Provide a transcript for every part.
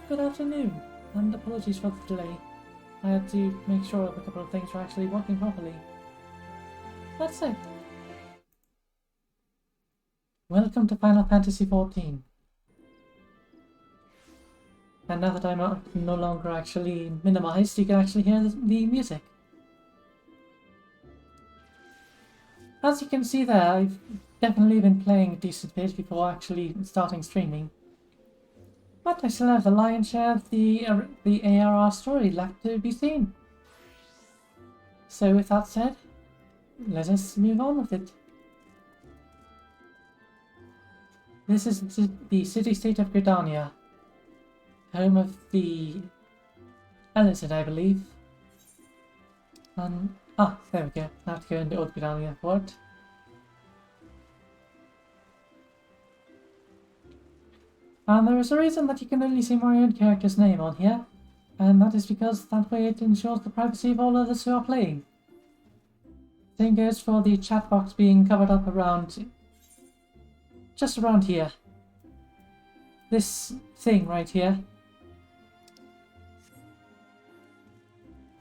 Good afternoon, and apologies for the delay. I had to make sure a couple of things were actually working properly. That's it. Welcome to Final Fantasy XIV. And now that I'm no longer actually minimized, you can actually hear the music. As you can see there, I've definitely been playing a decent bit before actually starting streaming. But I still have the lion's share of the ARR story left to be seen. So with that said, let us move on with it. This is the city-state of Gridania, home of the Elezen, I believe. And there we go. I have to go into Old Gridania for it. And there is a reason that you can only see my own character's name on here, and that is because that way it ensures the privacy of all others who are playing. Same goes for the chat box being covered up around, just around here. This thing right here.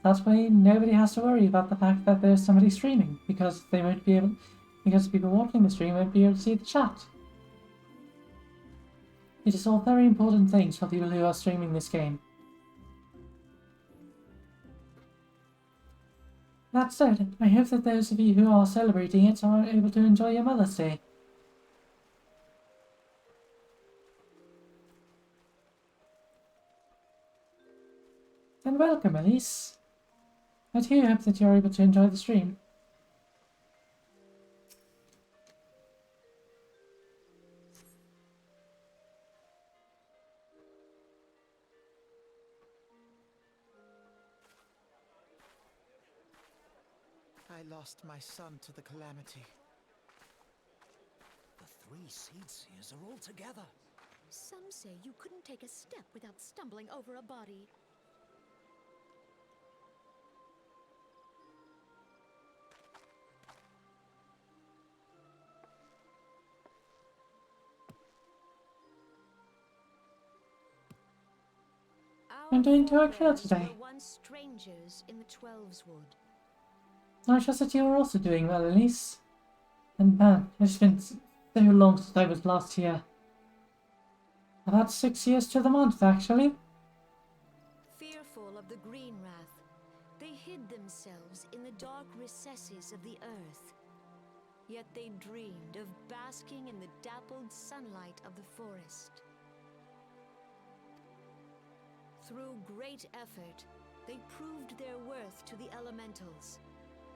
That way nobody has to worry about the fact that there's somebody streaming, because they won't be able, because people watching the stream won't be able to see the chat. It is all very important things for people who are streaming this game. That said, I hope that those of you who are celebrating it are able to enjoy your Mother's Day. And welcome, Elise. I do hope that you're able to enjoy the stream. I lost my son to the calamity. The three Seedseers are all together. Some say you couldn't take a step without stumbling over a body. I'm doing too well today. Were once strangers in the Twelveswood. I trust that you are also doing well, Elise. And man, it's been so long since I was last here. About 6 years to the month, actually. Fearful of the Green Wrath, they hid themselves in the dark recesses of the earth. Yet they dreamed of basking in the dappled sunlight of the forest. Through great effort, they proved their worth to the elementals,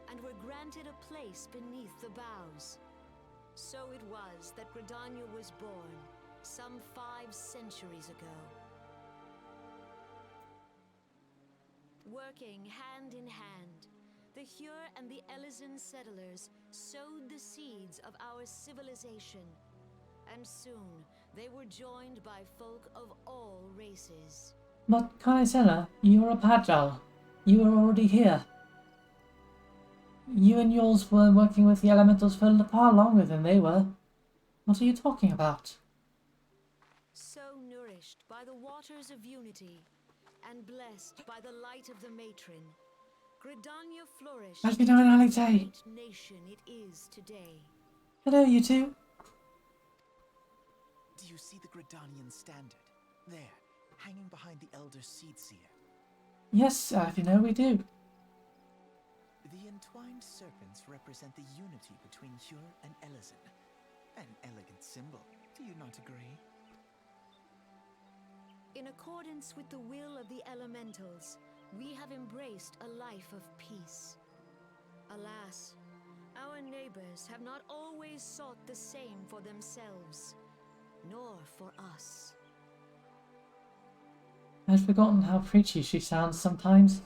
and were granted a place beneath the boughs. So it was that Gridania was born, some 5 centuries ago. Working hand in hand, the Hyur and the Elezen settlers sowed the seeds of our civilization, and soon they were joined by folk of all races. But Kaisela, you're a Pajal. You were already here. You and yours were working with the elementals for far longer than they were. What are you talking about? So nourished by the waters of unity, and blessed by the light of the matron, Gridania flourished As we into know in the Alexei. great nation it is today. Hello, you two. Do you see the Gridanian standard? There, hanging behind the Elder Seedseer. Yes, you know we do. The entwined serpents represent the unity between Hyur and Elizin. An elegant symbol, do you not agree? In accordance with the will of the elementals, we have embraced a life of peace. Alas, our neighbors have not always sought the same for themselves, nor for us. I'd forgotten how preachy she sounds sometimes.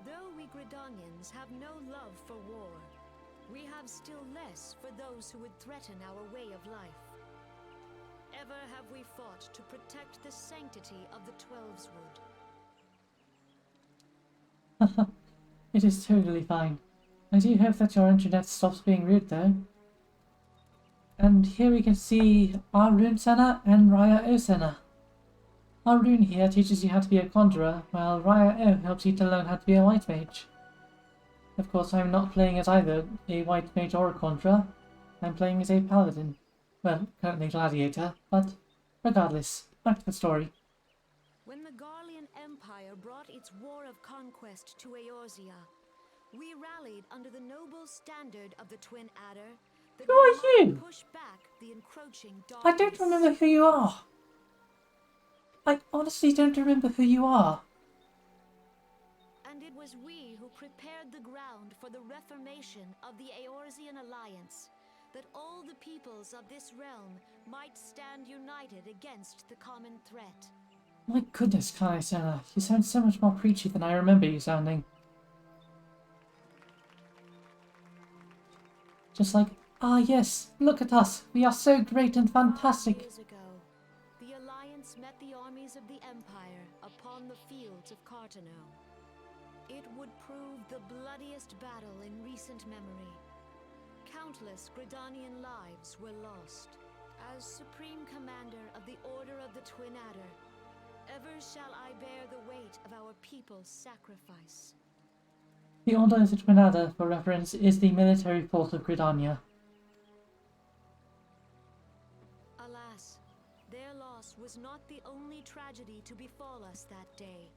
Though we Gridanians have no love for war, we have still less for those who would threaten our way of life. Ever have we fought to protect the sanctity of the Twelveswood. It is totally fine. I do hope that your internet stops being rude though. And here we can see our Rune Senna and Raya O Senna. Our Rune here teaches you how to be a conjurer, while Raya O helps you to learn how to be a white mage. Of course, I'm not playing as either a white mage or a conjurer. I'm playing as a paladin. Well, currently gladiator, but regardless, back to the story. When the Garlean Empire brought its war of conquest to Eorzea, we rallied under the noble standard of the Twin Adder that Who are we might you? push back the encroaching darkness. I don't remember who you are. I honestly don't remember who you are. And it was we who prepared the ground for the reformation of the Eorzean Alliance, that all the peoples of this realm might stand united against the common threat. My goodness, Kai Senna, you sound so much more preachy than I remember you sounding. Just like, ah yes, look at us, we are so great and 5 fantastic. years ago, the Alliance met the armies of the Empire upon the fields of Cartano. It would prove the bloodiest battle in recent memory. Countless Gridanian lives were lost. As Supreme Commander of the Order of the Twin Adder, ever shall I bear the weight of our people's sacrifice. The Order of the Twin Adder, for reference, is the military force of Gridania. Alas, their loss was not the only tragedy to befall us that day,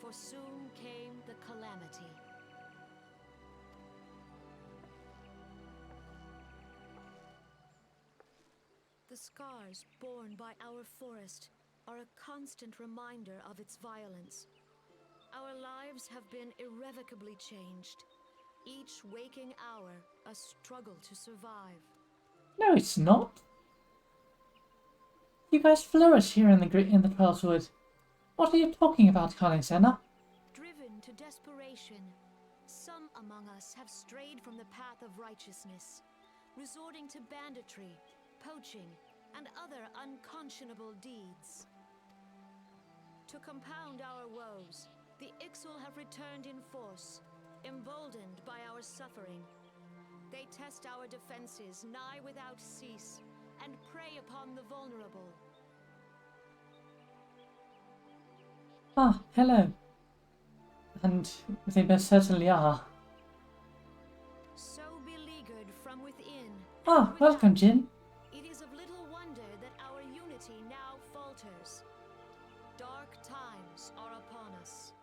for soon came the calamity. The scars borne by our forest are a constant reminder of its violence. Our lives have been irrevocably changed. Each waking hour, a struggle to survive. No, it's not. You guys flourish here in the Twelveswood. What are you talking about, Kai Senna? Driven to desperation, some among us have strayed from the path of righteousness, resorting to banditry, poaching, and other unconscionable deeds. To compound our woes, the Ixal have returned in force, emboldened by our suffering. They test our defenses nigh without cease, and prey upon the vulnerable. Ah, hello. And they most certainly are. So beleaguered from within. Ah, and welcome, without, Jin. It is of little wonder that our unity now falters. Dark times are upon us.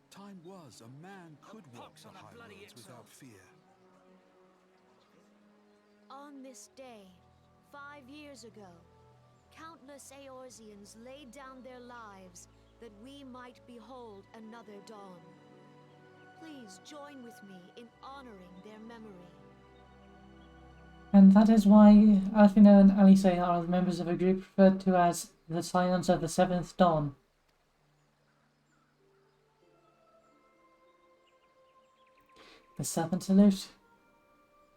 Time was a man could walk the high roads without fear. On this day, 5 years ago, countless Eorzeans laid down their lives that we might behold another dawn. Please join with me in honoring their memory. And that is why Alfina and Alise are the members of a group referred to as the Scions of the Seventh Dawn. The Serpent Salute.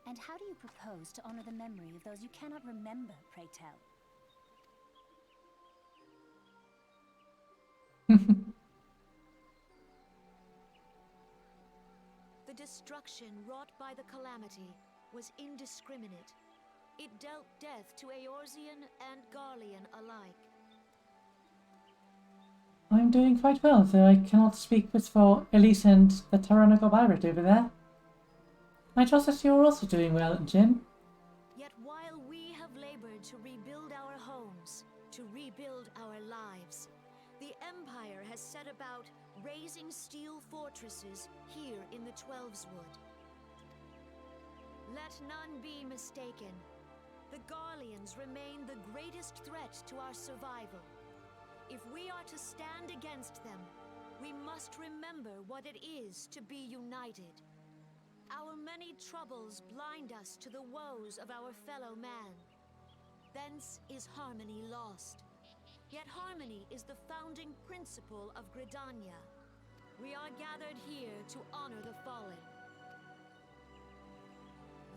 And how do you propose to honor the memory of those you cannot remember, pray tell? The destruction wrought by the calamity was indiscriminate. It dealt death to Eorzean and Garlean alike. I'm doing quite well, though I cannot speak for Elise and the tyrannical pirate over there. I trust that you're also doing well, Jin. Yet while we have labored to rebuild our homes, to rebuild our lives, the Empire has set about raising steel fortresses here in the Twelveswood. Let none be mistaken. The Garleans remain the greatest threat to our survival. If we are to stand against them, we must remember what it is to be united. Our many troubles blind us to the woes of our fellow man. Thence is harmony lost. Yet harmony is the founding principle of Gridania. We are gathered here to honor the fallen.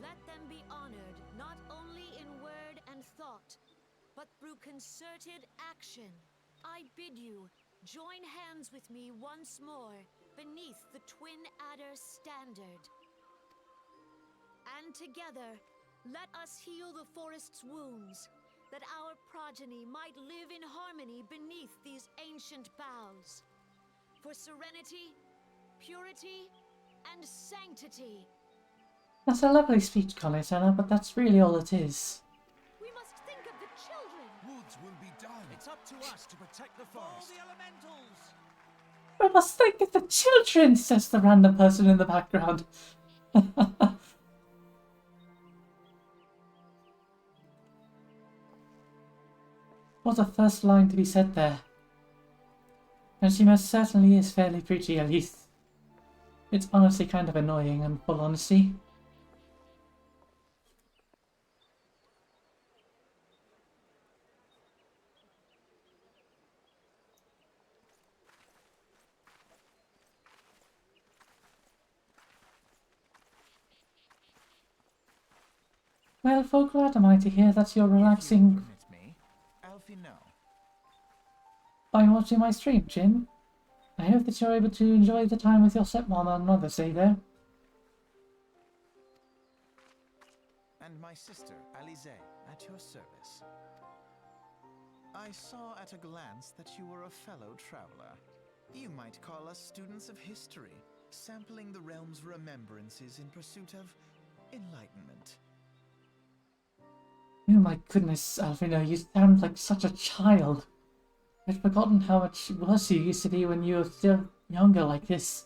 Let them be honored not only in word and thought, but through concerted action. I bid you join hands with me once more beneath the Twin Adder standard. And together, let us heal the forest's wounds, that our progeny might live in harmony beneath these ancient boughs. For serenity, purity, and sanctity. That's a lovely speech, Colletana, but that's really all it is. We must think of the children. Woods will be done. It's up to us to protect the All forest. the elementals! We must think of the children, says the random person in the background. What a first line to be said there. And she most certainly is fairly preachy, at least. It's honestly kind of annoying, in full honesty. Well, folk, glad am I to hear that you're relaxing Permit me. Alfie, no. by watching my stream, Jin. I hope that you're able to enjoy the time with your stepmom on Mother's Day, though. And my sister, Alize, at your service. I saw at a glance that you were a fellow traveler. You might call us students of history, sampling the realm's remembrances in pursuit of enlightenment. Oh my goodness, Alvina, you sound like such a child. I'd forgotten how much worse you used to be when you were still younger like this.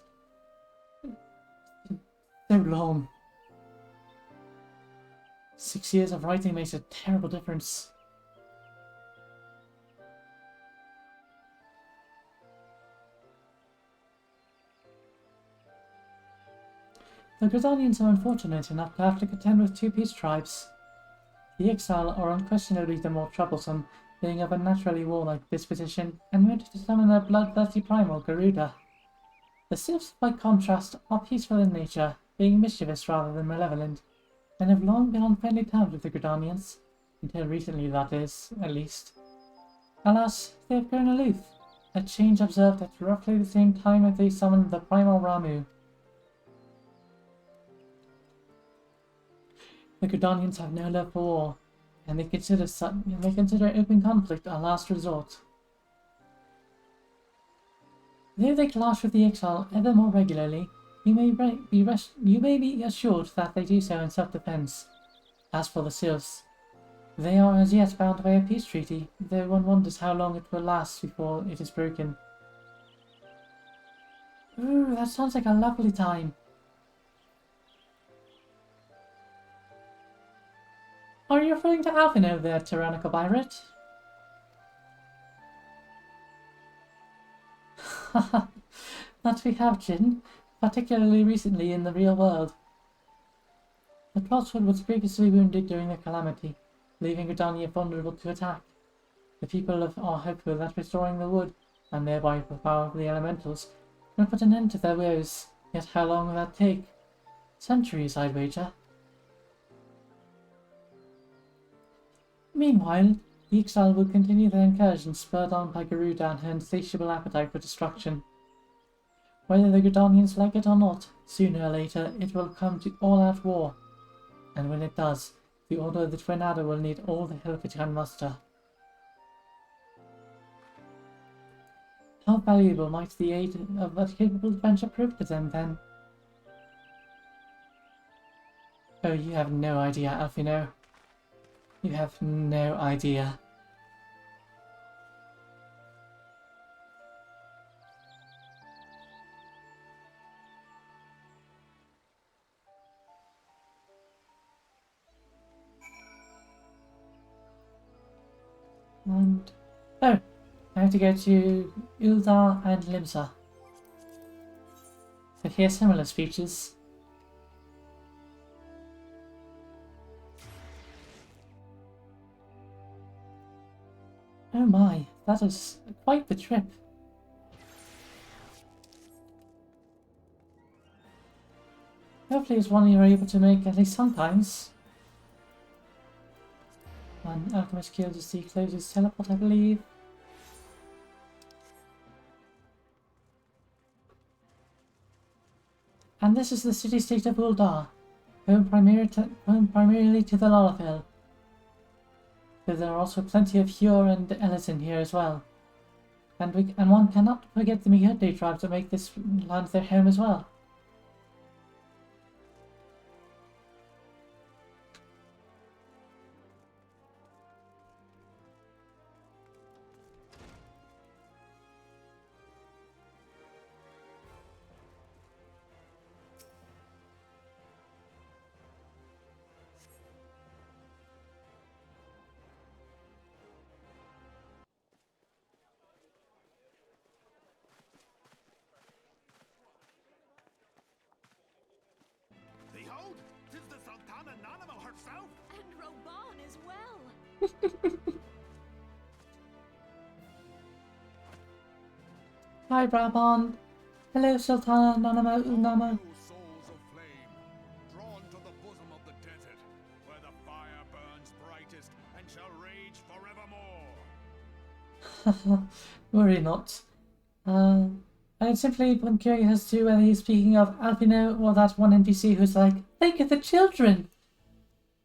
So long. 6 years of writing makes a terrible difference. The Gridanians are unfortunate enough to have to contend with two peace tribes. The Exile are unquestionably the more troublesome, being of a naturally warlike disposition, and meant to summon their bloodthirsty primal Garuda. The Sylphs, by contrast, are peaceful in nature, being mischievous rather than malevolent, and have long been on friendly terms with the Gridanians, until recently that is, at least. Alas, they have grown aloof, a change observed at roughly the same time as they summoned the primal Ramu. The Gridanians have no love for war, and they consider open conflict a last resort. Though they clash with the Exile ever more regularly, you may be assured that they do so in self-defense. As for the Sylphs, they are as yet bound by a peace treaty, though one wonders how long it will last before it is broken. Ooh, that sounds like a lovely time. Are you referring to Alvin over there, tyrannical pirate? That we have, Jin, particularly recently in the real world. The Twelveswood was previously wounded during the calamity, leaving Gridania vulnerable to attack. The people are hopeful that restoring the wood, and thereby the power of the elementals, will put an end to their woes. Yet how long will that take? Centuries, I'd wager. Meanwhile, the Exile will continue their incursion, spurred on by Garuda and her insatiable appetite for destruction. Whether the Gridanians like it or not, sooner or later it will come to all-out war. And when it does, The Order of the Twin Adder will need all the help it can muster. How valuable might the aid of a capable adventure prove to them, then? Oh, you have no idea, Alfino. You have no idea. And... oh! I have to go to Uldar and Limsa. So hear similar speeches. Oh my, that is quite the trip. Hopefully it's one you're able to make at least sometimes. And Alchemist killed to see closes teleport, I believe. And this is the city-state of Uldar, home primarily to the Lalafell. Though there are also plenty of Hyur and Ellison here as well. And one cannot forget the Mihute tribes that make this land their home as well. Behold, 'tis the Sultana Nanamo herself! And Roban as well! Hi Brabant! Hello Sultana Nanamo Unamo! You souls of flame, drawn to the bosom of the desert, where the fire burns brightest and shall rage forevermore. Worry not. I simply am curious as to whether he's speaking of Alpino or that one NPC who's like, think of the children!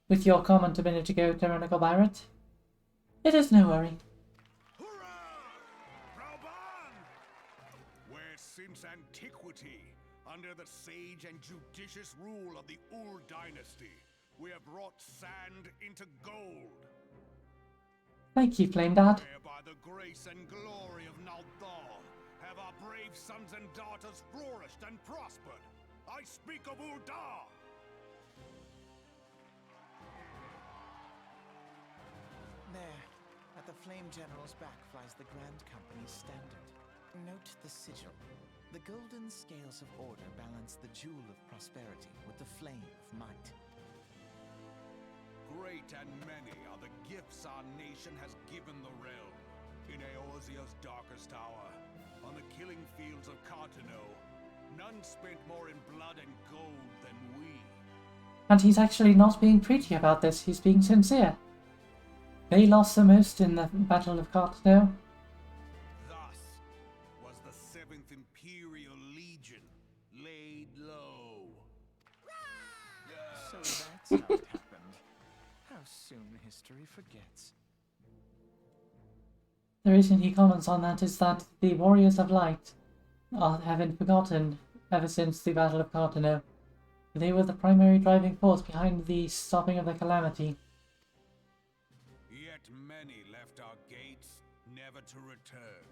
With your comment a minute ago, Tyrannical Pirate. It is no worry. Hurrah! Rauban! Where since antiquity, under the sage and judicious rule of the Ur dynasty, we have wrought sand into gold. Thank you, Flame Dad. Where by the grace and glory of Naldal have our brave sons and daughters flourished and prospered. I speak of Uldar! There, at the Flame General's back flies the Grand Company's standard. Note the sigil. The golden scales of order balance the jewel of prosperity with the flame of might. Great and many are the gifts our nation has given the realm. In Eorzea's darkest hour, on the killing fields of Cartano, none spent more in blood and gold than we. And he's actually not being preachy about this, he's being sincere. They lost the most in the Battle of Cartano. Thus was the 7th Imperial Legion laid low. So that's how it happened. How soon history forgets. The reason he comments on that is that the Warriors of Light haven't forgotten ever since the Battle of Cartano. They were the primary driving force behind the stopping of the calamity. Yet many left our gates, never to return.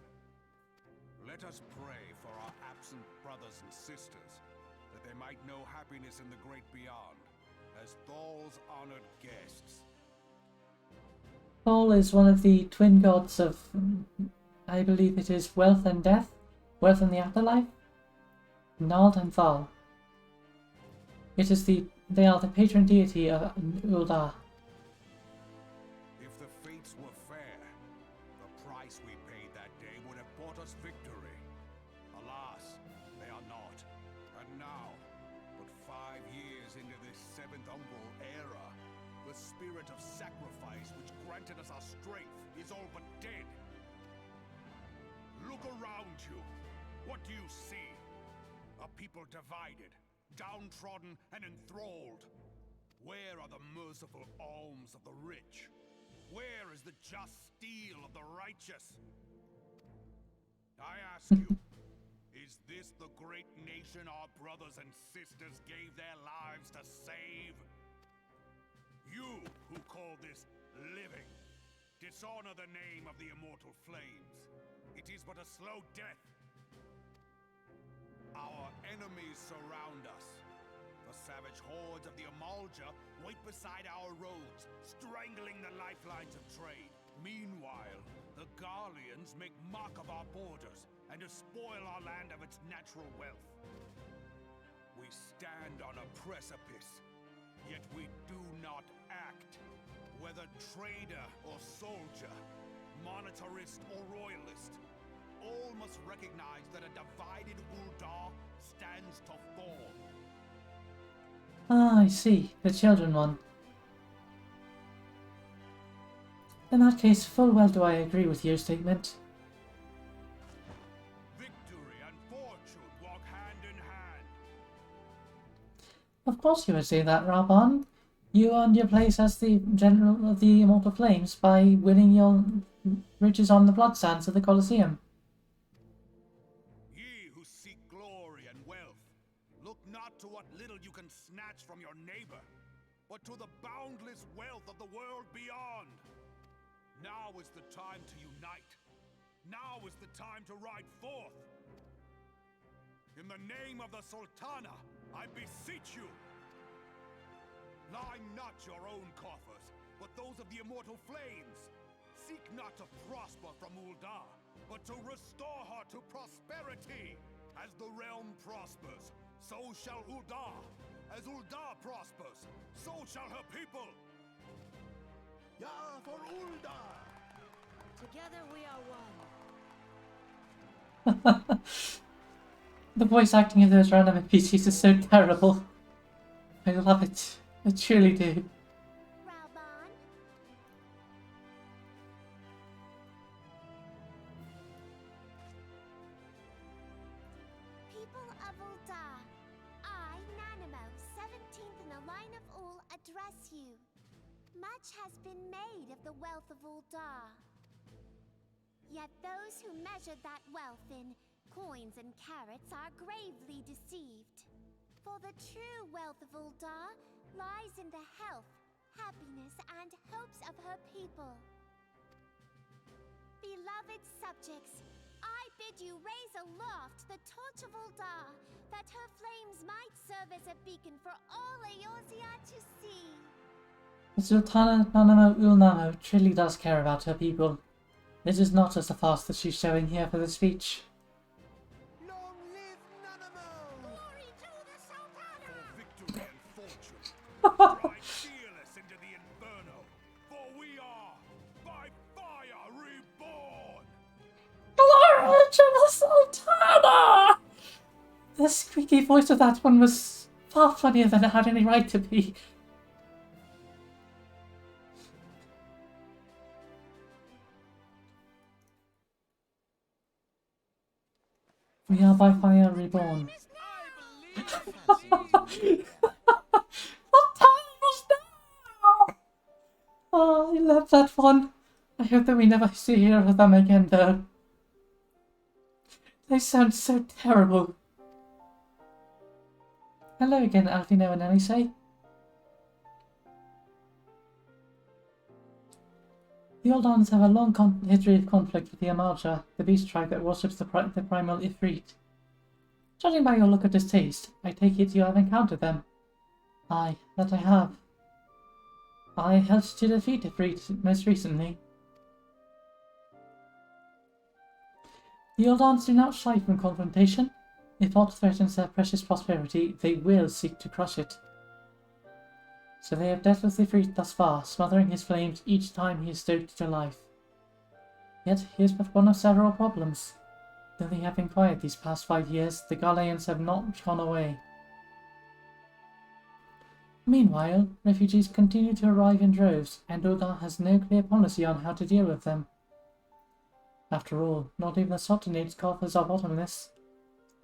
Let us pray for our absent brothers and sisters, that they might know happiness in the great beyond, as Thal's honored guests. Thal is one of the twin gods of, I believe it is wealth and death, wealth and the afterlife. Nald and Thal. They are the patron deity of Uldar. If the fates were fair, the price we paid that day would have bought us victory. Alas, they are not. And now, but 5 years into this 7th Umbral era, the spirit of sacrifice which granted us our strength is all but dead. Look around you. What do you see? A people divided, downtrodden and enthralled. Where are the merciful alms of the rich? Where is the just steel of the righteous? I ask you, is this the great nation our brothers and sisters gave their lives to save? You who call this living, dishonor the name of the immortal flames. It is but a slow death. Our enemies surround us. The savage hordes of the Amalja wait beside our roads, strangling the lifelines of trade. Meanwhile, the Garleans make mock of our borders and despoil our land of its natural wealth. We stand on a precipice, yet we do not act. Whether trader or soldier, monetarist or royalist, all must recognize that a divided Uldar stands to fall. Ah, I see. The children one. In that case, full well do I agree with your statement. Victory and fortune walk hand in hand. Of course you would say that, Raban. You earned your place as the General of the Immortal Flames by winning your riches on the blood sands of the Colosseum. Ye who seek glory and wealth, look not to what little you can snatch from your neighbor, but to the boundless wealth of the world beyond. Now is the time to unite. Now is the time to ride forth. In the name of the Sultana, I beseech you. Line not your own coffers, but those of the immortal flames. Seek not to prosper from Uldar, but to restore her to prosperity. As the realm prospers, so shall Uldar. As Uldar prospers, so shall her people. Ya for Uldar! Together we are one. The voice acting of those random NPCs is so terrible. I love it. I truly do. Raban? People of Uldar, I, Nanimo, 17th in the line of Ul, address you. Much has been made of the wealth of Uldar. Yet those who measured that wealth in coins and carats are gravely deceived. For the true wealth of Uldar lies in the health, happiness, and hopes of her people. Beloved subjects, I bid you raise aloft the torch of Uldar, that her flames might serve as a beacon for all Eorzea to see. The Sultana Nanamo Ulnamo truly does care about her people. This is not just a farce that she's showing here for the speech. Long live Nanamo! Glory to the Sultana! For victory and fortune, ride fearless into the inferno, for we are, by fire, reborn! Glory to the Sultana! The squeaky voice of that one was far funnier than it had any right to be. We are by fire reborn. What time was now? Oh, I love that one. I hope that we never hear of them again, though. They sound so terrible. Hello again, Alfino and Elise. The Oldans have a long history of conflict with the Amalja, the beast tribe that worships the primal Ifrit. Judging by your look of distaste, I take it you have encountered them. Aye, that I have. I helped to defeat Ifrit most recently. The Oldans do not shy from confrontation. If aught threatens their precious prosperity, they will seek to crush it. So they have dealt with Ifrit thus far, smothering his flames each time he is stoked to life. Yet he is but one of several problems. Though they have been quiet these past 5 years, the Garleans have not gone away. Meanwhile, refugees continue to arrive in droves, and Uldar has no clear policy on how to deal with them. After all, not even the Sultanate's coffers are bottomless,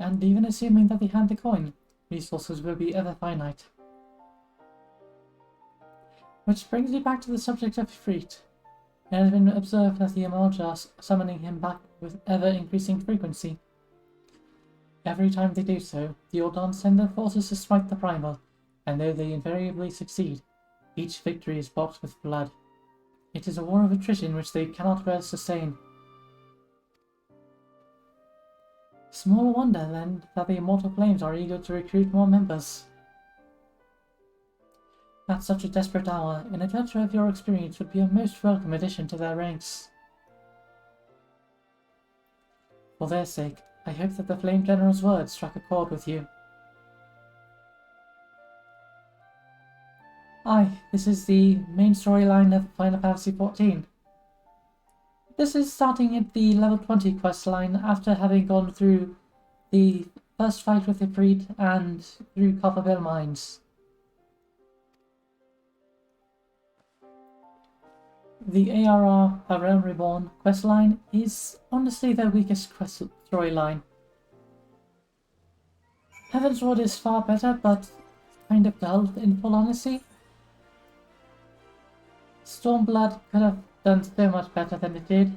and even assuming that they hand the coin, resources will be ever finite. Which brings me back to the subject of Ifrit. It has been observed that the Eorzea are summoning him back with ever-increasing frequency. Every time they do so, the Eldon send their forces to smite the Primal, and though they invariably succeed, each victory is bought with blood. It is a war of attrition which they cannot well sustain. Small wonder, then, that the Immortal Flames are eager to recruit more members. At such a desperate hour, an adventure of your experience would be a most welcome addition to their ranks. For their sake, I hope that the Flame General's words struck a chord with you. Aye, this is the main storyline of Final Fantasy XIV. This is starting at the level 20 questline after having gone through the first fight with Ifrit and through Copperbill Mines. The ARR, A Realm Reborn questline is honestly their weakest storyline. Heavensward is far better, but kind of dull in full honesty. Stormblood could have done so much better than it did.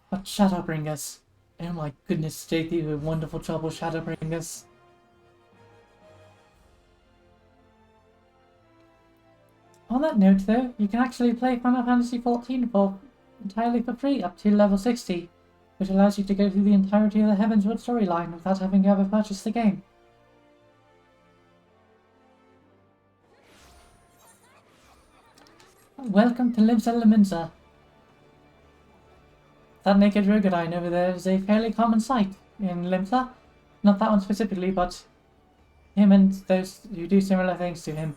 But Shadowbringers, oh my goodness, they do a wonderful job with Shadowbringers. On that note though, you can actually play Final Fantasy XIV entirely for free up to level 60, which allows you to go through the entirety of the Heavensward storyline without having to ever purchase the game. Welcome to Limsa Laminsa. That naked Rogadine over there is a fairly common sight in Limsa. Not that one specifically, but him and those who do similar things to him.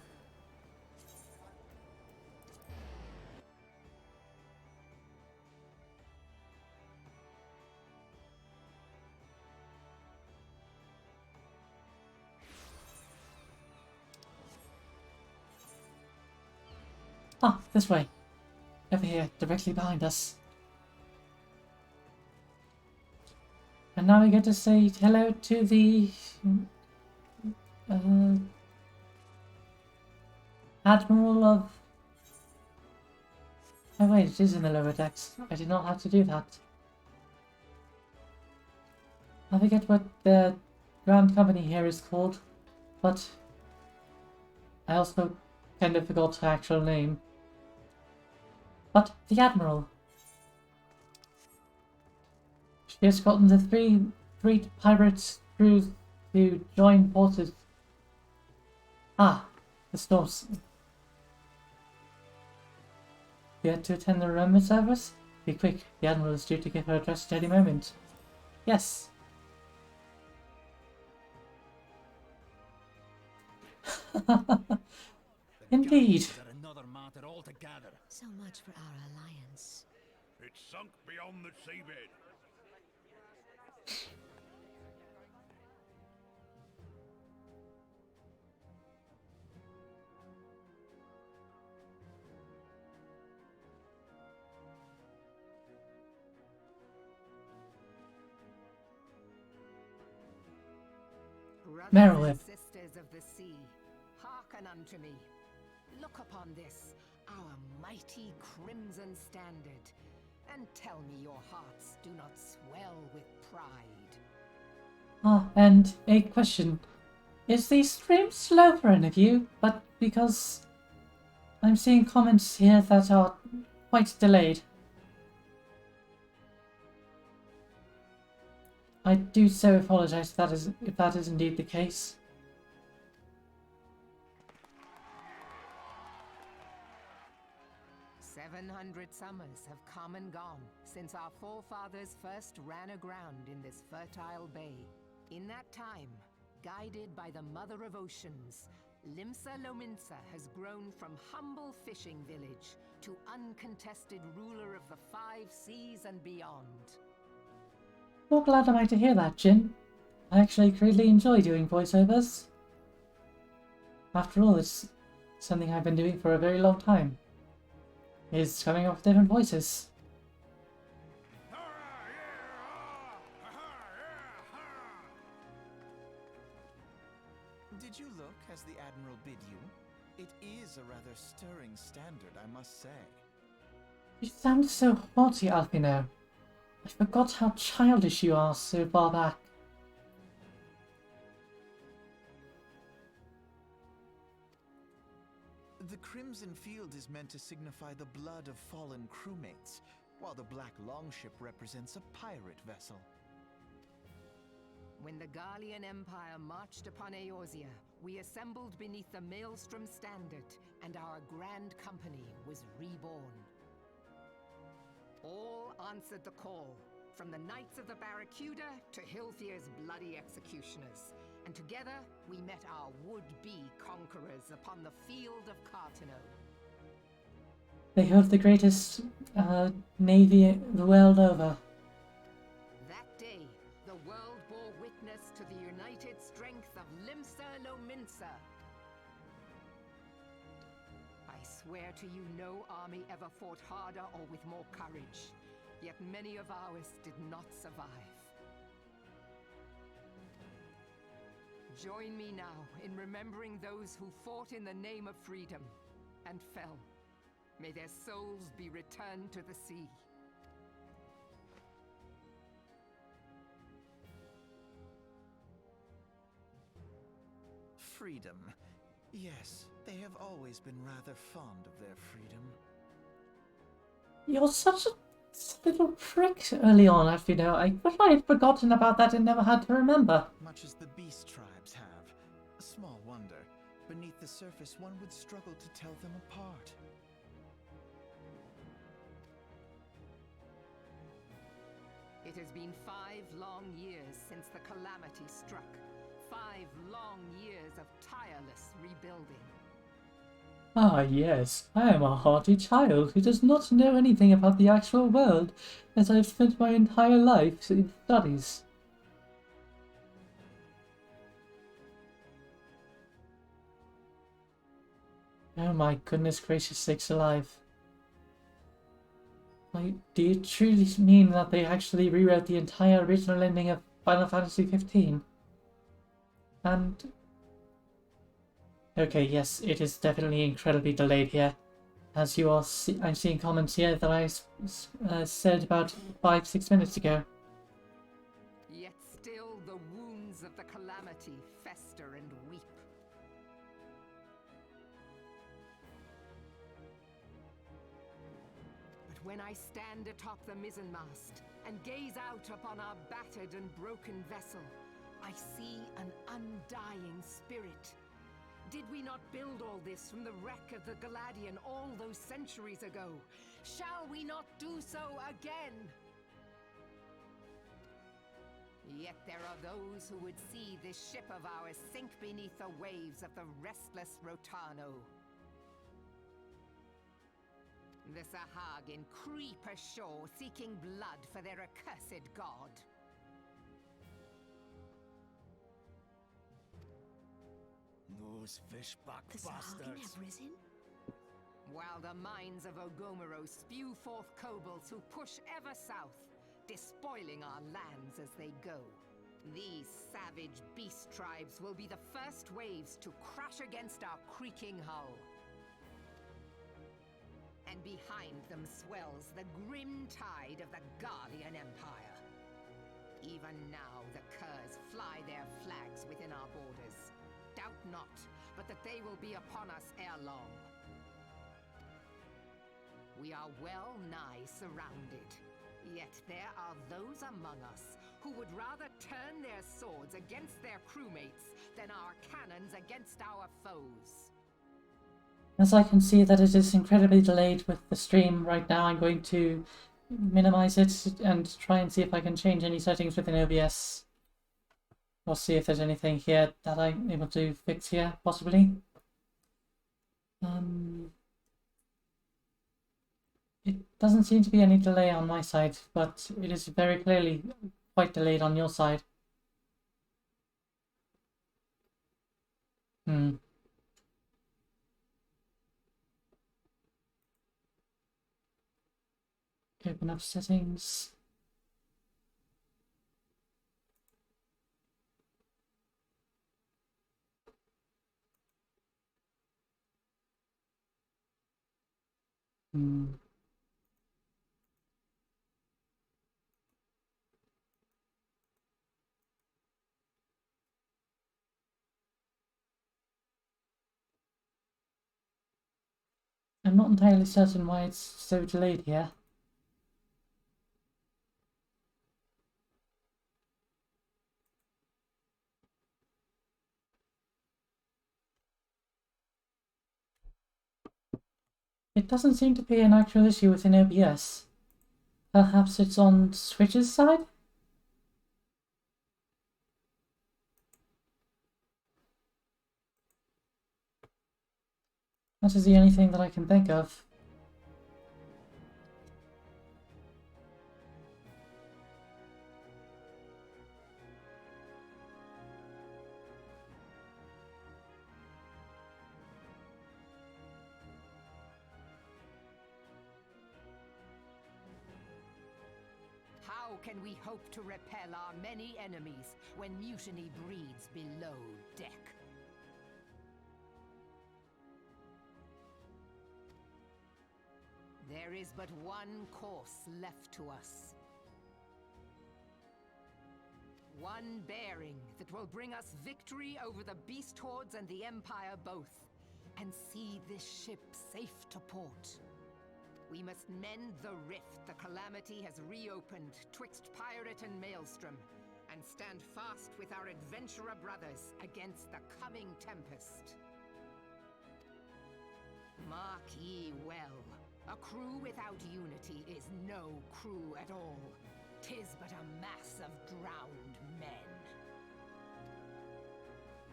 Ah, this way. Over here, directly behind us. And now we get to say hello to the Admiral of... Oh wait, it is in the lower decks. I did not have to do that. I forget what the Grand Company here is called, but I also kind of forgot her actual name. But the Admiral. She has gotten the three pirate crews to join forces. Ah, the Storms. You had to attend the remembrance service? Be quick, the Admiral is due to give her address at any moment. Yes. Indeed. Another matter altogether. So much for our alliance. It's sunk beyond the seabed. Merrill. Sisters of the sea, hearken unto me. Look upon this, our mighty crimson standard, and tell me your hearts do not swell with pride. Ah, and a question. Is the stream slow for any of you? But because I'm seeing comments here that are quite delayed. I do so apologize if that is indeed the case. "700 summers have come and gone since our forefathers first ran aground in this fertile bay. In that time, guided by the Mother of Oceans, Limsa Lominsa has grown from humble fishing village to uncontested ruler of the 5 seas and beyond." Well, glad am I to hear that, Jin. I actually greatly enjoy doing voiceovers. After all, it's something I've been doing for a very long time. Is coming up with different voices. Did you look as the Admiral bid you? It is a rather stirring standard, I must say. You sound so haughty, Alfino. I forgot how childish you are so far back. The crimson field is meant to signify the blood of fallen crewmates, while the black longship represents a pirate vessel. When the Garlean Empire marched upon Eorzea, we assembled beneath the Maelstrom Standard, and our grand company was reborn. All answered the call, from the Knights of the Barracuda to Hilfir's bloody executioners. And together, we met our would-be conquerors upon the field of Cartano. They hold the greatest navy the world over. That day, the world bore witness to the united strength of Limsa no Minsa. I swear to you, no army ever fought harder or with more courage. Yet many of ours did not survive. Join me now in remembering those who fought in the name of freedom and fell. May their souls be returned to the sea. Freedom. Yes, they have always been rather fond of their freedom. You're such a little prick early on, Alfino. I wish I had forgotten about that and never had to remember. Much as the beast tribes have. Small wonder. Beneath the surface, one would struggle to tell them apart. It has been 5 long years since the calamity struck. 5 long years of tireless rebuilding. Ah, yes, I am a haughty child who does not know anything about the actual world, as I've spent my entire life in studies. Oh my goodness gracious sakes alive. Like, do you truly mean that they actually rewrote the entire original ending of Final Fantasy XV? And... okay, yes, it is definitely incredibly delayed here. As you all see, I'm seeing comments here that I said about 5-6 minutes ago. Yet still the wounds of the calamity fester and weep. But when I stand atop the mizzenmast and gaze out upon our battered and broken vessel, I see an undying spirit. Did we not build all this from the wreck of the Galadian all those centuries ago? Shall we not do so again? Yet there are those who would see this ship of ours sink beneath the waves of the restless Rotano. The Sahagin creep ashore seeking blood for their accursed god. Those fishback The Sahagin bastards. have risen? While the mines of Ogomoro spew forth kobolds who push ever south, despoiling our lands as they go. These savage beast tribes will be the first waves to crash against our creaking hull. And behind them swells the grim tide of the Garlean Empire. Even now the curs fly their flags within our borders. Doubt not, but that they will be upon us ere long. We are well nigh surrounded. Yet there are those among us who would rather turn their swords against their crewmates than our cannons against our foes. As I can see that it is incredibly delayed with the stream right now, I'm going to minimize it and try and see if I can change any settings within OBS. Or see if there's anything here that I'm able to fix here, possibly. It doesn't seem to be any delay on my side, but it is very clearly quite delayed on your side. Open up settings. Hmm. I'm not entirely certain why it's so delayed here. It doesn't seem to be an actual issue within OBS. Perhaps it's on Switch's side? That is the only thing that I can think of. How can we hope to repel our many enemies when mutiny breeds below deck? There is but one course left to us. One bearing that will bring us victory over the beast hordes and the Empire both, and see this ship safe to port. We must mend the rift the Calamity has reopened twixt pirate and maelstrom, and stand fast with our adventurer brothers against the coming tempest. Mark ye well, a crew without unity is no crew at all. 'Tis but a mass of drowned men.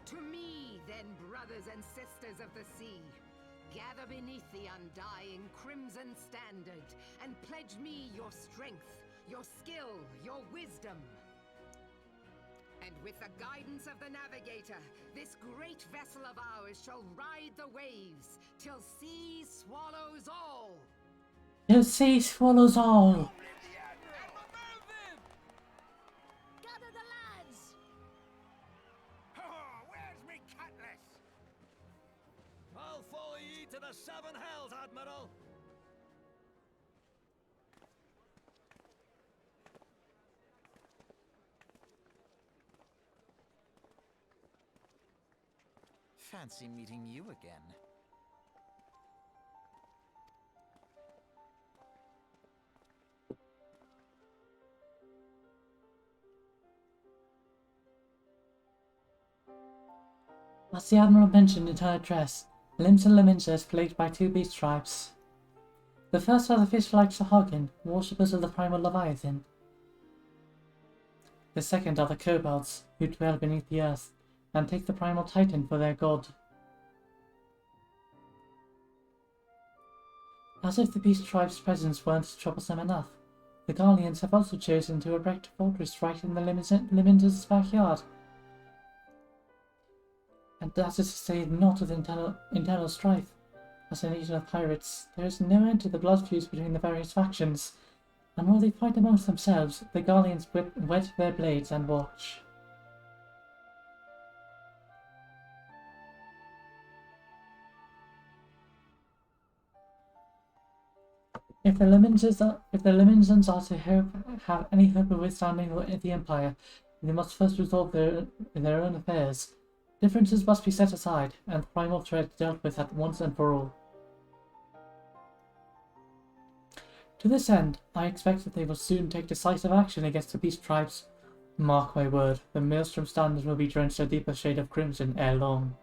To me, then, brothers and sisters of the sea, gather beneath the undying crimson standard, and pledge me your strength, your skill, your wisdom. And with the guidance of the navigator, this great vessel of ours shall ride the waves, till sea swallows all. The sea swallows all. Gather the lads! Where's me cutlass? I'll follow ye to the seven hells, Admiral. Fancy meeting you again. As the Admiral mentioned in her address, Limbs and Leminsa is plagued by two beast tribes. The first are the fish-like Sahagin, worshippers of the primal Leviathan. The second are the kobolds, who dwell beneath the earth, and take the primal Titan for their god. As if the beast tribe's presence weren't troublesome enough, the Garleans have also chosen to erect a fortress right in the Liminsa's backyard. And that is to say, not with internal strife. As a nation of pirates, there is no end to the blood feuds between the various factions, and while they fight amongst themselves, the Garleans whet their blades and watch. If the Liminsans are to have any hope of withstanding the Empire, they must first resolve their own affairs. Differences must be set aside, and the primal threat dealt with at once and for all. To this end, I expect that they will soon take decisive action against the beast tribes. Mark my word, the Maelstrom standard will be drenched a deeper shade of crimson ere long.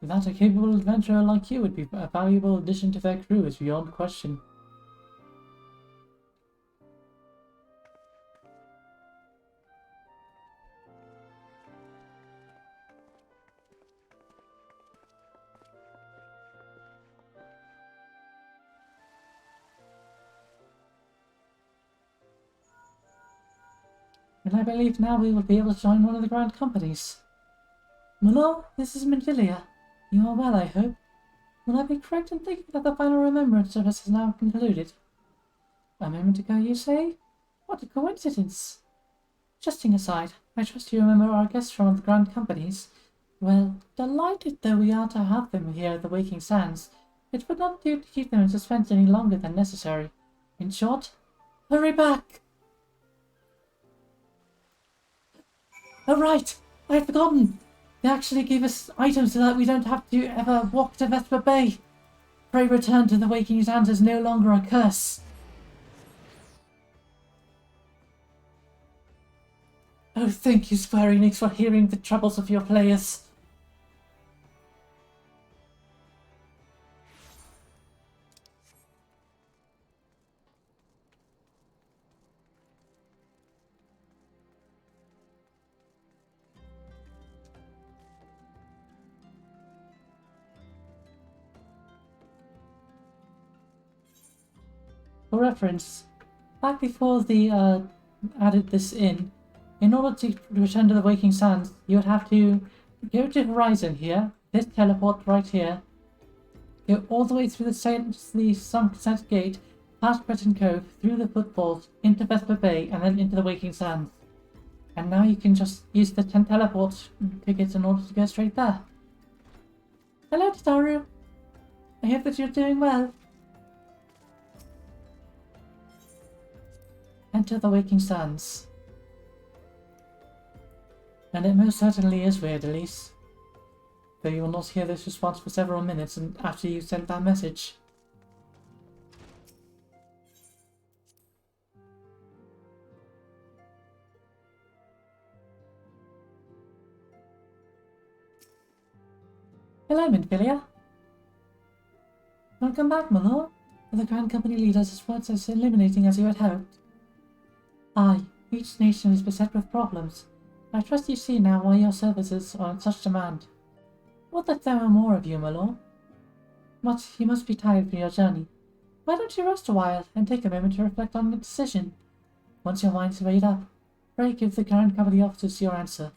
That a capable adventurer like you would be a valuable addition to their crew is beyond question. And I believe now we will be able to join one of the grand companies. Mulo, this is Mendilia. You are well, I hope. Will I be correct in thinking that the final remembrance service has now concluded? A moment ago, you say? What a coincidence! Jesting aside, I trust you remember our guest from the grand companies. Well, delighted though we are to have them here at the Waking Sands, it would not do to keep them in suspense any longer than necessary. In short, hurry back! Oh right! I had forgotten! They actually gave us items so that we don't have to ever walk to Vesper Bay! Pray return to the Waking Sands is no longer a curse! Oh, thank you, Square Enix, for hearing the troubles of your players. For reference, back before they added this in order to return to the Waking Sands, you would have to go to Horizon here, this teleport right here, go all the way through the Sunset Gate, past Breton Cove, through the footballs, into Vesper Bay, and then into the Waking Sands. And now you can just use the 10 teleport tickets in order to go straight there. Hello, Taru. I hope that you're doing well. Enter the Waking Sands. And it most certainly is weird, Elise. Though you will not hear this response for several minutes after you sent that message. Hello, Minfilia. Welcome back, my lord. The Grand Company leaders as well as eliminating as you had hoped. Aye, each nation is beset with problems. I trust you see now why your services are in such demand. Would that there were more of you, my lord. But you must be tired from your journey. Why don't you rest a while and take a moment to reflect on the decision? Once your mind is made up, pray give the Grand Company officers your answer.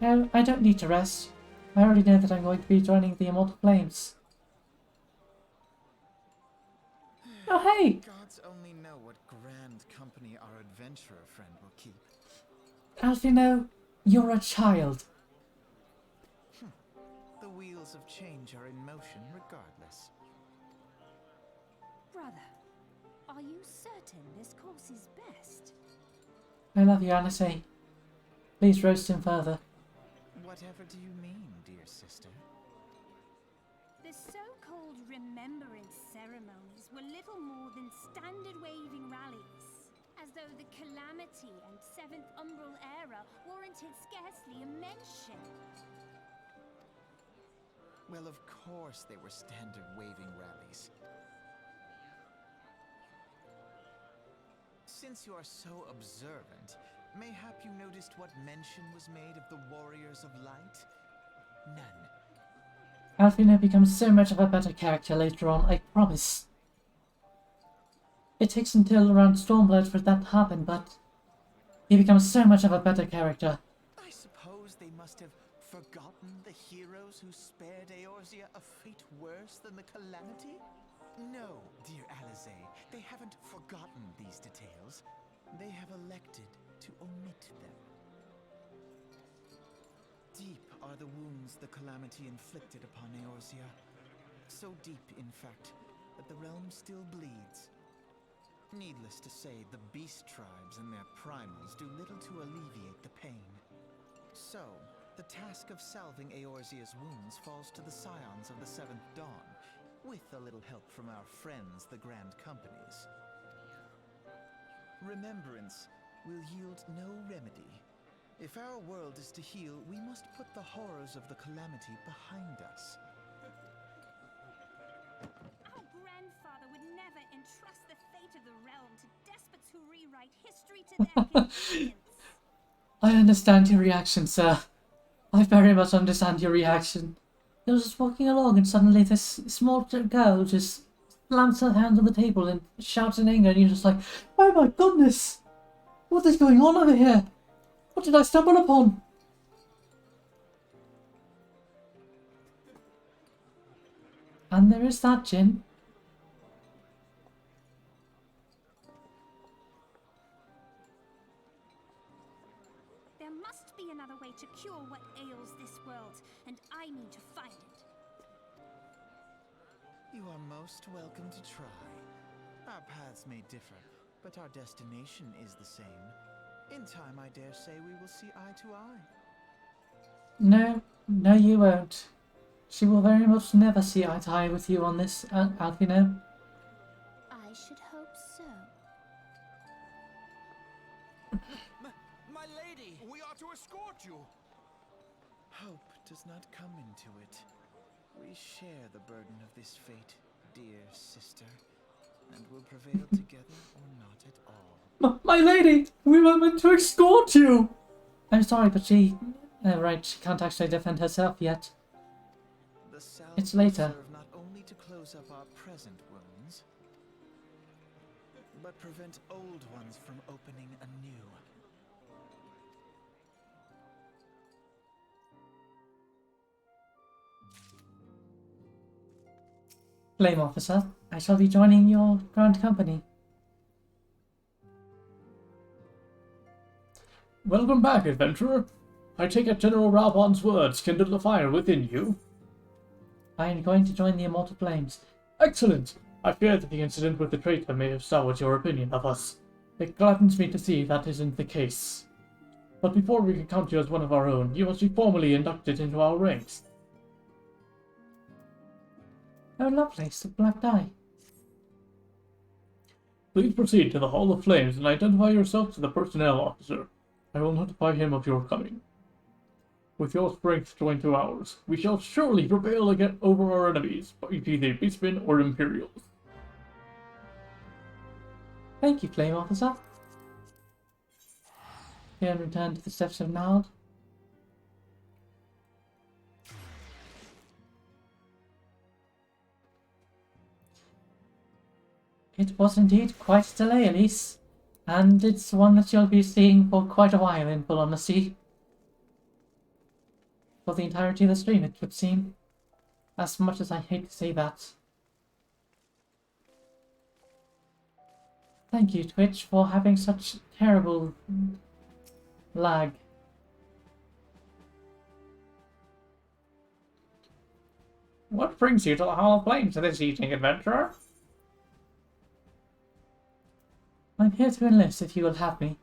Oh, I don't need to rest. I already know that I'm going to be joining the Immortal Flames. Oh, hey! Gods only know what grand company our adventurer friend will keep. Alfino, you're a child. The wheels of change are in motion regardless. Brother, are you certain this course is best? I love you, Anase. Please roast him further. Whatever do you mean, dear sister? The so-called remembrance ceremonies were little more than standard waving rallies, as though the Calamity and Seventh Umbral era warranted scarcely a mention. Well, of course they were standard waving rallies. Since you are so observant, mayhap you noticed what mention was made of the Warriors of Light? None. Alfino becomes so much of a better character later on, I promise. It takes until around Stormblood for that to happen, but he becomes so much of a better character. I suppose they must have forgotten the heroes who spared Eorzea a fate worse than the Calamity? No, dear Alize, they haven't forgotten these details. They have elected to omit them. Deep are the wounds the Calamity inflicted upon Eorzea. So deep, in fact, that the realm still bleeds. Needless to say, the beast tribes and their primals do little to alleviate the pain. So, the task of salving Eorzea's wounds falls to the scions of the Seventh Dawn, with a little help from our friends, the Grand Companies. Remembrance will yield no remedy. If our world is to heal, we must put the horrors of the Calamity behind us. Our grandfather would never entrust the fate of the realm to despots who rewrite history to their convenience. I understand your reaction, sir. I very much understand your reaction. You're just walking along and suddenly this small girl just slams her hand on the table and shouts in anger and you're just like, oh my goodness! What is going on over here? What did I stumble upon? And there is that, Jin. There must I need to find it. You are most welcome to try. Our paths may differ, but our destination is the same. In time, I dare say we will see eye to eye. No, no you won't. She will very much never see eye to eye with you on this, Alfino. I should hope so. My lady! We are to escort you! Hope does not come into it. We share the burden of this fate, dear sister, and will prevail together or not at all. My lady! We were meant to escort you! I'm sorry, but she... right, she can't actually defend herself yet. The salve It's will later. serve not only to close up our present wounds, but prevent old ones from opening anew. Flame officer, I shall be joining your grand company. Welcome back, adventurer. I take it General Raubon's words kindled a fire within you. I am going to join the Immortal Flames. Excellent! I fear that the incident with the traitor may have soured your opinion of us. It gladdens me to see that isn't the case. But before we can count you as one of our own, you must be formally inducted into our ranks. Oh lovely, it's a black dye. Please proceed to the Hall of Flames and identify yourself to the personnel officer. I will notify him of your coming. With your strength joined to ours, we shall surely prevail again over our enemies, be they beastmen or Imperials. Thank you, Flame officer. Here, return to the steps of Nard. It was indeed quite a delay, Elise. And it's one that you'll be seeing for quite a while, in full honesty. For the entirety of the stream, it would seem. As much as I hate to say that. Thank you, Twitch, for having such terrible lag. What brings you to the Hall of Flames this evening, adventurer? I'm here to enlist if you will have me.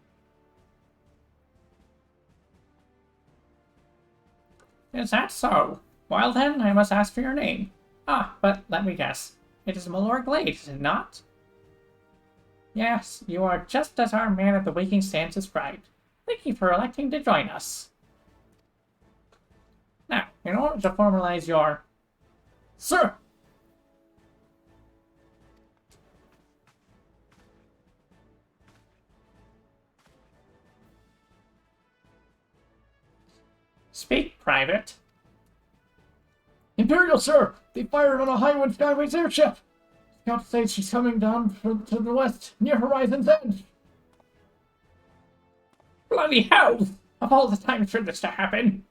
Is that so? Well then, I must ask for your name. Ah, but let me guess. It is Malor Glade, is it not? Yes, you are just as our man at the Waking Sands described. Thank you for electing to join us. Now, in order to formalize your... Sir! Speak, Private. Imperial, sir! They fired on a Highwind Skyways airship! Scout says she's coming down to the west, near Horizon's Edge. Bloody hell! Of all the times for this to happen!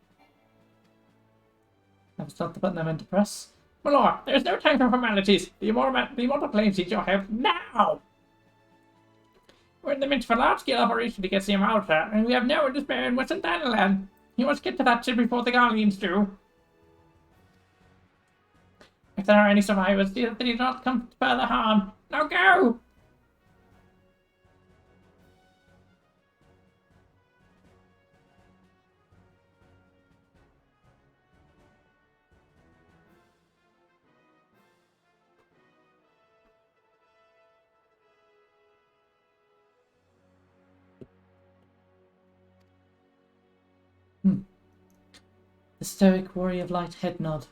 That was not the button I meant to press. Malor, there's no time for formalities. The Immortal Flames need your help now! We're in the midst of a large-scale operation to get the Eorzea, and we have no one to spare in Western Thanalan. You must get to that ship before the Guardians do. If there are any survivors, they do not come to further harm. Now go! The stoic warrior of light head nod.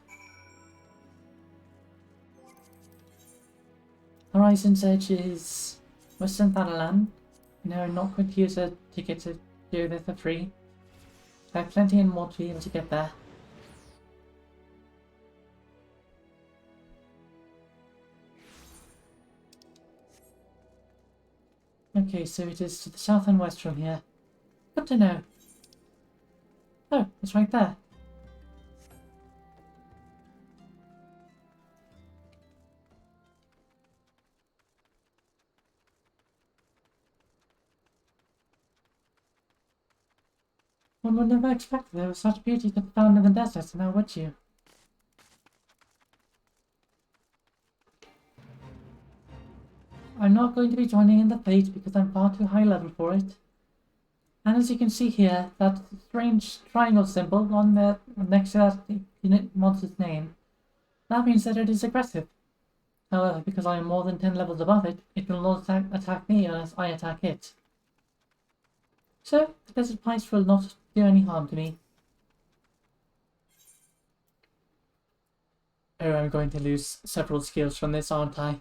Horizon's Edge is Western Thanalan. No, I'm not going to use a ticket to go there for free. I have plenty and more to be able to get there. Okay, so it is to the south and west from here. Good to know. Oh, it's right there. One would never expect there was such beauty to be found in the desert, now would you? I'm not going to be joining in the fate because I'm far too high level for it. And as you can see here, that strange triangle symbol on the next to that unit monster's name, that means that it is aggressive. However, because I am more than 10 levels above it, it will not attack me unless I attack it. So, the desert price will not do any harm to me. Oh, I'm going to lose several skills from this, aren't I?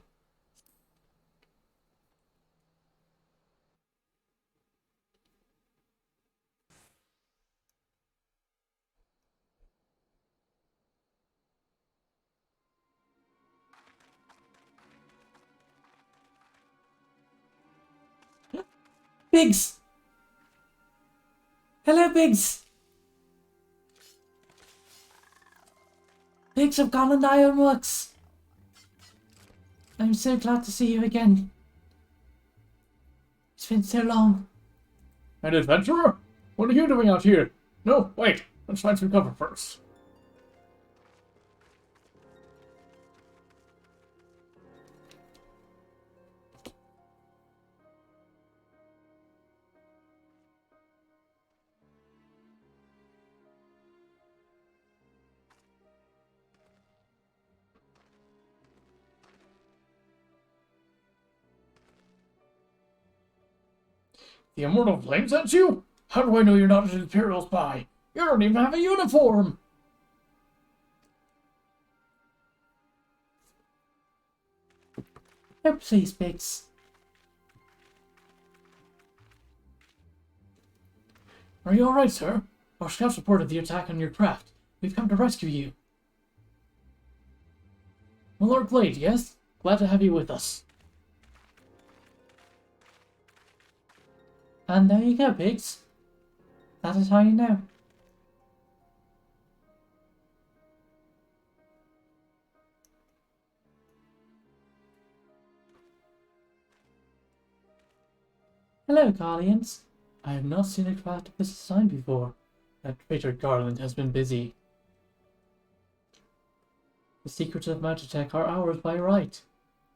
Biggs! Hello, Biggs! Biggs of Garland Ironworks! I'm so glad to see you again. It's been so long. An adventurer? What are you doing out here? No, wait. Let's find some cover first. The Immortal Flame sent you? How do I know you're not an Imperial spy? You don't even have a uniform! Oh, please, Biggs. Are you alright, sir? Our scouts reported the attack on your craft. We've come to rescue you. Lord Glade, yes? Glad to have you with us. And there you go, Biggs. That is how you know. Hello, Guardians. I have not seen a craft of this design before. That traitor Garland has been busy. The secrets of Magitech are ours by right.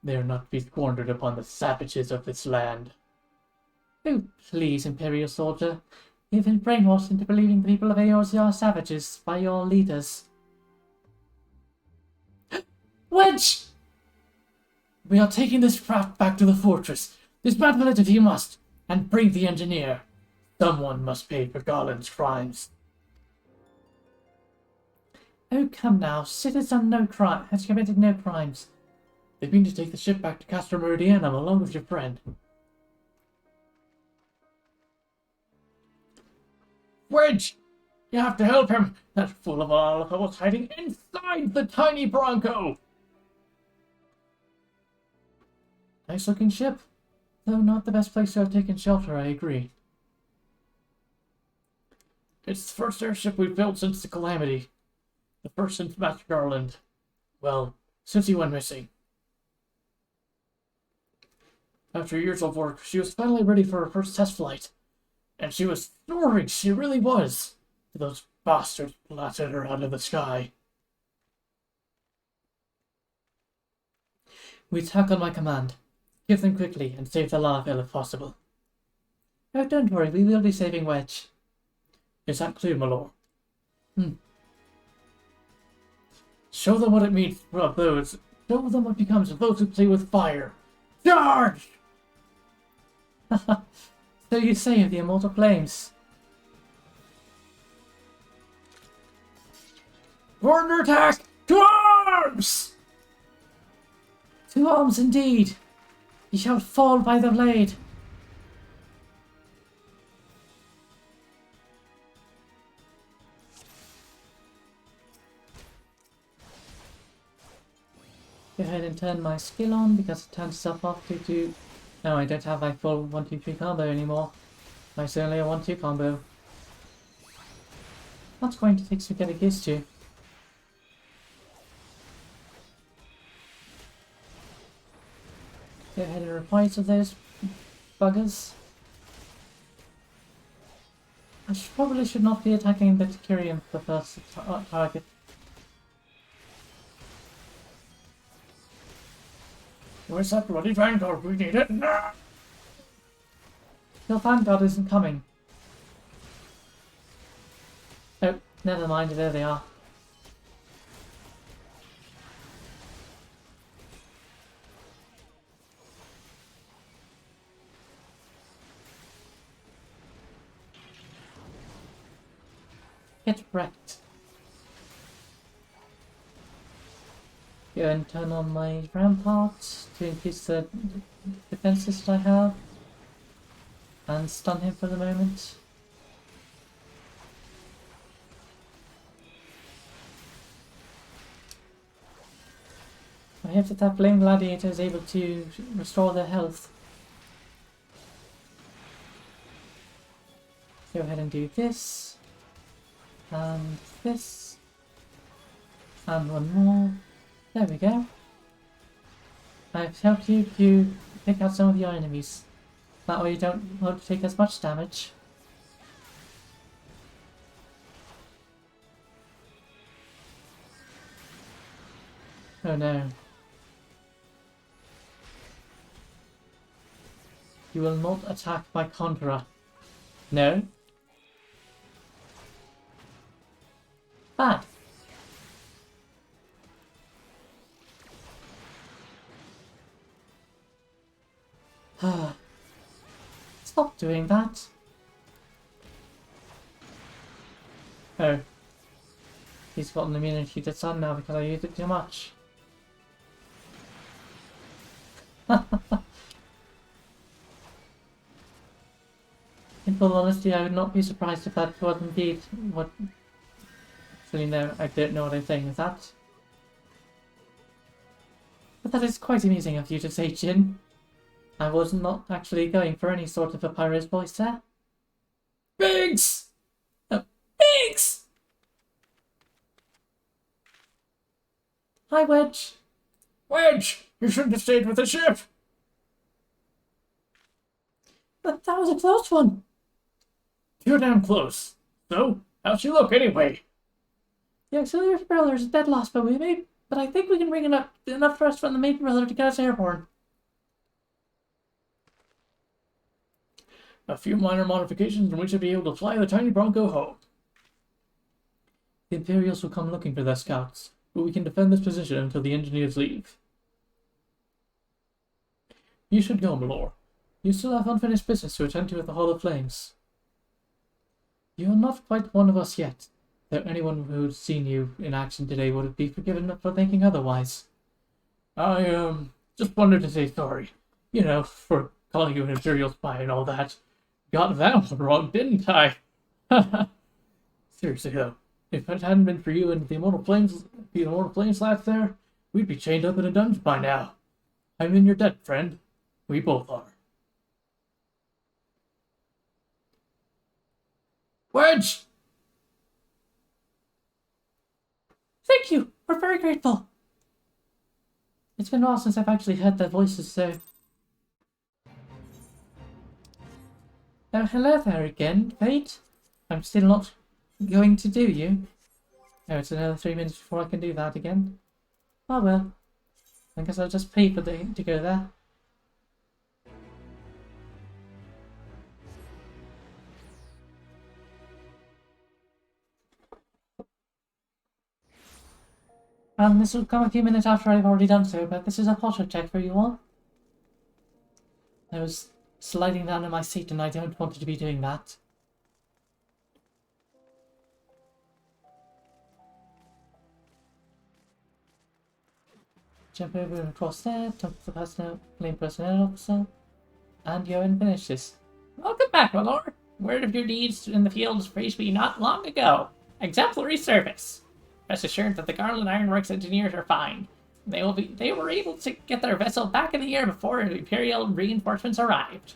They are not to be squandered upon the savages of this land. Oh, please, Imperial Soldier. You've been brainwashed into believing the people of Eorzea are savages by your leaders. Wedge! We are taking this craft back to the fortress. Dismantle it if you must, and bring the engineer. Someone must pay for Garland's crimes. Oh, come now. Sid has done no crime. Has committed no crimes. They mean to take the ship back to Castor Meridianum along with your friend. Wedge! You have to help him! That fool of a Alpha was hiding inside the tiny Bronco! Nice looking ship. Though not the best place to have taken shelter, I agree. It's the first airship we've built since the Calamity. The first since Master Garland. Well, since he went missing. After years of work, she was finally ready for her first test flight. And she was soaring, she really was. Those bastards blasted her out of the sky. We attack on my command. Give them quickly and save the Laravel if possible. Oh, don't worry, we will be saving Wedge. Is that clear, my lord? Show them what it means for those. Show them what becomes of those who play with fire. Charge! So you say of the Immortal Flames. We're under attack! To arms! To arms indeed! Ye shall fall by the blade! Go ahead and turn my skill on because it turns itself off due to... No, I don't have my full 1-2-3 combo anymore. It's only a 1-2 combo. That's going to take some getting used to. Go ahead and reply to those buggers. I probably should not be attacking the Tikirium for the first target. Where's that bloody vanguard? We need it now! Your vanguard isn't coming. Oh, never mind, there they are. Get wrecked. Go and turn on my rampart to increase the defenses that I have. And stun him for the moment. I hope that that Flame Gladiator is able to restore their health. Go ahead and do this. And this. And one more. There we go. I've helped you to pick out some of your enemies. That way you won't take as much damage. Oh no. You will not attack my Conjurer. No. Bad. Stop doing that. Oh. He's got an immunity to sun now because I used it too much. In full honesty, I would not be surprised if that was indeed what... Actually, no, I don't know what I'm saying with that. But that is quite amusing of you to say, Jin. I was not actually going for any sort of a pyro's voice there. Biggs! Biggs! Hi, Wedge. Wedge! You shouldn't have stayed with the ship! But that was a close one. Too damn close. So, how'd she look anyway? The auxiliary propeller is dead last, but I think we can bring enough thrust from the main propeller to get us airborne. A few minor modifications and we should be able to fly the tiny Bronco home. The Imperials will come looking for their scouts, but we can defend this position until the engineers leave. You should go, Malor. You still have unfinished business to attend to at the Hall of Flames. You are not quite one of us yet, though anyone who'd seen you in action today would be forgiven for thinking otherwise. I, just wanted to say sorry. You know, for calling you an Imperial spy and all that. Got that one wrong, didn't I? Seriously though, if it hadn't been for you and the Immortal Flames lads there, we'd be chained up in a dungeon by now. I'm in your debt, friend. We both are. Wedge! Thank you! We're very grateful! It's been a while since I've actually heard their voices, so... Oh, hello there again, Fate. I'm still not going to do you. Oh, it's another 3 minutes before I can do that again. Oh well. I guess I'll just pay for to go there. This will come a few minutes after I've already done so, but this is a posture check for you all. I was sliding down in my seat and I don't want to be doing that. Jump over and across there, jump to the flame personnel officer, and go and finish this. Welcome back, my lord. Word of your deeds in the fields praised me not long ago. Exemplary service. Rest assured that the Garland Ironworks engineers are fine. They were able to get their vessel back in the air before Imperial reinforcements arrived.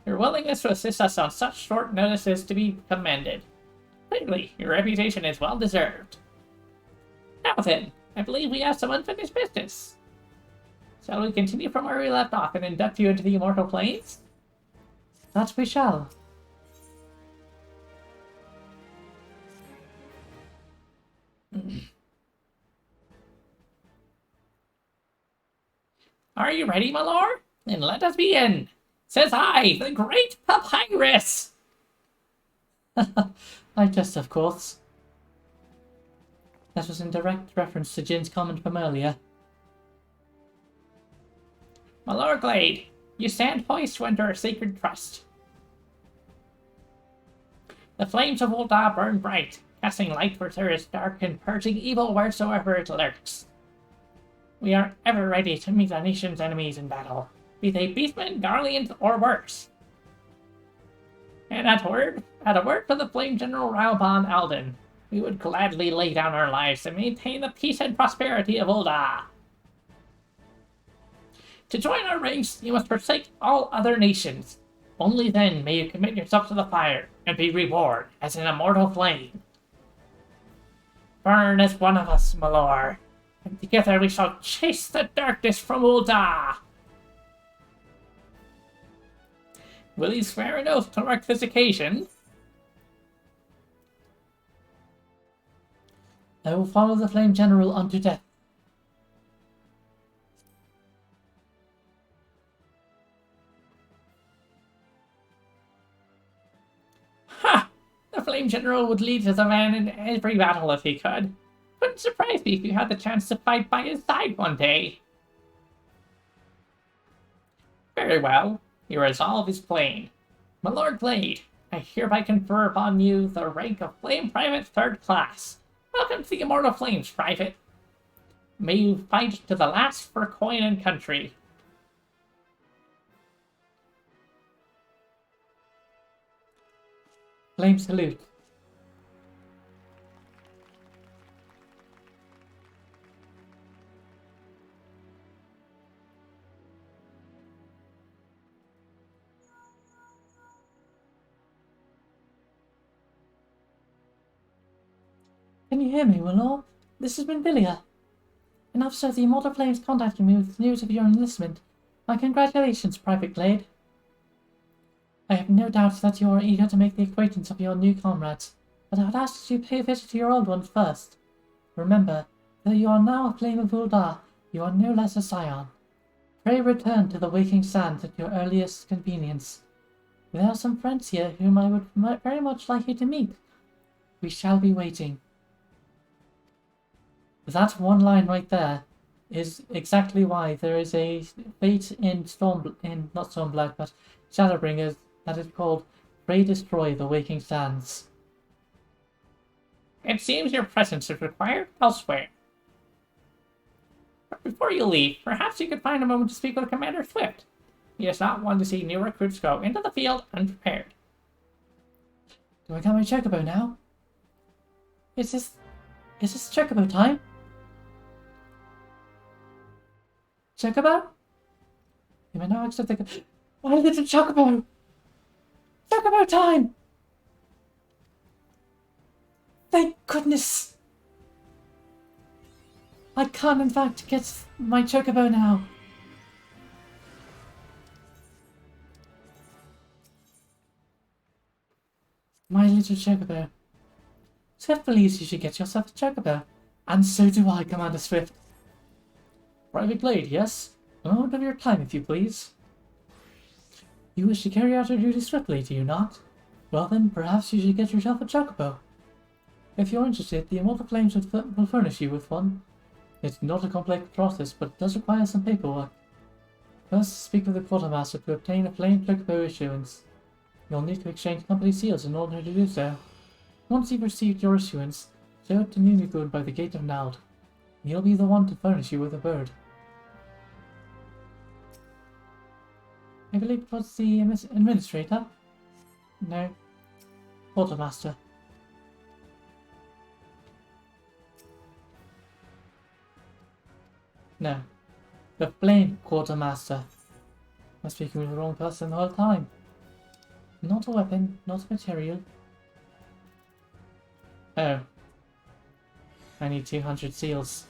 Your willingness to assist us on such short notice is to be commended. Clearly, your reputation is well deserved. Now then, I believe we have some unfinished business. Shall we continue from where we left off and induct you into the Immortal Planes? That we shall. Are you ready, my lord? Then let us begin. Says I, the great Papyrus! I jest, of course. That was in direct reference to Jin's comment from earlier. My lord Glade, you stand poised to enter a sacred trust. The flames of Ul'dah burn bright, casting light where there is dark and purging evil wheresoever it lurks. We are ever ready to meet our nation's enemies in battle, be they beastmen, garleans, or worse. And at a word from the Flame General Raoban Alden, we would gladly lay down our lives to maintain the peace and prosperity of Ul'dah. To join our ranks, you must forsake all other nations. Only then may you commit yourself to the fire and be reborn as an immortal flame. Burn as one of us, my lord, and together we shall chase the darkness from Ul'dah. Will you swear an oath to mark this occasion? I will follow the Flame General unto death. Ha! The Flame General would lead his man in every battle if he could. Wouldn't surprise me if you had the chance to fight by his side one day. Very well. Your resolve is plain. My Lord Glade, I hereby confer upon you the rank of Flame Private 3rd Class. Welcome to the Immortal Flames, Private. May you fight to the last for coin and country. Flame salute. Can you hear me, Willor? This has been Villia. An officer of the Immortal Flames contacting me with news of your enlistment. My congratulations, Private Glade. I have no doubt that you are eager to make the acquaintance of your new comrades, but I would ask that you pay a visit to your old ones first. Remember, though you are now a Flame of Ul'dah, you are no less a scion. Pray return to the Waking Sands at your earliest convenience. There are some friends here whom I would very much like you to meet. We shall be waiting. That one line right there is exactly why there is a fate in not Stormblood, but Shadowbringers that is called Pray Destroy the Waking Sands. It seems your presence is required elsewhere. But before you leave, perhaps you could find a moment to speak with Commander Swift. He does not want to see new recruits go into the field unprepared. Do I got my chocobo now? Is this chocobo time? Chocobo? You may now accept the... My little chocobo! Chocobo time! Thank goodness! I can in fact get my chocobo now. My little chocobo. Swift believes you should get yourself a chocobo. And so do I, Commander Swift. Private Glade, yes? A moment of your time, if you please. You wish to carry out your duty swiftly, do you not? Well then, perhaps you should get yourself a chocobo. If you're interested, the Immortal Flames will furnish you with one. It's not a complex process, but it does require some paperwork. First, speak with the Quartermaster to obtain a Flame Chocobo issuance. You'll need to exchange company seals in order to do so. Once you've received your issuance, show it to Mimikun by the Gate of Nald. He'll be the one to furnish you with a bird. I believe it was the administrator? No. Quartermaster. No. The Flame Quartermaster. I'm speaking with the wrong person the whole time. Not a weapon, not a material. Oh. I need 200 seals.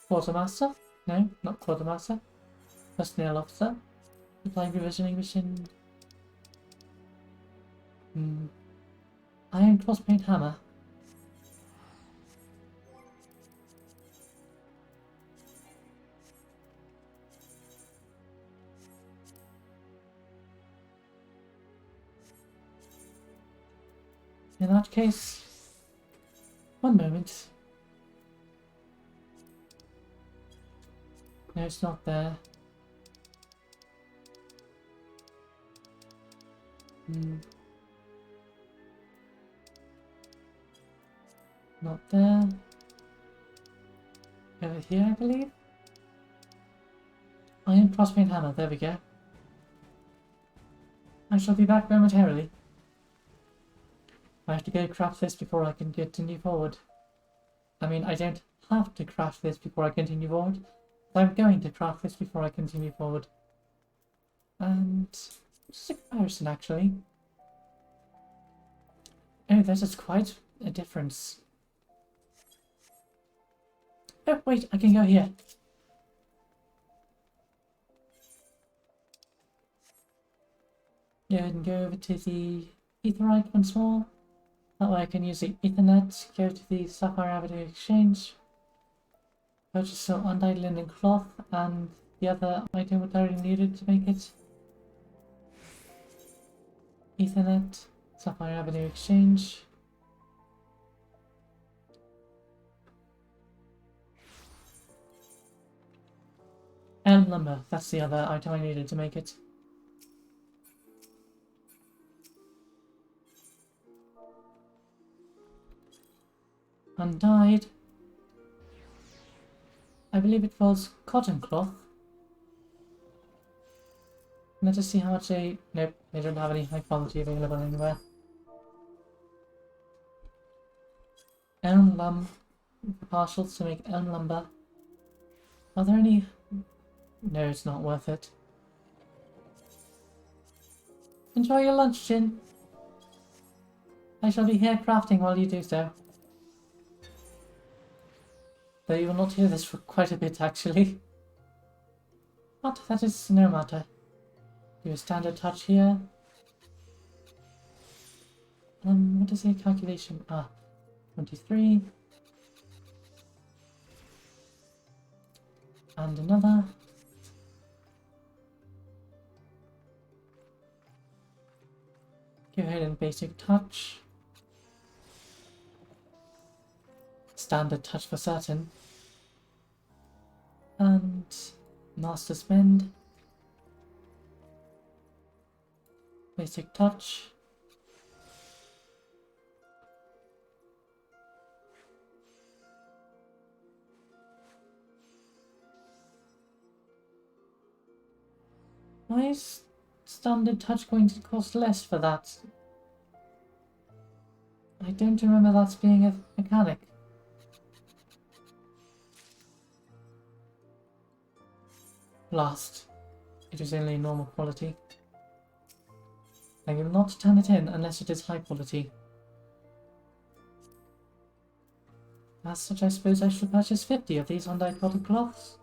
Quartermaster? No, not Quartermaster. Personnel Officer. Applying provisioning mission. Iron crosspaint hammer. that case, one moment. No, it's not there. Not there. Over here, I believe. Iron crossbeam hammer, there we go. I shall be back momentarily. I have to go craft this before I can continue forward. I mean, I don't have to craft this before I continue forward. I'm going to craft this before I continue forward. And just a comparison, actually. Oh, that is quite a difference. Oh, wait, I can go here. Go ahead and go over to the Aetherite once more. That way I can use the Ethernet, go to the Sapphire Avenue Exchange, purchase some undyed linen cloth and the other item which I really needed to make it. Ethernet, Sapphire Avenue Exchange. And lumber, that's the other item I needed to make it. Undyed. I believe it was cotton cloth. Let us see how much they... Nope, they don't have any high quality available anywhere. Elm lumber. Partials to make elm lumber. Are there any... No, it's not worth it. Enjoy your lunch, Jin. I shall be here crafting while you do so. Though you will not hear this for quite a bit, actually. But that is no matter. Do a standard touch here. What is the calculation? 23. And another. Go ahead and basic touch. Standard touch for certain. And master spend. Basic touch. Why is standard touch going to cost less for that? I don't remember that being a mechanic. Blast. It is only normal quality. I will not turn it in unless it is high quality. As such, I suppose I should purchase 50 of these undyed cotton cloths.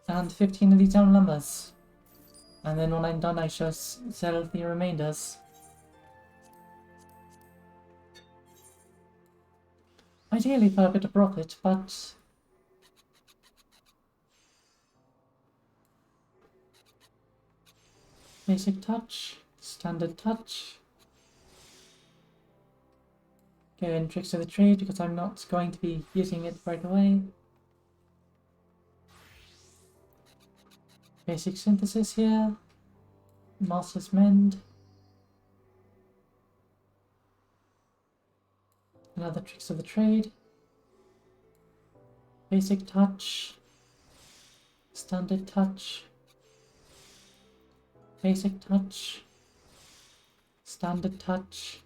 And 15 of these down lumbers. And then when I'm done, I shall sell the remainders. Ideally for a bit of profit, but... Basic touch, standard touch. Go in tricks of the trade because I'm not going to be using it right away. Basic synthesis here. Master's mend. Another tricks of the trade. Basic touch. Standard touch. Basic touch. Standard touch.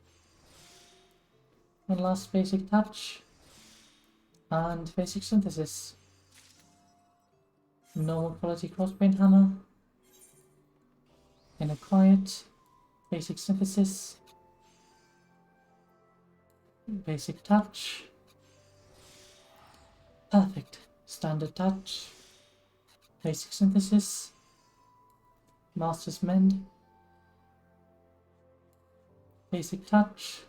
One last basic touch. And basic synthesis. Normal quality crossbeam hammer. Inner quiet. Basic synthesis. Basic touch. Perfect. Standard touch. Basic synthesis. Master's mend. Basic touch.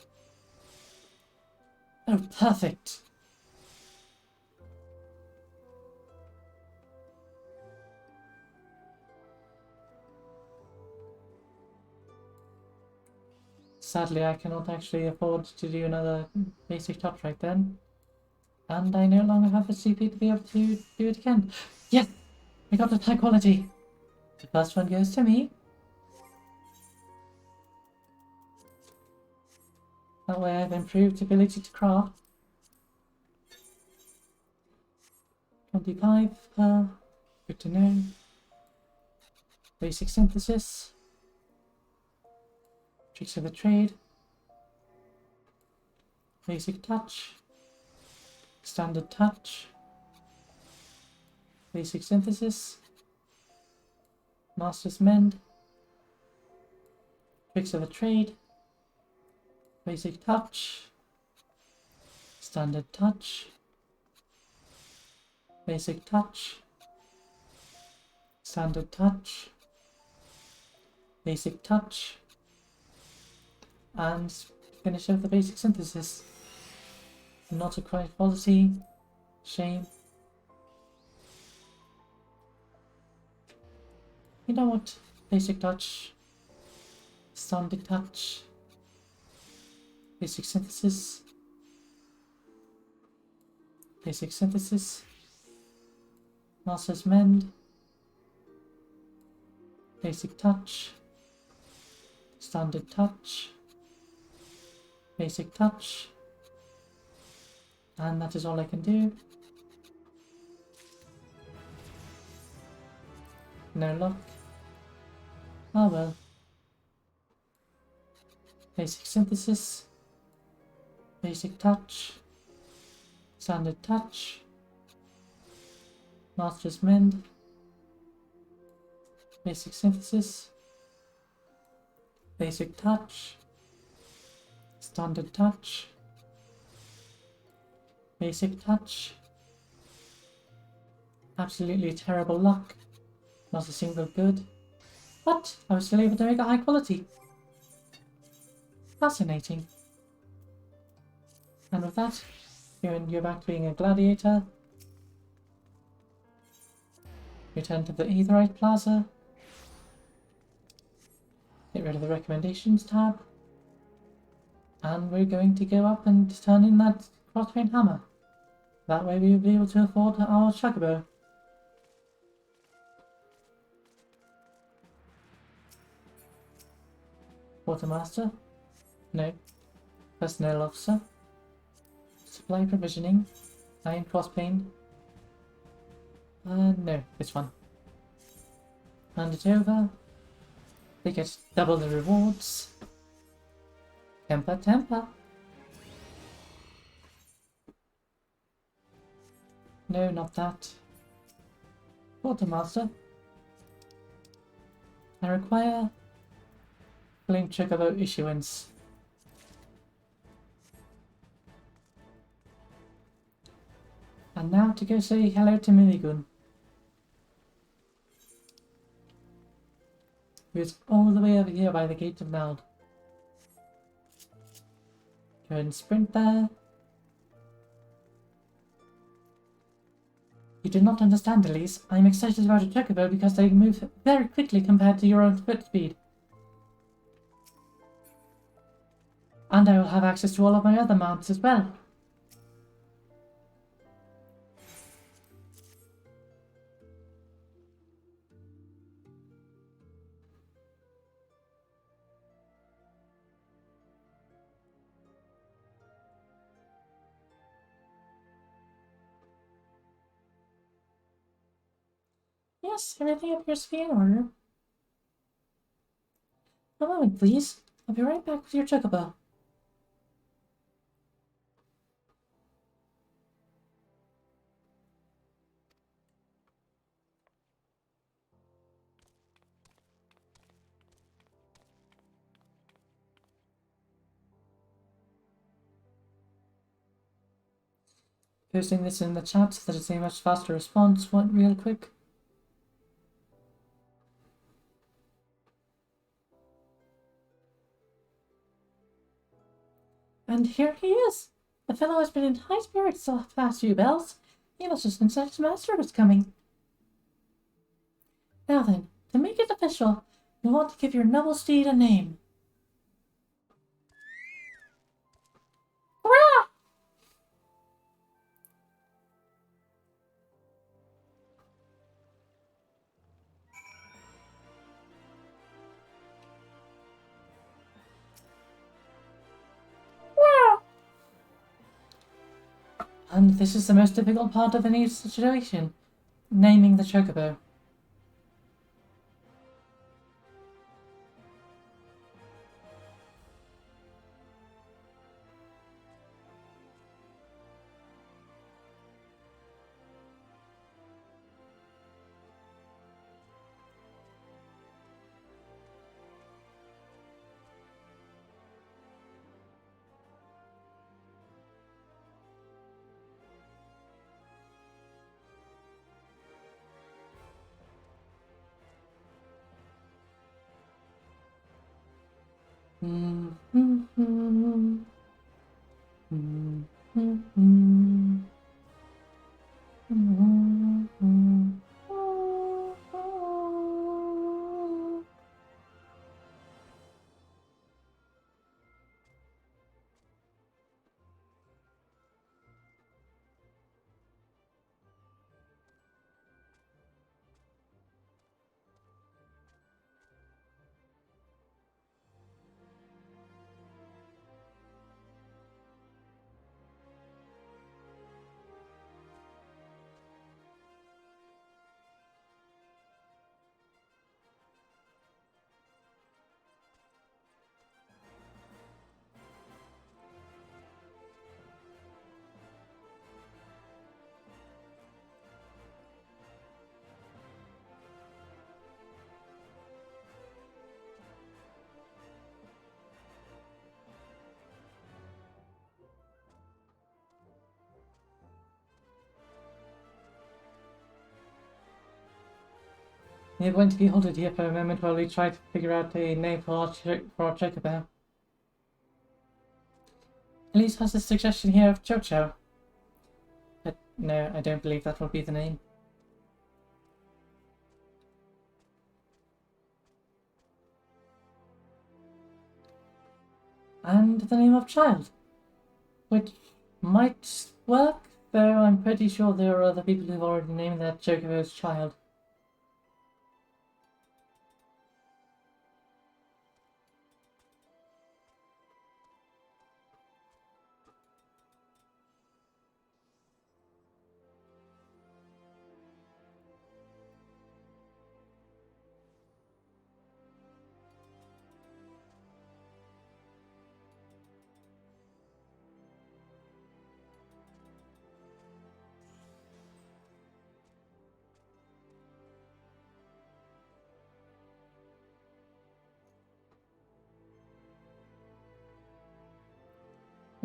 Oh, perfect. Sadly, I cannot actually afford to do another basic touch right then. And I no longer have the CP to be able to do it again. Yes! I got it high quality! The first one goes to me. That way I've improved ability to craft. 25, good to know. Basic synthesis. Tricks of the trade. Basic touch. Standard touch. Basic synthesis. Master's mend. Tricks of the trade. Basic touch. Standard touch. Basic touch. Standard touch. Basic touch. And finish off the basic synthesis. Not a quite quality. Shame. You know what? Basic touch. Standard touch. Basic synthesis. Basic synthesis. Master's mend. Basic touch. Standard touch. Basic touch. And that is all I can do. No luck. Oh well. Basic synthesis. Basic touch. Standard touch. Master's mend. Basic synthesis. Basic touch. Standard touch. Basic touch. Absolutely terrible luck. Not a single good. But I was still able to make a high quality. Fascinating. And with that, you're back to being a gladiator. Return to the Aetherite Plaza. Get rid of the recommendations tab. And we're going to go up and turn in that crossbane hammer. That way we'll be able to afford our chocobo. Quartermaster? No. Personnel officer? Supply provisioning? Iron crossbane? No, this one. Hand it over. They get double the rewards. Temper, temper. No, not that. Quartermaster. I require Flame Chocobo issuance. And now to go say hello to Milligun, who is all the way over here by the Gate of Nald. Go ahead and sprint there. You do not understand, Elise. I am excited about a chocobo because they move very quickly compared to your own foot speed. And I will have access to all of my other mounts as well. Yes, everything appears to be in order. A moment, please. I'll be right back with your chocobo. Posting this in the chat so that it's a much faster response went real quick. And here he is! The fellow has been in high spirits the past few bells. He must have sensed his master was coming. Now then, to make it official, you'll want to give your noble steed a name. And this is the most difficult part of any situation. Naming the chocobo. We're going to be halted here for a moment while we try to figure out a name for our chocobo. Elise has a suggestion here of Chocho. But no, I don't believe that will be the name. And the name of child, which might work, though I'm pretty sure there are other people who've already named their chocobo's child.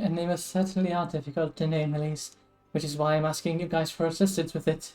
And they must certainly are difficult to name, Elise, which is why I'm asking you guys for assistance with it.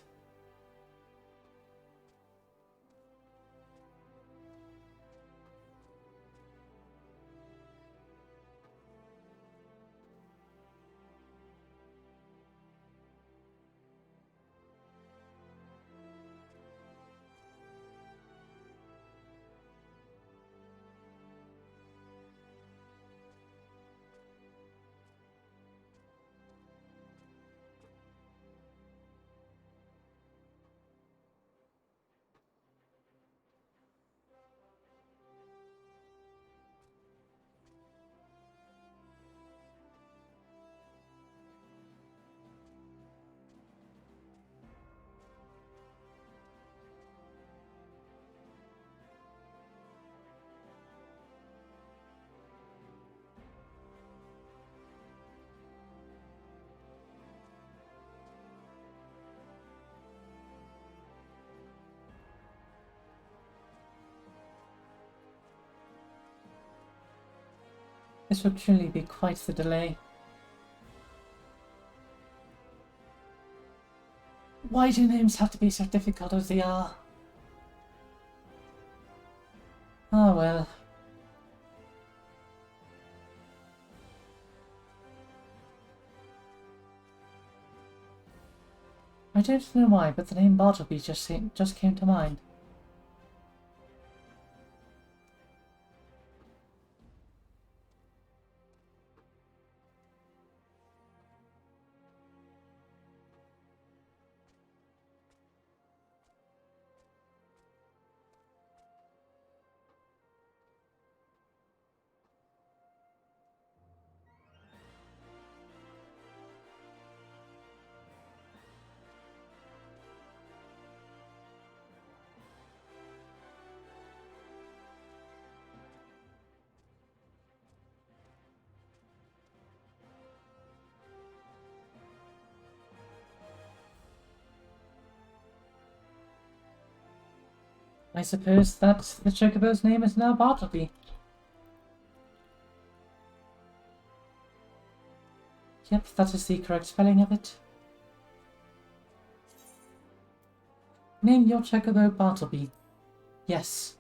This would truly be quite the delay. Why do names have to be so difficult as they are? Ah well. I don't know why, but the name Bartleby just came to mind. I suppose that the chocobo's name is now Bartleby. Yep, that is the correct spelling of it. Name your chocobo Bartleby. Yes.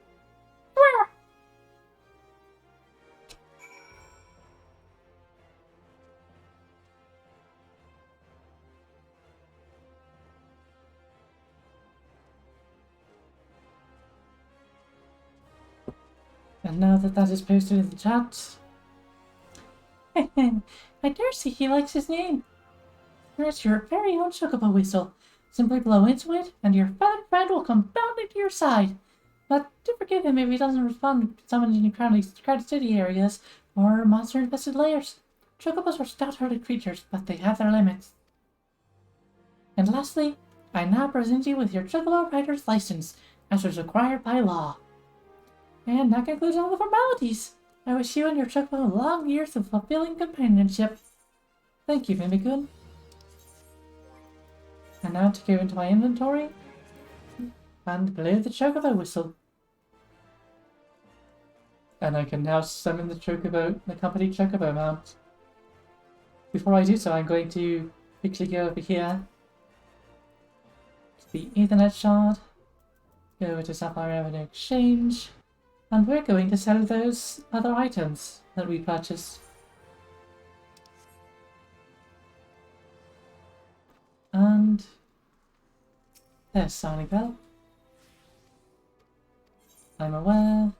And now that that is posted in the chat... I dare say he likes his name. Here's your very own chocobo whistle. Simply blow into it, and your feathered friend will come bounding to your side. But do forgive him if he doesn't respond to summoned in crowded city areas or monster-infested layers. Chocobos are stout-hearted creatures, but they have their limits. And lastly, I now present you with your Chocobo Rider's license, as was required by law. And that concludes all the formalities. I wish you and your Chocobo long years of fulfilling companionship. Thank you, Mimikun. And now to go into my inventory and blow the Chocobo whistle. And I can now summon the Chocobo, the company Chocobo mount. Before I do so, I'm going to quickly go over here to the Ethernet shard, go over to Sapphire Avenue Exchange, and we're going to sell those other items that we purchased. And there's Sounding Bell. I'm aware.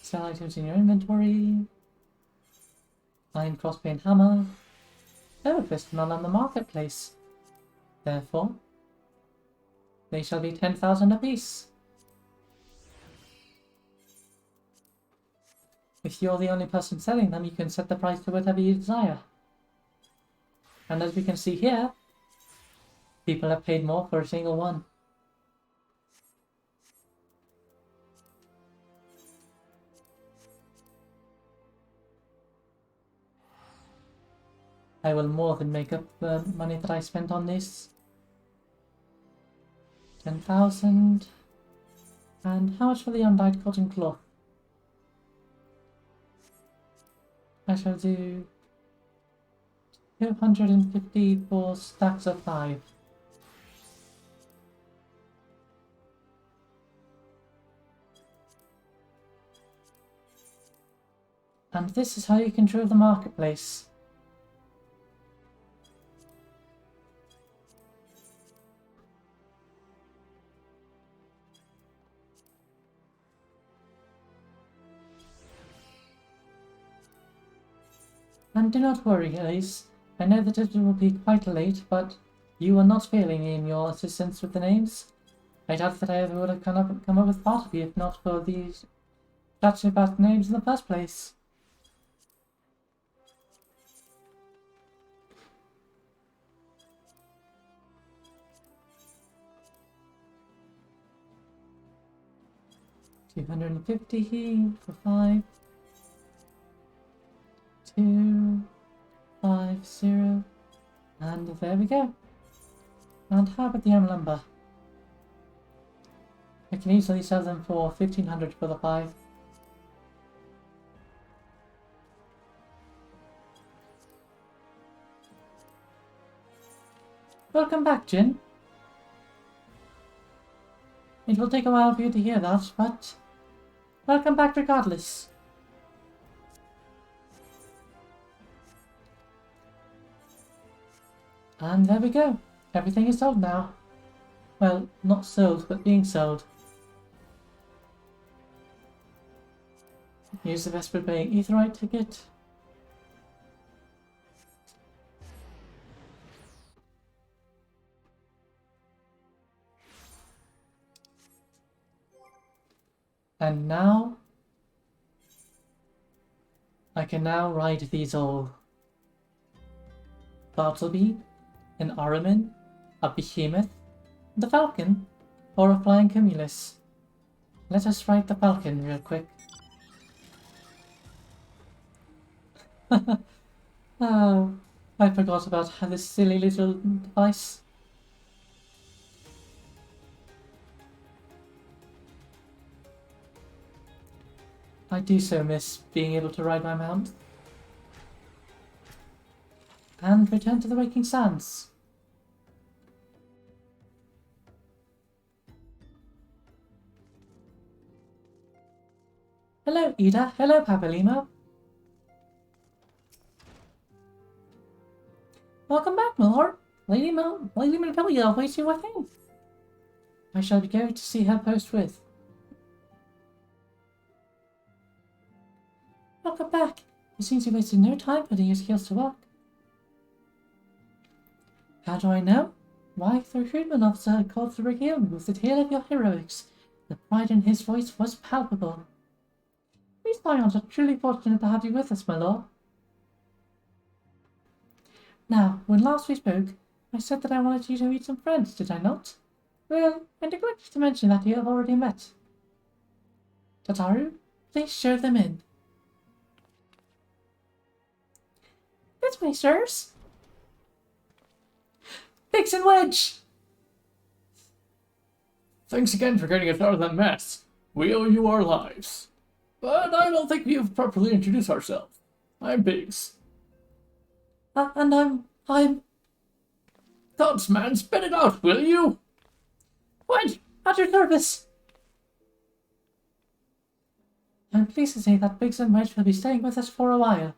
Sell items in your inventory. Iron crossbow and hammer. Amethyst none on the marketplace. Therefore, they shall be 10,000 apiece. If you're the only person selling them, you can set the price to whatever you desire. And as we can see here, people have paid more for a single one. I will more than make up the money that I spent on this. 10,000. And how much for the undyed cotton cloth? I shall do 250 for stacks of 5. And this is how you control the marketplace. And do not worry, Elise. I know that it will be quite late, but you are not failing in your assistance with the names. I doubt that I ever would have come up with Bartleby if not for these touching about names in the first place. $250 for 5. 250, and there we go. And how about the lumber? I can easily sell them for 1,500 for the 5. Welcome back, Jin. It will take a while for you to hear that, but welcome back regardless. And there we go. Everything is sold now. Well, not sold, but being sold. Use the Vesper Bay Aetheryte ticket. And now, I can now ride these all. Bartleby, an Ahriman, a Behemoth, the Falcon, or a Flying Cumulus. Let us ride the Falcon real quick. Oh, I forgot about this silly little device. I do so miss being able to ride my mount. And return to the Waking Sands. Hello, Ida. Hello, Papalimo. Welcome back, my lord. Lady Montpellier awaits you within. I shall be going to see her forthwith. Welcome back. It seems you wasted no time putting your skills to work. How do I know? Why, the recruitment officer called to regale me with the tale of your heroics. The pride in his voice was palpable. We Scions are truly fortunate to have you with us, my lord. Now, when last we spoke, I said that I wanted you to meet some friends, did I not? Well, I neglected to mention that you have already met. Tataru, please show them in. This way, sirs. Biggs and Wedge! Thanks again for getting us out of that mess. We owe you our lives. But I don't think we have properly introduced ourselves. I'm Biggs. And I'm... Thuds, man, spit it out, will you? Wedge, at your service. I'm pleased to say that Biggs and Wedge will be staying with us for a while.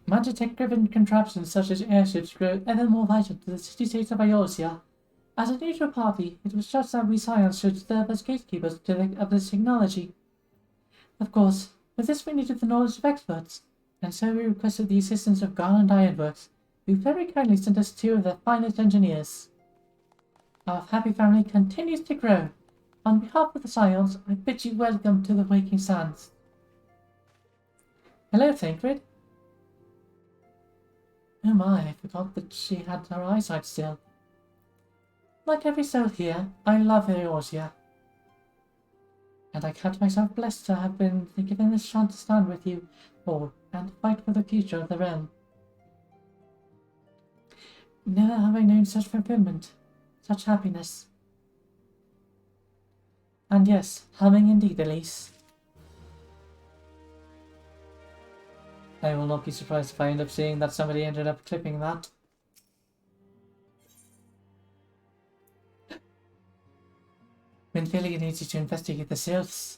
Magitech-driven contraptions such as airships grow ever more vital to the city-states of Eorzea. As a neutral party, it was just that we Scions should serve as gatekeepers of this technology. Of course, with this we needed the knowledge of experts, and so we requested the assistance of Garland Ironworks, who very kindly sent us 2 of their finest engineers. Our happy family continues to grow. On behalf of the Scions, I bid you welcome to the Waking Sands. Hello, Thancred. Oh my, I forgot that she had her eyesight still. Like every soul here, I love Eorzea. And I count myself blessed to have been given this chance to stand with you all and fight for the future of the realm. Never have I known such fulfillment, such happiness. And yes, humming indeed, Elise. I will not be surprised if I end up seeing that somebody ended up clipping that. Minfilia needs you to investigate the sylphs.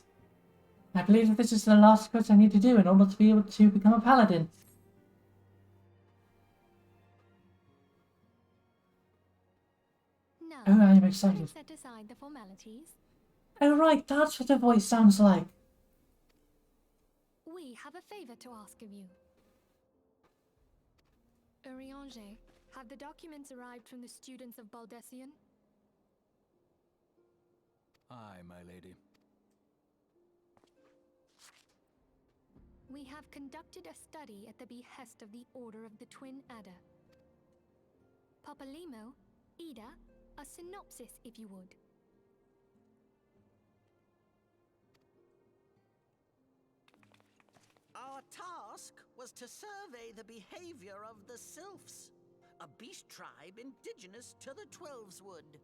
I believe that this is the last quest I need to do in order to be able to become a paladin. Now, Oh, I am excited. let's set aside the formalities. Oh right, that's what the voice sounds like. We have a favor to ask of you. Eorzea, have the documents arrived from the students of Baldessian? Aye, my lady. We have conducted a study at the behest of the Order of the Twin Adder. Papalimo, Ida, a synopsis if you would. Our task was to survey the behavior of the Sylphs, a beast tribe indigenous to the Twelveswood.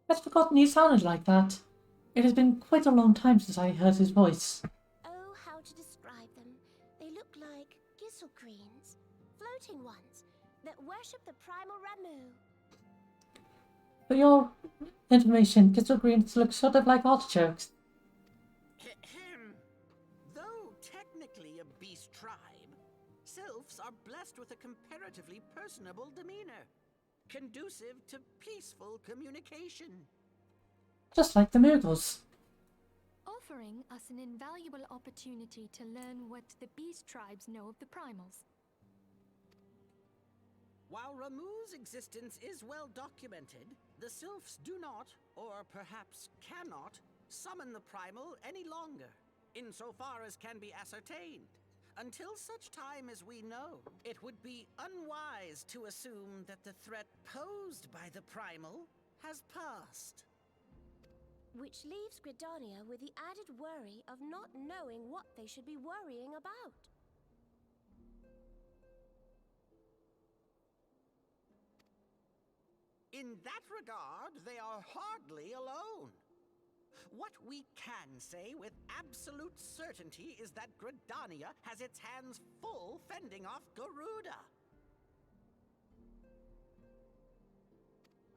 I'd forgotten he sounded like that. It has been quite a long time since I heard his voice. Oh, how to describe them. They look like Gisselcreens, floating ones, that worship the primal Ramu. For your information, Crystal Greens look sort of like artichokes. Though technically a beast tribe, Sylphs are blessed with a comparatively personable demeanor, conducive to peaceful communication. Just like the Moogles. Offering us an invaluable opportunity to learn what the beast tribes know of the primals. While Ramu's existence is well documented, the Sylphs do not, or perhaps cannot, summon the primal any longer, insofar as can be ascertained. Until such time as we know, it would be unwise to assume that the threat posed by the primal has passed. Which leaves Gridania with the added worry of not knowing what they should be worrying about. In that regard, they are hardly alone. What we can say with absolute certainty is that Gridania has its hands full fending off Garuda.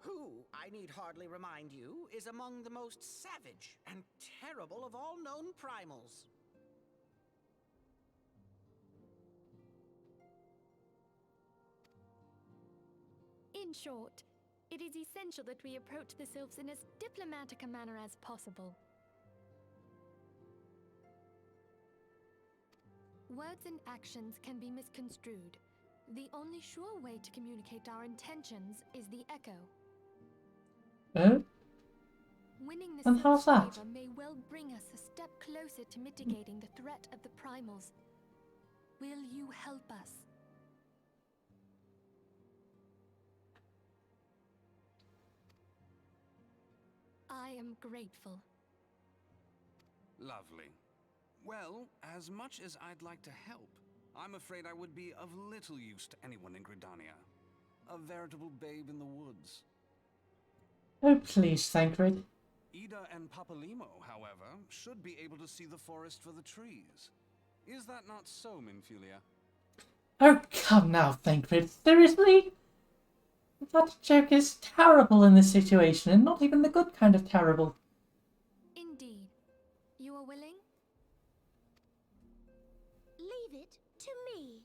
Who, I need hardly remind you, is among the most savage and terrible of all known primals. In short, it is essential that we approach the sylphs in as diplomatic a manner as possible. Words and actions can be misconstrued. The only sure way to communicate our intentions is the echo. Oh? Winning the And how's sylphs' that? favor may well bring us a step closer to mitigating the threat of the primals. Will you help us? I am grateful. Lovely. Well, as much as I'd like to help, I'm afraid I would be of little use to anyone in Gridania. A veritable babe in the woods. Oh, please, Thancred. Ida and Papalimo, however, should be able to see the forest for the trees. Is that not so, Minfilia? Oh, come now, Thancred. Seriously? That joke is terrible in this situation, and not even the good kind of terrible. Indeed. You are willing? Leave it to me.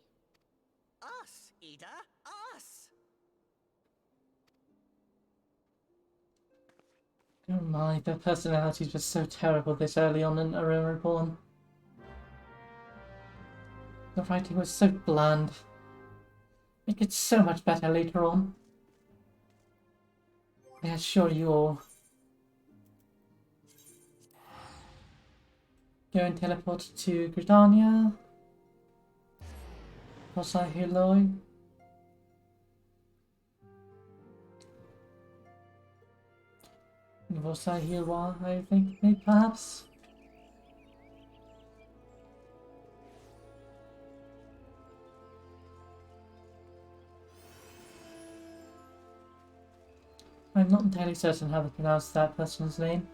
Us, Ida, us! Oh my, their personalities were so terrible this early on in Aurora Reborn. The writing was so bland. It gets so much better later on. I assure you all. Go and teleport to Gridania. Rosai Hiloi. Rosai Hilwa, I think, maybe perhaps. I'm not entirely certain how to pronounce that person's name.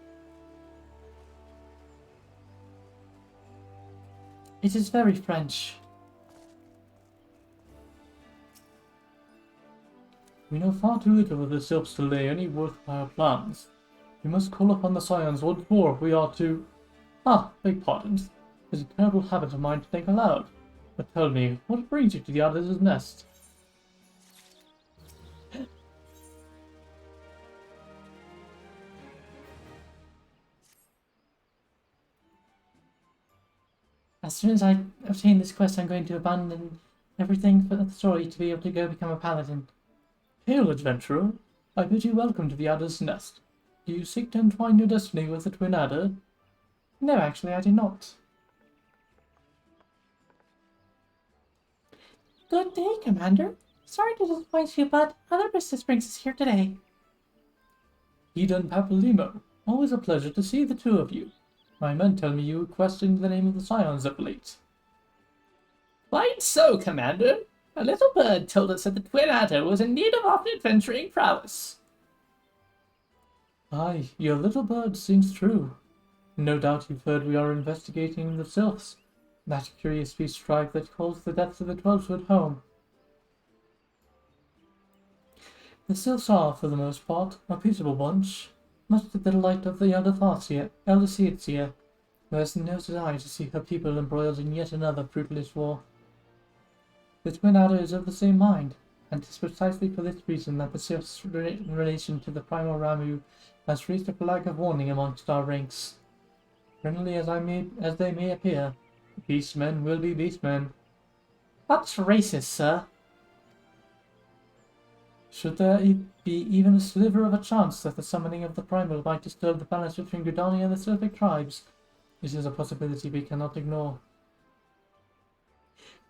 It is very French. We know far too little of the sylphs to lay any worthwhile plans. We must call upon the scions once more if we are to... Ah, beg pardons. It's a terrible habit of mine to think aloud. But tell me, what brings you to the Adder's nest? As soon as I obtain this quest, I'm going to abandon everything for the story to be able to go become a paladin. Hail, adventurer. I bid you welcome to the Adder's Nest. Do you seek to entwine your destiny with the Twin Adder? No, actually, I do not. Good day, Commander. Sorry to disappoint you, but other business brings us here today. Ida and Papalimo, always a pleasure to see the two of you. My men tell me you questioned the name of the scions of late. Quite so, Commander. A little bird told us that the Twin Adder was in need of our adventuring prowess. Aye, your little bird sings true. No doubt you've heard we are investigating the sylphs, that curious beast tribe that calls the depths of the Twelvewood home. The sylphs are, for the most part, a peaceable bunch, much to the delight of the elder Seatia, who has no desire to see her people embroiled in yet another fruitless war. The Twin Adder is of the same mind, and it is precisely for this reason that the sylphs' relation to the primal Ramu has raised a flag of warning amongst our ranks. Friendly as they may appear, beastmen will be beastmen. That's racist, sir. Should there be even a sliver of a chance that the summoning of the primal might disturb the balance between Gridania and the Sylphic tribes, this is a possibility we cannot ignore.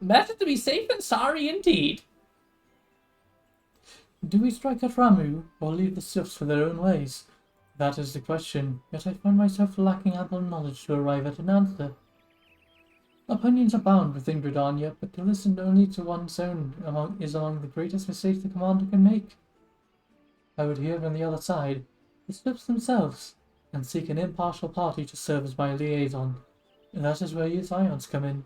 Better to be safe than sorry indeed. Do we strike at Ramu, or leave the sylphs for their own ways? That is the question, yet I find myself lacking ample knowledge to arrive at an answer. Opinions abound within Gridania, but to listen only to one's own is among the greatest mistakes the commander can make. I would hear on the other side, the sylphs themselves, and seek an impartial party to serve as my liaison. And that is where you Scions come in.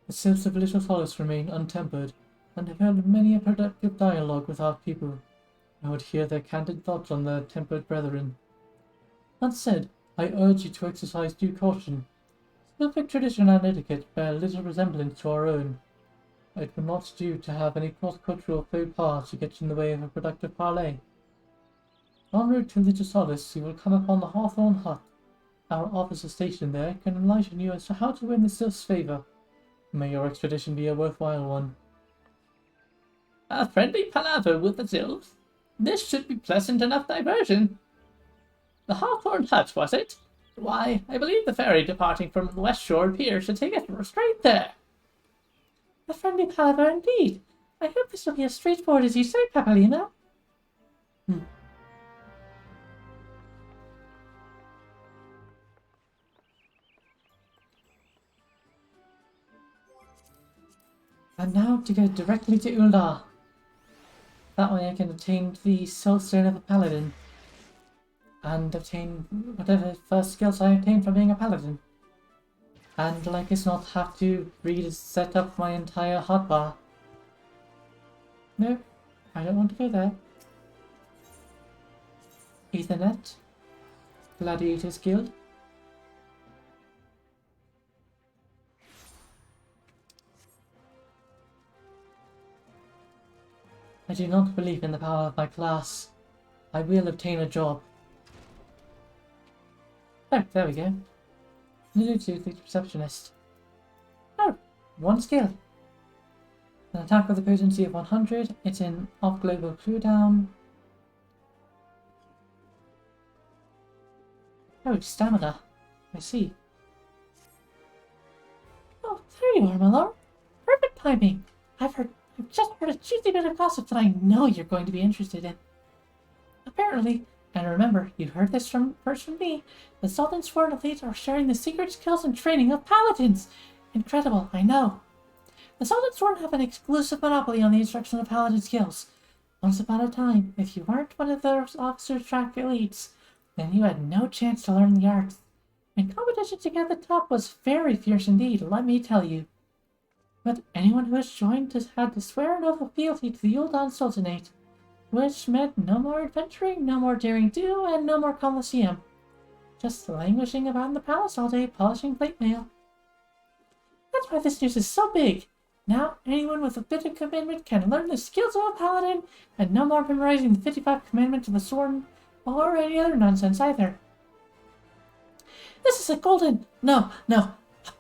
The sylphs of Little Solace remain untempered, and have held many a productive dialogue with our people. I would hear their candid thoughts on their tempered brethren. That said, I urge you to exercise due caution. Sylphic tradition and etiquette bear little resemblance to our own. It would not do to have any cross-cultural faux pas to get in the way of a productive parley. En route to Little Solace, you will come upon the Hawthorn Hut. Our officer stationed there can enlighten you as to how to win the Sylph's favour. May your expedition be a worthwhile one. A friendly palaver with the Sylphs? This should be pleasant enough diversion. The Hawthorn Hut, was it? Why, I believe the ferry departing from the West Shore appears to take us straight there. A friendly palaver indeed. I hope this will be as straightforward as you say, Papalina. And now to go directly to Uldar. That way I can obtain the Soul Stone of a Paladin. And obtain whatever first skills I obtain from being a Paladin. And like as not have to reset up my entire hotbar. No, I don't want to go there. Ethernet. Gladiators Guild. I do not believe in the power of my class. I will obtain a job. Oh, there we go. Bluetooth the receptionist. Oh, one skill. An attack with a potency of 100. It's in off-global cooldown. Oh, stamina. I see. Oh, there you are, my lord. Perfect timing. I've just heard a juicy bit of gossip that I know you're going to be interested in. Apparently, and remember, you heard this first from me, the Sultan's Sworn Elite are sharing the secret skills and training of paladins. Incredible, I know. The Sultan's Sworn have an exclusive monopoly on the instruction of paladin skills. Once upon a time, if you weren't one of those officer track elites, then you had no chance to learn the arts. And competition to get the top was very fierce indeed, let me tell you. But anyone who has joined has had to swear an oath of fealty to the Uldan Sultanate, which meant no more adventuring, no more daring do, and no more Colosseum. Just languishing about in the palace all day, polishing plate mail. That's why this news is so big. Now, anyone with a bit of commitment can learn the skills of a paladin, and no more memorizing the 55 commandments of the sword, or any other nonsense either. This is a golden, no, a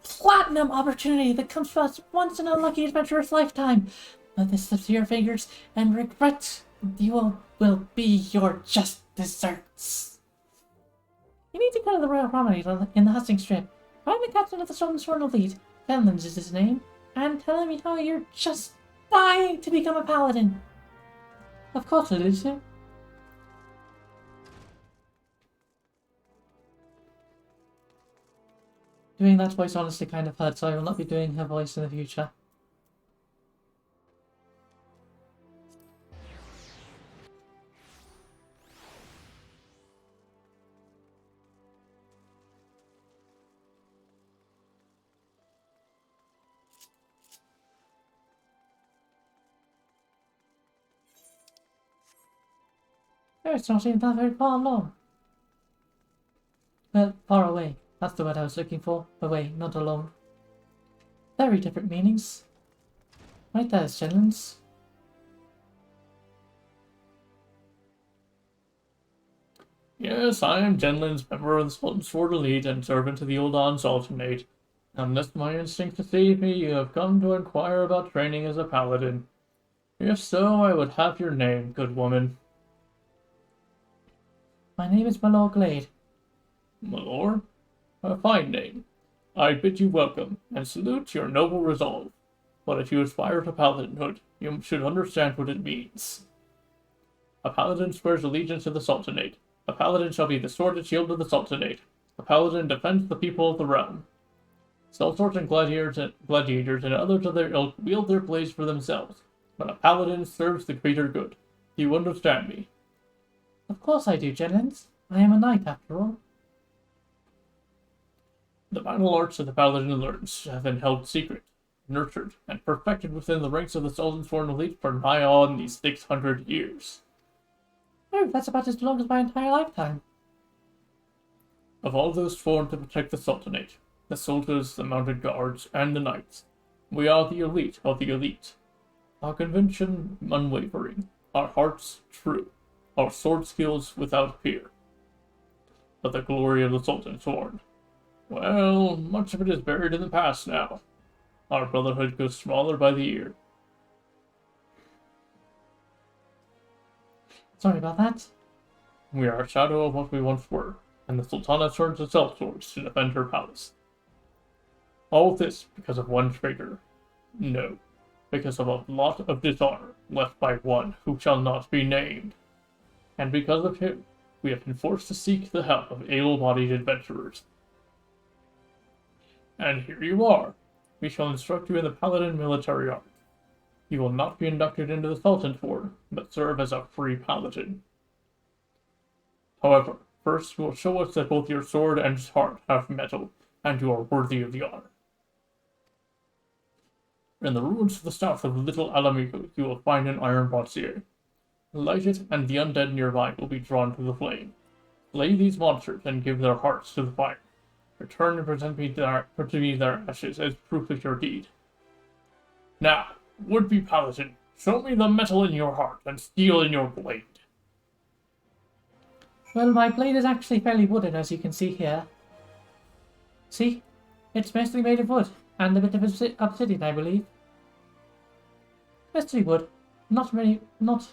platinum opportunity that comes to us once in a lucky adventurer's lifetime. Let this slip through your fingers, and regret you will be your just desserts. You need to go to the Royal Promenade in the Hustings Strip. Find the captain of the Sultan's Sworn Elite, Fenlands is his name, and tell him how you're just dying to become a paladin. Of course I did so. Doing that voice honestly kind of hurt, so I will not be doing her voice in the future. Oh, it's not even that very far along. Well, far away. That's the word I was looking for. Away, not along. Very different meanings. Right there, Shenlands. Yes, I am Genlin's member of the Sultan's Sword Elite and servant to the Uldan Sultanate. Unless my instincts deceive me, you have come to inquire about training as a paladin. If so, I would have your name, good woman. My name is Malor Glade. Malor? A fine name. I bid you welcome, and salute your noble resolve. But if you aspire to paladinhood, you should understand what it means. A paladin swears allegiance to the Sultanate. A paladin shall be the sword and shield of the Sultanate. A paladin defends the people of the realm. Sellswords and gladiators and others of their ilk wield their blades for themselves, but a paladin serves the greater good. Do you understand me? Of course I do, Jennings. I am a knight, after all. The battle arts that the paladin learns have been held secret, nurtured, and perfected within the ranks of the Sultan's foreign elite for nigh on these 600 years. Oh, that's about as long as my entire lifetime. Of all those sworn to protect the Sultanate, the soldiers, the mounted guards, and the knights, we are the elite of the elite. Our conviction unwavering, our hearts true, our sword skills without fear. But the glory of the Sultan's horn, well, much of it is buried in the past now. Our brotherhood goes smaller by the year. Sorry about that. We are a shadow of what we once were, and the Sultana turns to sellswords to defend her palace. All this because of one traitor. No, because of a lot of dishonor left by one who shall not be named. And because of him, we have been forced to seek the help of able-bodied adventurers. And here you are. We shall instruct you in the paladin military art. You will not be inducted into the Sultan's Order, but serve as a free paladin. However, first you will show us that both your sword and heart have metal, and you are worthy of the honor. In the ruins to the south of Little Alamigo, you will find an iron brazier. Light it, and the undead nearby will be drawn to the flame. Slay these monsters and give their hearts to the fire. Return and present me their ashes as proof of your deed. Now, would-be paladin, show me the metal in your heart and steel in your blade. Well, my blade is actually fairly wooden, as you can see here. See? It's mostly made of wood, and a bit of obsidian, I believe. Mostly wood. Not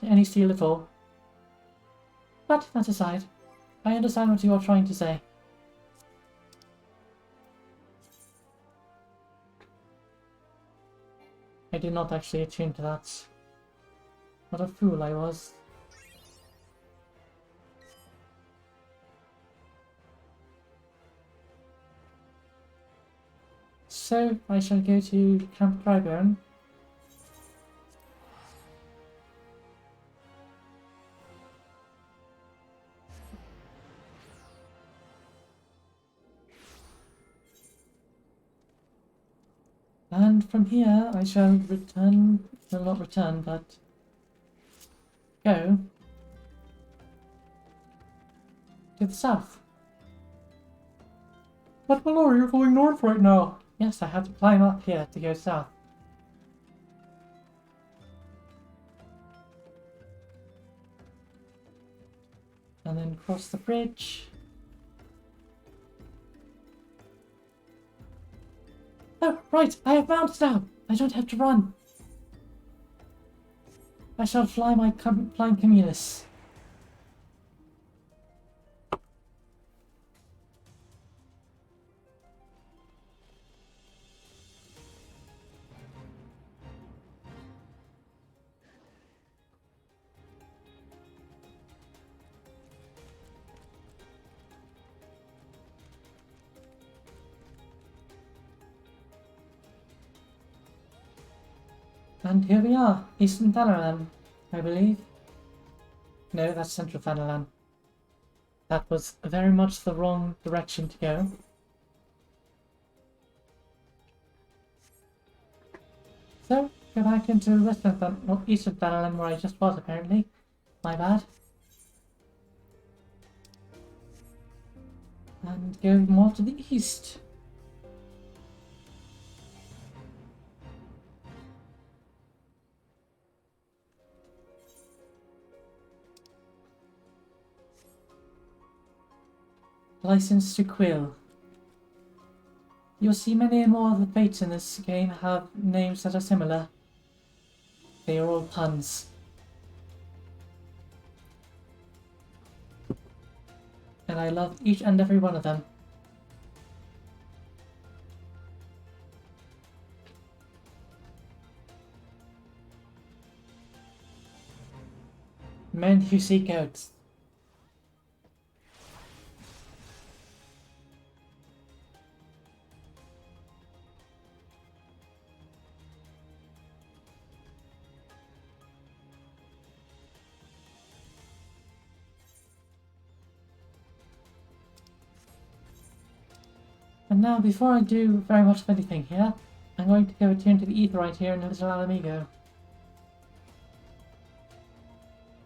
any steel at all. But that aside, I understand what you are trying to say. I did not actually attune to that. What a fool I was. So, I shall go to Camp Drybone. And from here, I shall return, well, not return, but go to the south. But my lord, you're going north right now. Yes, I have to climb up here to go south. And then cross the bridge. Oh, right, I have mounts now. I don't have to run. I shall fly my flying communus. And here we are, Eastern Thanalan, I believe. No, that's Central Thanalan. That was very much the wrong direction to go. So, go back into Eastern Thanalan where I just was apparently. My bad. And go more to the east. License to Quill. You'll see many more of the fates in this game have names that are similar. They are all puns. And I love each and every one of them. Men who see goats. And now, before I do very much of anything here, I'm going to go attune to the ether right here in the little Alamigo.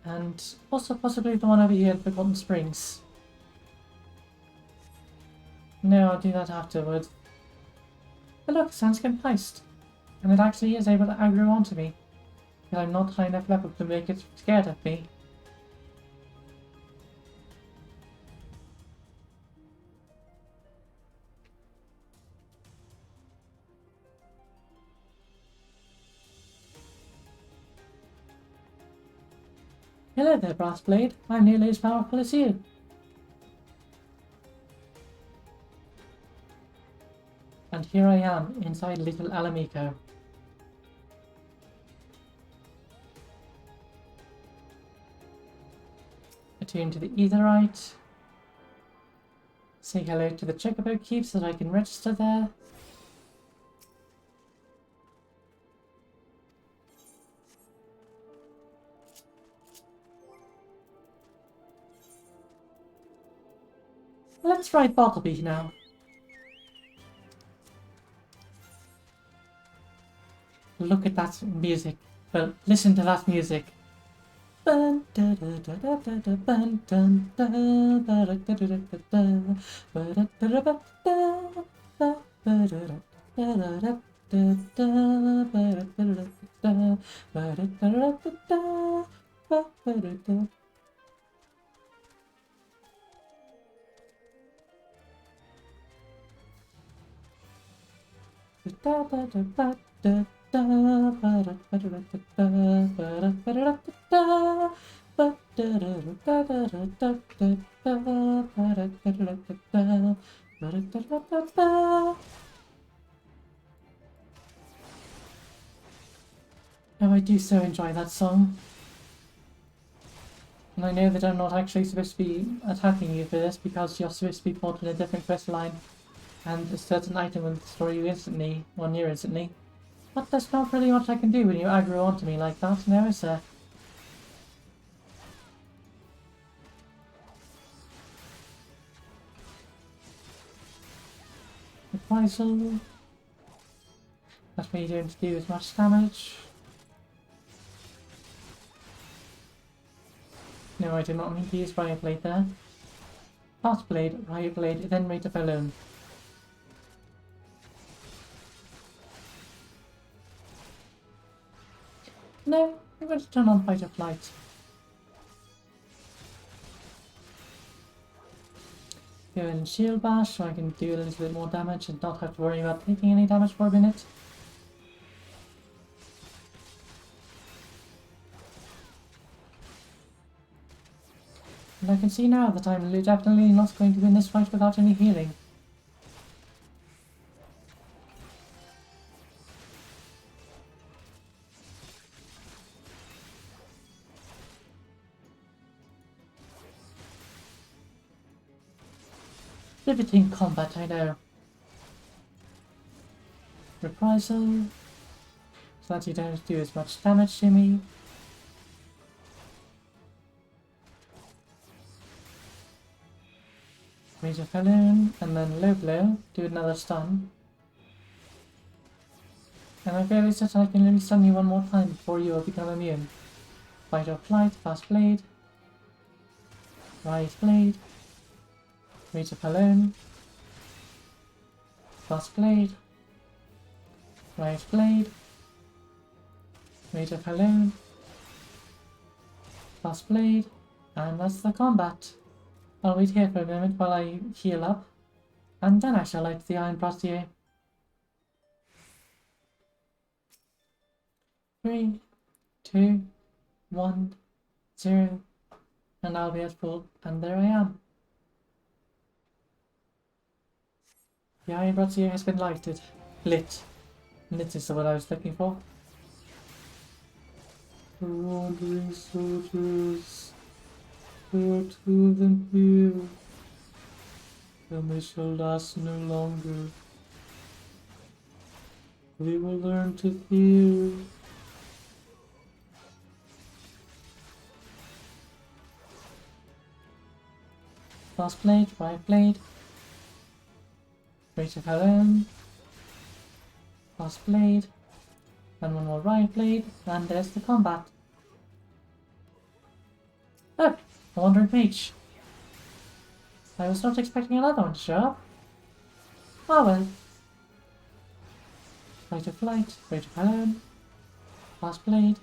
And also possibly the one over here at Forgotten Springs. No, I'll do that afterwards. But look, Sandskin Heist. And it actually is able to aggro onto me. But I'm not high enough level to make it scared of me. Hello there, Brassblade. I'm nearly as powerful as you. And here I am, inside Little Alamico. Attune to the Aetherite. Say hello to the Chocobo Keep so that I can register there. Let's ride Bartleby now. Look at that music. Well, listen to that music. Oh, I do so enjoy that song. And I know that I'm not actually supposed to be attacking you for this because you're supposed to be put in a different quest line and a certain item will destroy you instantly, or near instantly. But there's not really much I can do when you aggro onto me like that, now is there? Reprisal. That's me doing to do as much damage. No, I did not mean to use Riot Blade there. Fast Blade, Riot Blade, then Rate of Alone. No, I'm going to turn on Fight or Flight. Go in Shield Bash so I can do a little bit more damage and not have to worry about taking any damage for a minute. And I can see now that I'm definitely not going to win this fight without any healing. Riveting combat, I know. Reprisal, so that you don't do as much damage to me. Major Balloon, and then Low Blow, do another stun. And I'm fairly certain I can only stun you one more time before you will become immune. Fight or Flight, Fast Blade, Riot Blade, Major Balloon, Fast Blade, Riot Blade, Major Balloon, Fast Blade, and that's the combat. I'll wait here for a moment while I heal up, and then I shall light the Iron Brassier. 3, 2, 1, 0, and I'll be at full, and there I am. The Iron Brassier has been lighted. Lit. Lit is the word I was looking for. The wandering soldiers, where to them here, and they shall last no longer. We will learn to fear. Fast Blade, Riot Blade, Rate of Helen. Cross blade. And one more right blade. And there's the combat. Oh! A wandering mage. I was not expecting another one to show up. Oh well. Rate of flight. Rate of Helen. Cross blade.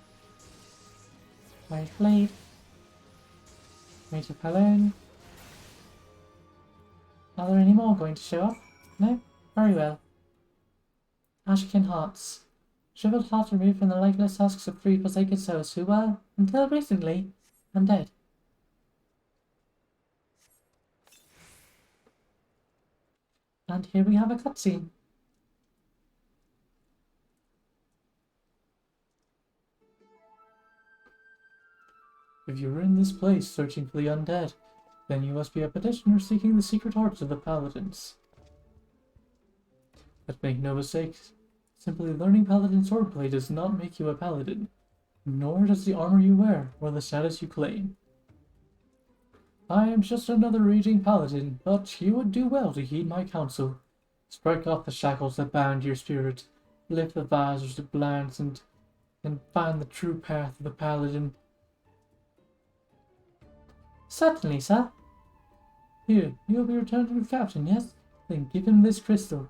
Right blade. Rate of Helen. Are there any more going to show up? No? Very well. Ashkin Hearts. Shriveled heart removed from the lifeless husks of 3 forsaken souls who were, until recently, undead. And here we have a cutscene. If you are in this place searching for the undead, then you must be a petitioner seeking the secret hearts of the paladins. But make no mistake, simply learning paladin swordplay does not make you a paladin, nor does the armor you wear or the status you claim. I am just another raging paladin, but you would do well to heed my counsel. Strike off the shackles that bound your spirit, lift the visors of blinds, and find the true path of the paladin. Certainly, sir. Here, you'll be returned to the captain, yes? Then give him this crystal.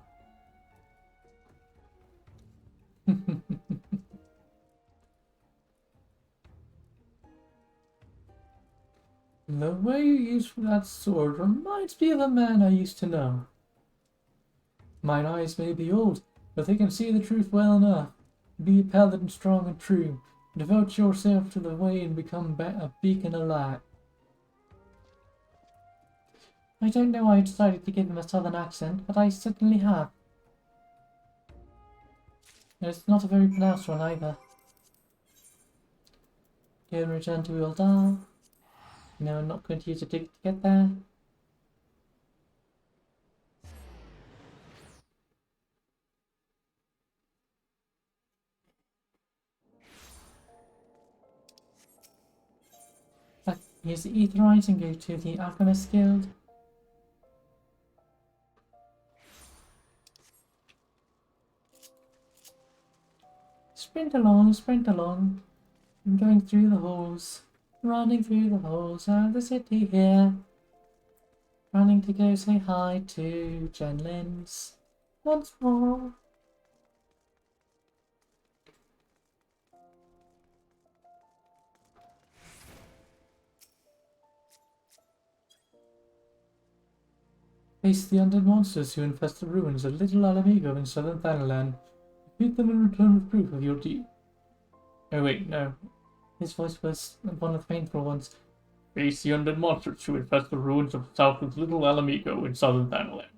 The way you use that sword reminds me of a man I used to know. Mine eyes may be old, but they can see the truth well enough. Be a paladin strong and true. Devote yourself to the way and become a beacon of light. I don't know why I decided to give him a southern accent, but I certainly have. It's not a very pronounced one either. Go and return to Eorzea. No, I'm not going to use a dig to get there. Use the Aetherized and go to the Alchemist Guild. Sprint along, sprint along. I'm going through the halls, running through the halls of the city here. Running to go say hi to Jen Lins once more. Face the undead monsters who infest the ruins of Little Alamigo in southern Thanalan. Defeat them in return with proof of your deed. Oh wait, no. His voice was one of the painful ones. Face the undead monsters who infest the ruins of south of Little Alamigo in southern Thanalan.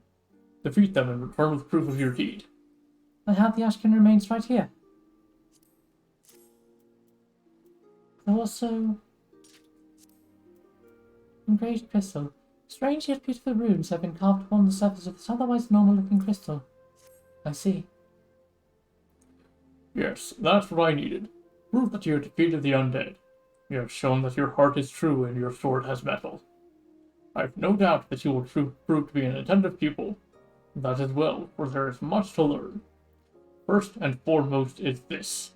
Defeat them and return with proof of your deed. I have the Ashkin remains right here. Also, engraved crystal. Strange yet beautiful runes have been carved upon the surface of this otherwise normal-looking crystal. I see. Yes, that's what I needed. Proof that you have defeated the undead. You have shown that your heart is true and your sword has metal. I have no doubt that you will prove to be an attentive pupil. That is well, for there is much to learn. First and foremost is this.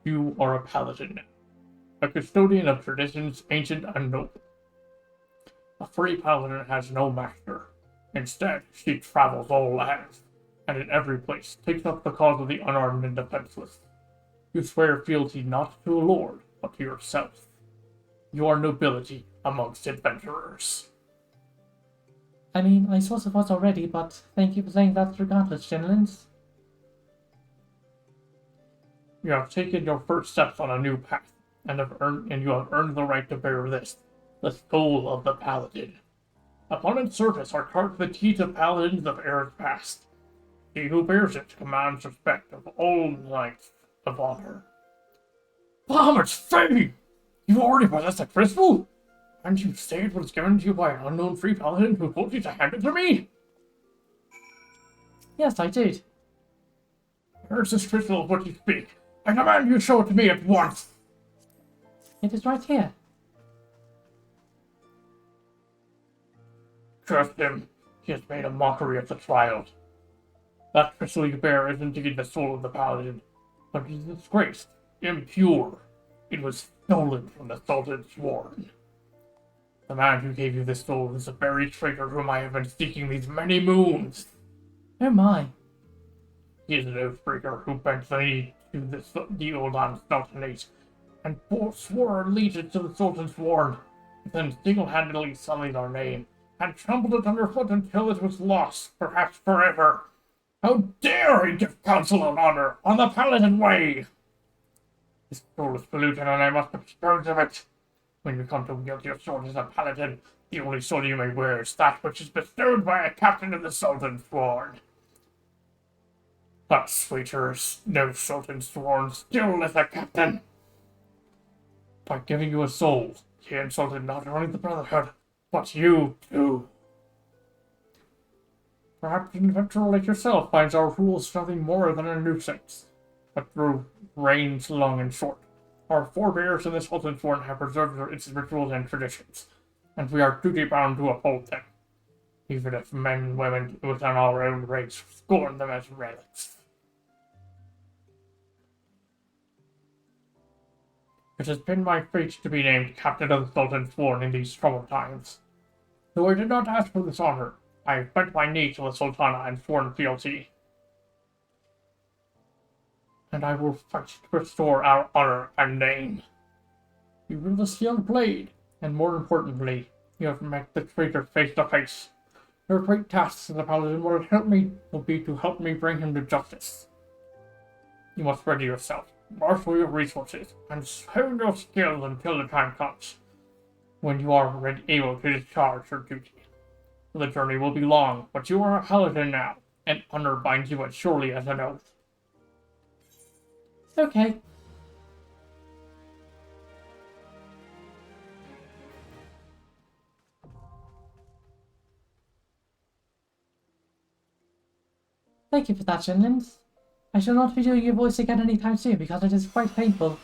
You are a paladin. A custodian of traditions ancient and noble. A free paladin has no master. Instead, she travels all lands, and in every place takes up the cause of the unarmed and defenseless. You swear fealty not to a lord, but to yourself. You are nobility amongst adventurers. I mean, I sort of was already, but thank you for saying that regardless, Jenlins. You have taken your first steps on a new path, and you have earned the right to bear this. The soul of the paladin. Upon its surface are carved the deeds of paladins of eras past. He who bears it commands respect of all knights of honor. Bahamut's fame! You already possess a crystal? And you say it was given to you by an unknown free paladin who told you to hand it to me? Yes, I did. Where's this crystal of what you speak? I command you show it to me at once! It is right here. Curse him. He has made a mockery of the child. That crystal you bear is indeed the soul of the paladin, but it is disgraced, impure. It was stolen from the Sultan's Sworn. The man who gave you this soul is the very traitor whom I have been seeking these many moons. Oh my. He is an oathbreaker who bent the knee to the Old Sultanate and swore allegiance to the Sultan's Sworn, then single-handedly sullied our name and trampled it underfoot until it was lost, perhaps forever. How dare he give counsel of honor on the Paladin way? This soul is polluted, and I must dispose of it. When you come to wield your sword as a paladin, the only sword you may wear is that which is bestowed by a captain of the Sultan's Sworn. But sweeter, no Sultan's Sworn still is a captain. By giving you a soul, he insulted not only the Brotherhood, but you too. Perhaps an adventurer like yourself finds our rules nothing more than a nuisance. But through reigns long and short, our forebears in this Sultan's Sworn have preserved its rituals and traditions, and we are duty-bound to uphold them, even if men and women within our own race scorn them as relics. It has been my fate to be named Captain of the Sultan's Sworn in these troubled times. Though I did not ask for this honor, I have bent my knee to the Sultana and sworn fealty. And I will fight to restore our honor and name. You wield a sealed blade, and more importantly, you have met the traitor face to face. Your great task as a paladin will be to help me bring him to justice. You must ready yourself, marshal your resources, and hone your skills until the time comes, when you are able to discharge your duty. The journey will be long, but you are a paladin now, and honor binds you as surely as an oath. Okay. Thank you for that, Shinland. I shall not be doing your voice again anytime soon because it is quite painful.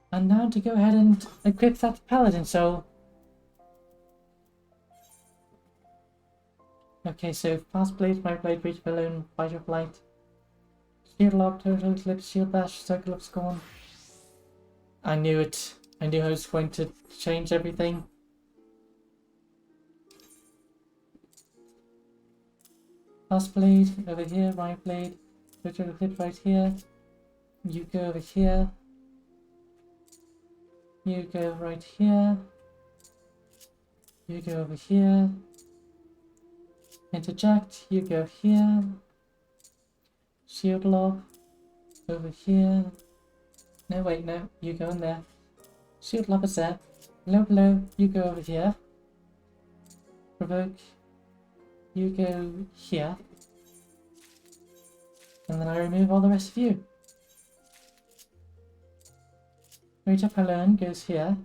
And now to go ahead and equip that paladin soul. Okay, so fast blade, my blade, reach balloon, bite of light, shield lock, total eclipse, shield bash, circle of scorn. I knew it. I knew I was going to change everything. Fast blade over here, right blade, total eclipse right here. You go over here. You go right here. You go over here. Interject, you go here. Shield lob, over here. No, wait, no, you go in there. Shield lob is there. Low, you go over here. Provoke, you go here. And then I remove all the rest of you. Rage of Helen goes here.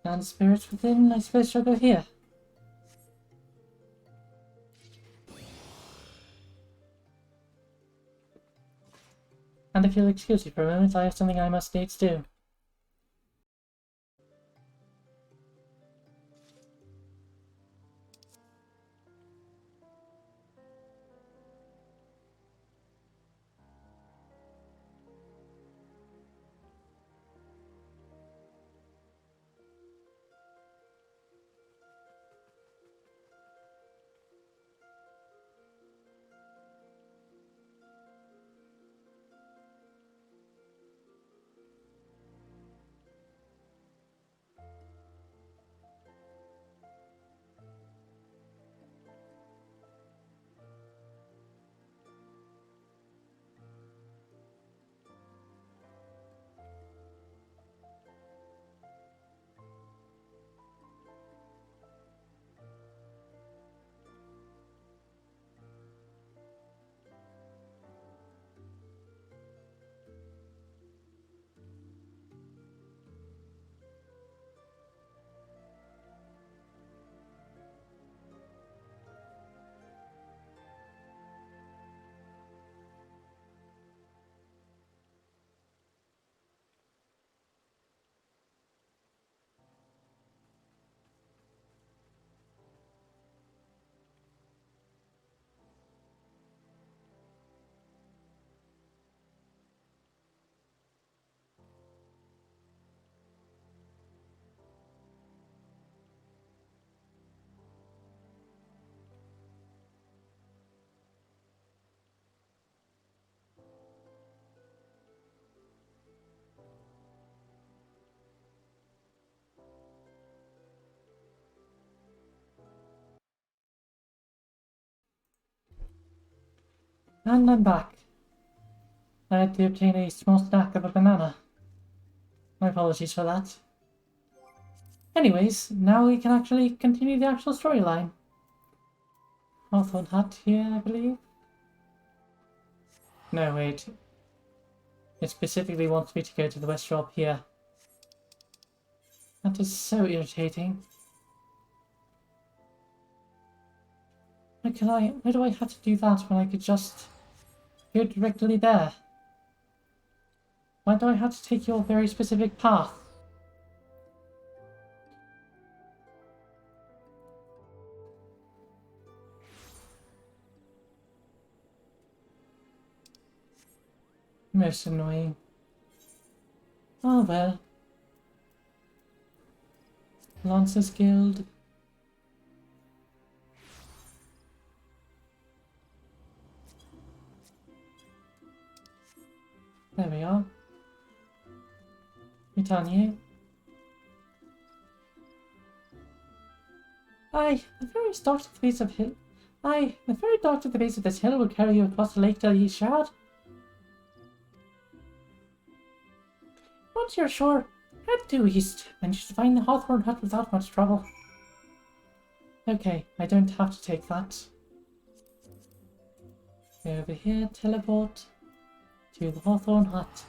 And Spirits Within, I suppose, shall go here. And if you'll excuse me for a moment, I have something I must needs do. And I'm back. I had to obtain a small stack of a banana. My apologies for that. Anyways, now we can actually continue the actual storyline. Hawthorne Hut here, I believe. No, wait. It specifically wants me to go to the West Shop here. That is so irritating. Why do I have to do that when I could just go directly there? Why do I have to take your very specific path? Most annoying. Oh well. Lancers Guild. There we are. Britannia. Aye, the ferry stopped at the base of hill. Aye, the ferry docked at the base of this hill will carry you across the lake to the East Shard. Once you're ashore, head due east, and you should find the Hawthorne Hut without much trouble. Okay, I don't have to take that. Go over here, teleport to the Hawthorne Hut.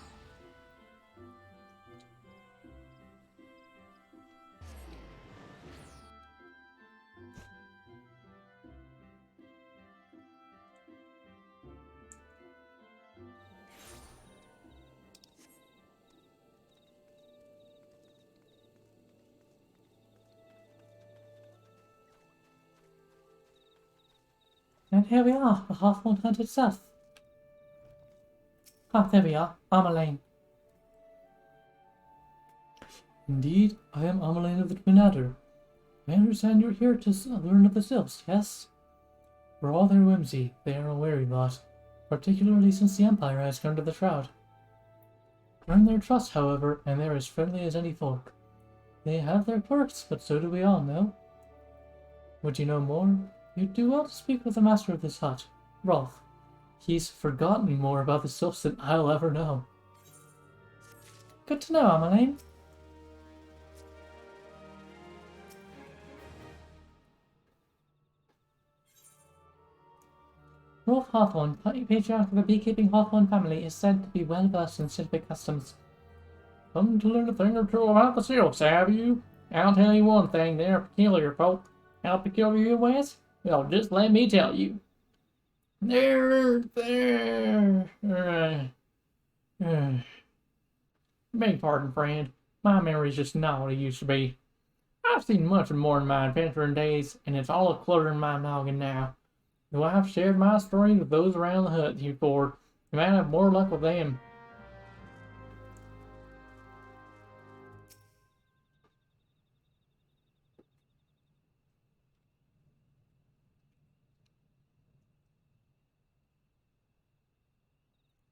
And here we are, the Hawthorne Hut itself. Ah, there we are, Armalane. Indeed, I am Armalane of the Twin Adder. I understand you're here to learn of the Sylphs, yes? For all their whimsy, they are a wary lot, particularly since the Empire has come to the Shroud. Earn their trust, however, and they're as friendly as any folk. They have their quirks, but so do we all, no? Would you know more? You'd do well to speak with the master of this hut, Rolf. He's forgotten more about the Sylphs than I'll ever know. Good to know, Armalane. Rolf Hawthorne, patriarch of the beekeeping Hawthorne family, is said to be well versed in Sylphic customs. Come to learn a thing or two about the Sylphs, have you? I'll tell you one thing, they're peculiar folk. How peculiar your ways? Well, just let me tell you. Beg pardon, friend. My memory's just not what it used to be. I've seen much more in my adventuring days, and it's all a clutter in my noggin now. Though I've shared my stories with those around the hut before, you might have more luck with them.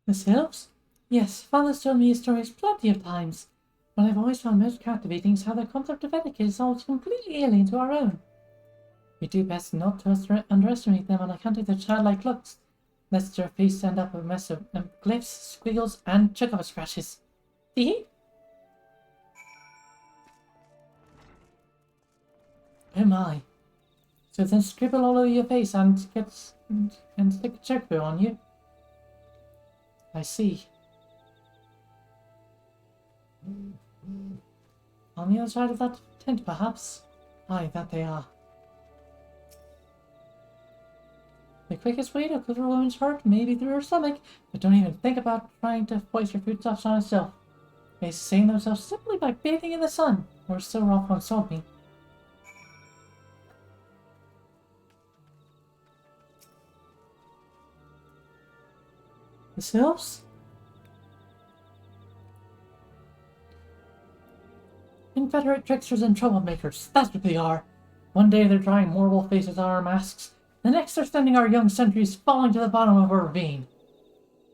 The Sylphs? Yes, Father's told me his stories plenty of times. What I've always found most captivating is how their concept of etiquette is all completely alien to our own. We do best not to underestimate them on account of their childlike looks, lest their face end up a mess of glyphs, squiggles, and chocobo scratches. See? Oh my. So then scribble all over your face and stick a chocobo on you? I see. On the other side of that tent, perhaps? Aye, that they are. The quickest way to cook a woman's heart may be through her stomach, but don't even think about trying to hoist your foodstuffs on itself. They sustain themselves simply by bathing in the sun, or so Rolf once told me. The Sylphs? Inveterate tricksters and troublemakers, that's what they are. One day they're drawing mortal faces on our masks, the next they're sending our young sentries falling to the bottom of a ravine.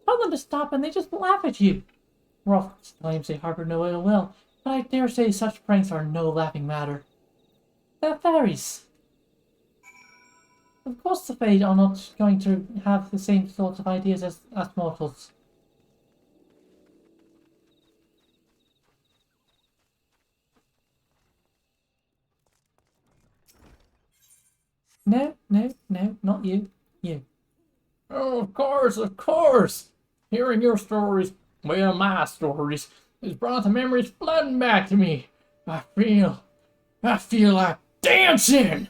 Tell them to stop and they just laugh at you. Rolf claims they harbor no ill will, but I dare say such pranks are no laughing matter. They're fairies. Of course the Fade are not going to have the same sorts of ideas as mortals. No, no, no, not you. You. Oh, of course, of course! Hearing your stories, well, my stories, has brought the memories flooding back to me. I feel like dancing!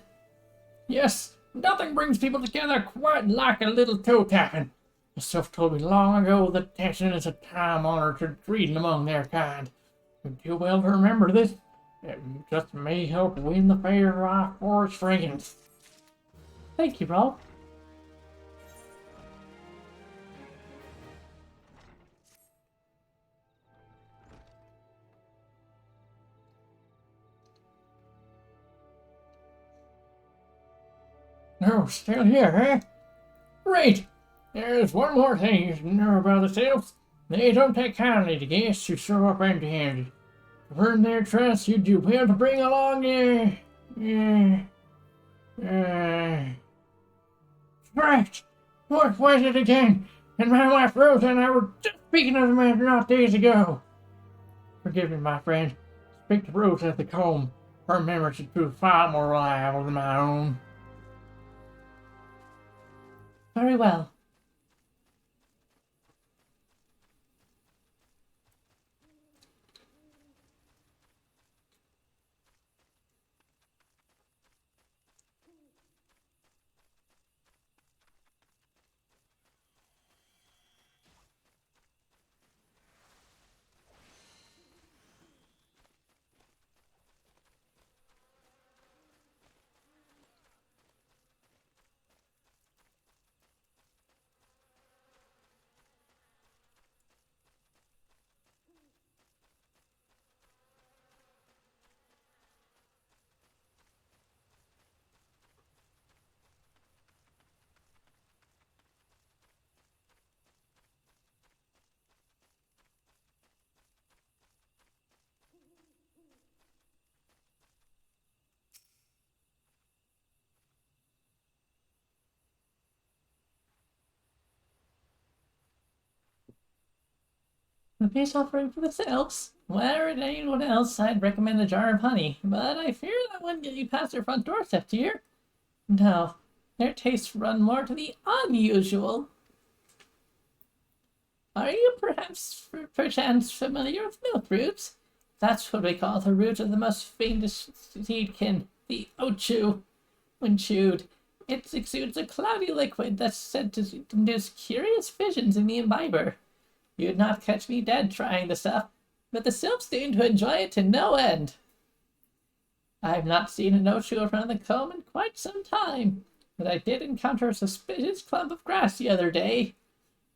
Yes, nothing brings people together quite like a little toe tapping. The Sylph told me long ago that dancing is a time-honored tradition among their kind. You do well to remember this. It just may help win the favor of our forest friends. Thank you, Rob. No, still here, eh? Great! There's one more thing you should know about the Sylphs. They don't take kindly to guests who show up empty-handed. To earn their trust, you do well to bring along right! What was it again? And my wife Rose and I were just speaking of the matter not days ago. Forgive me, my friend. Speak to Rose at the comb. Her memory should prove far more reliable than my own. Very well. A peace offering for the Sylphs? Were it anyone else, I'd recommend a jar of honey, but I fear that wouldn't get you past their front doorstep, dear. No, their tastes run more to the unusual. Are you perchance familiar with milk roots? That's what we call the root of the most famous seedkin, the ochu. When chewed, it exudes a cloudy liquid that's said to induce curious visions in the imbiber. You'd not catch me dead trying the stuff, but the Sylphs seem to enjoy it to no end. I've not seen an ochu around the comb in quite some time, but I did encounter a suspicious clump of grass the other day.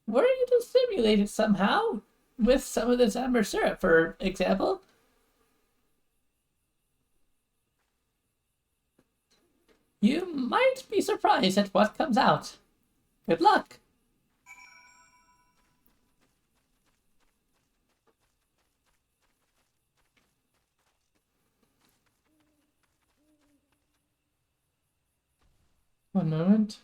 Were you to simulate it somehow, with some of this amber syrup, for example? You might be surprised at what comes out. Good luck! One moment.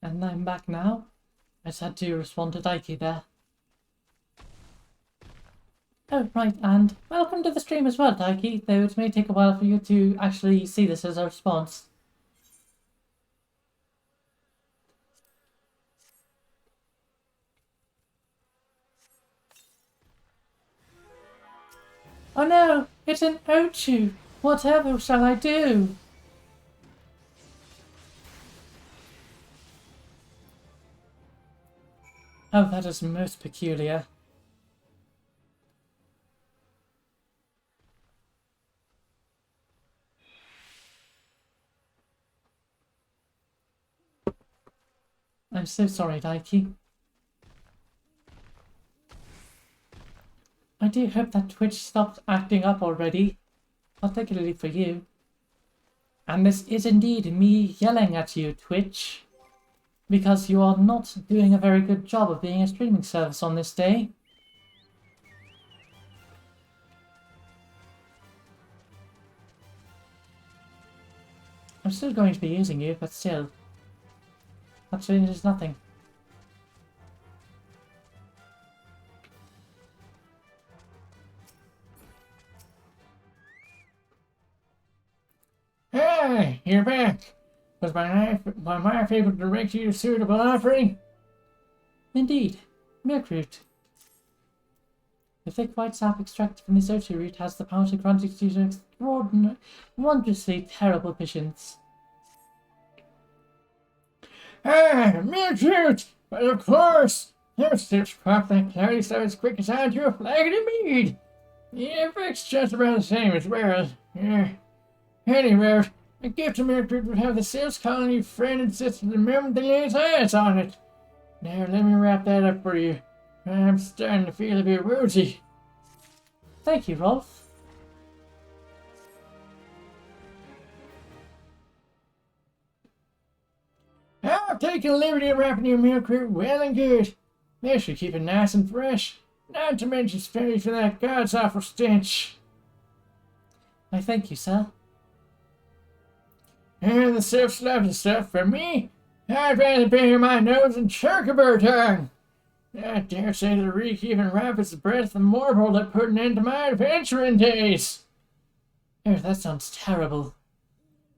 And I'm back now. I just had to respond to Daiki there. Oh, right, and welcome to the stream as well, Daiki, though it may take a while for you to actually see this as a response. Oh no, it's an ochu! Whatever shall I do? Oh, that is most peculiar. I'm so sorry, Daiki. I do hope that Twitch stopped acting up already, particularly for you. And this is indeed me yelling at you, Twitch, because you are not doing a very good job of being a streaming service on this day. I'm still going to be using you, but still, that changes nothing. Hey, you're back. Was my wife able to direct you to a suitable offering? Indeed, milk root. The thick white sap extracted from this oat root has the power to grant you extraordinary, wondrously terrible visions. Ah, milk root! But of course! No steps crop that cloudy stuff as quick as I do a flagon of mead. The effect's just about the same as well. Anyway, a gift to milk root would have the sales colony friend insisted the moment they lay his eyes on it. Now let me wrap that up for you. I'm starting to feel a bit woozy. Thank you, Rolf. I've taken the liberty of wrapping your milk root well and good. This should keep it nice and fresh. Not to mention spare you for that god's awful stench. I thank you, sir. And the sylphs love the stuff. For me, I'd rather bare my nose and choke a bird tongue. I dare say the reek even rivals the breath of the mortal that put an end to my adventuring days. Oh, that sounds terrible.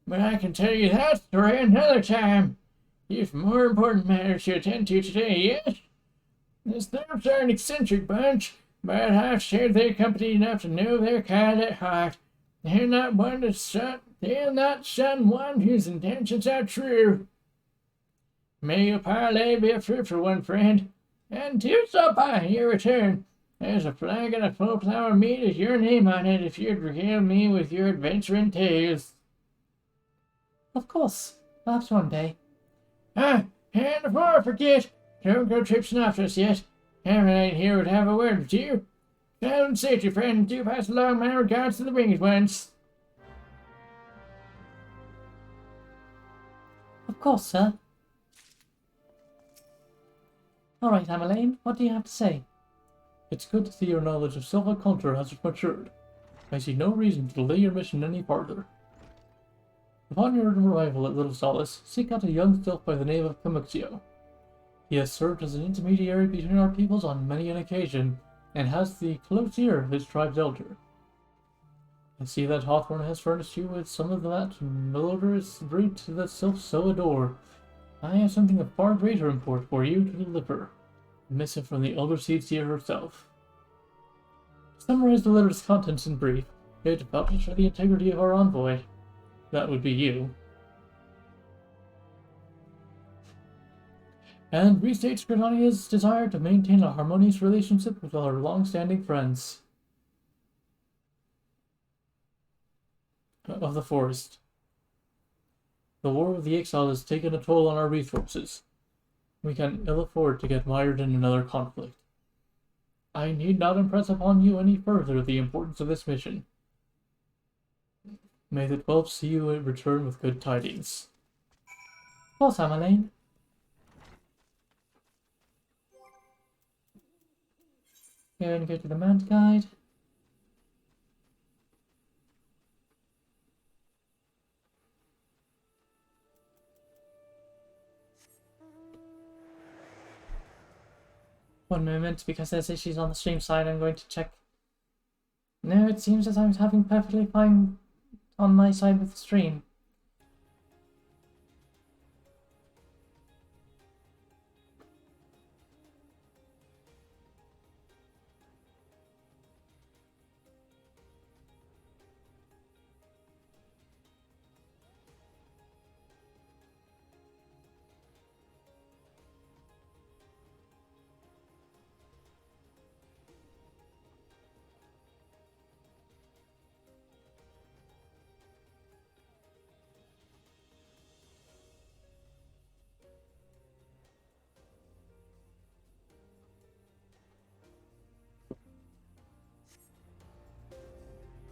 But I can tell you that story another time. You've more important matters to attend to today, yes? The sylphs are an eccentric bunch, but I've shared their company enough to know their kind at heart. They'll not shun one whose intentions are true. May your parley be a fruitful one, friend. And do stop by in your return. There's a flagon of full flower mead with your name on it if you'd regale me with your adventuring tales. Of course, perhaps one day. Ah, and before I forget, don't go tripping off just yet. Caroline here would have a word with you. Travel and safety, friend, and do pass along my regards to the winged ones. Of course, sir. Alright, Ameline, what do you have to say? It's good to see your knowledge of Silva Contra has matured. I see no reason to delay your mission any farther. Upon your arrival at Little Solace, seek out a young sylph by the name of Camuxio. He has served as an intermediary between our peoples on many an occasion, and has the close ear of his tribe's elder. I see that Hawthorne has furnished you with some of that malodorous root that sylphs so adore. I have something of far greater import for you to deliver. A missive from the Elder Seer herself. To summarize the letter's contents in brief, it vouches for the integrity of our envoy. That would be you. And restates Gridania's desire to maintain a harmonious relationship with our long-standing friends of the forest. The war with the Exile has taken a toll on our resources. We can ill afford to get mired in another conflict. I need not impress upon you any further the importance of this mission. May the 12 see you return with good tidings. Of course, Ameline. Go and go to the Mount Guide. One moment, because there's issues on the stream side, I'm going to check. No, it seems as I'm having perfectly fine on my side with the stream.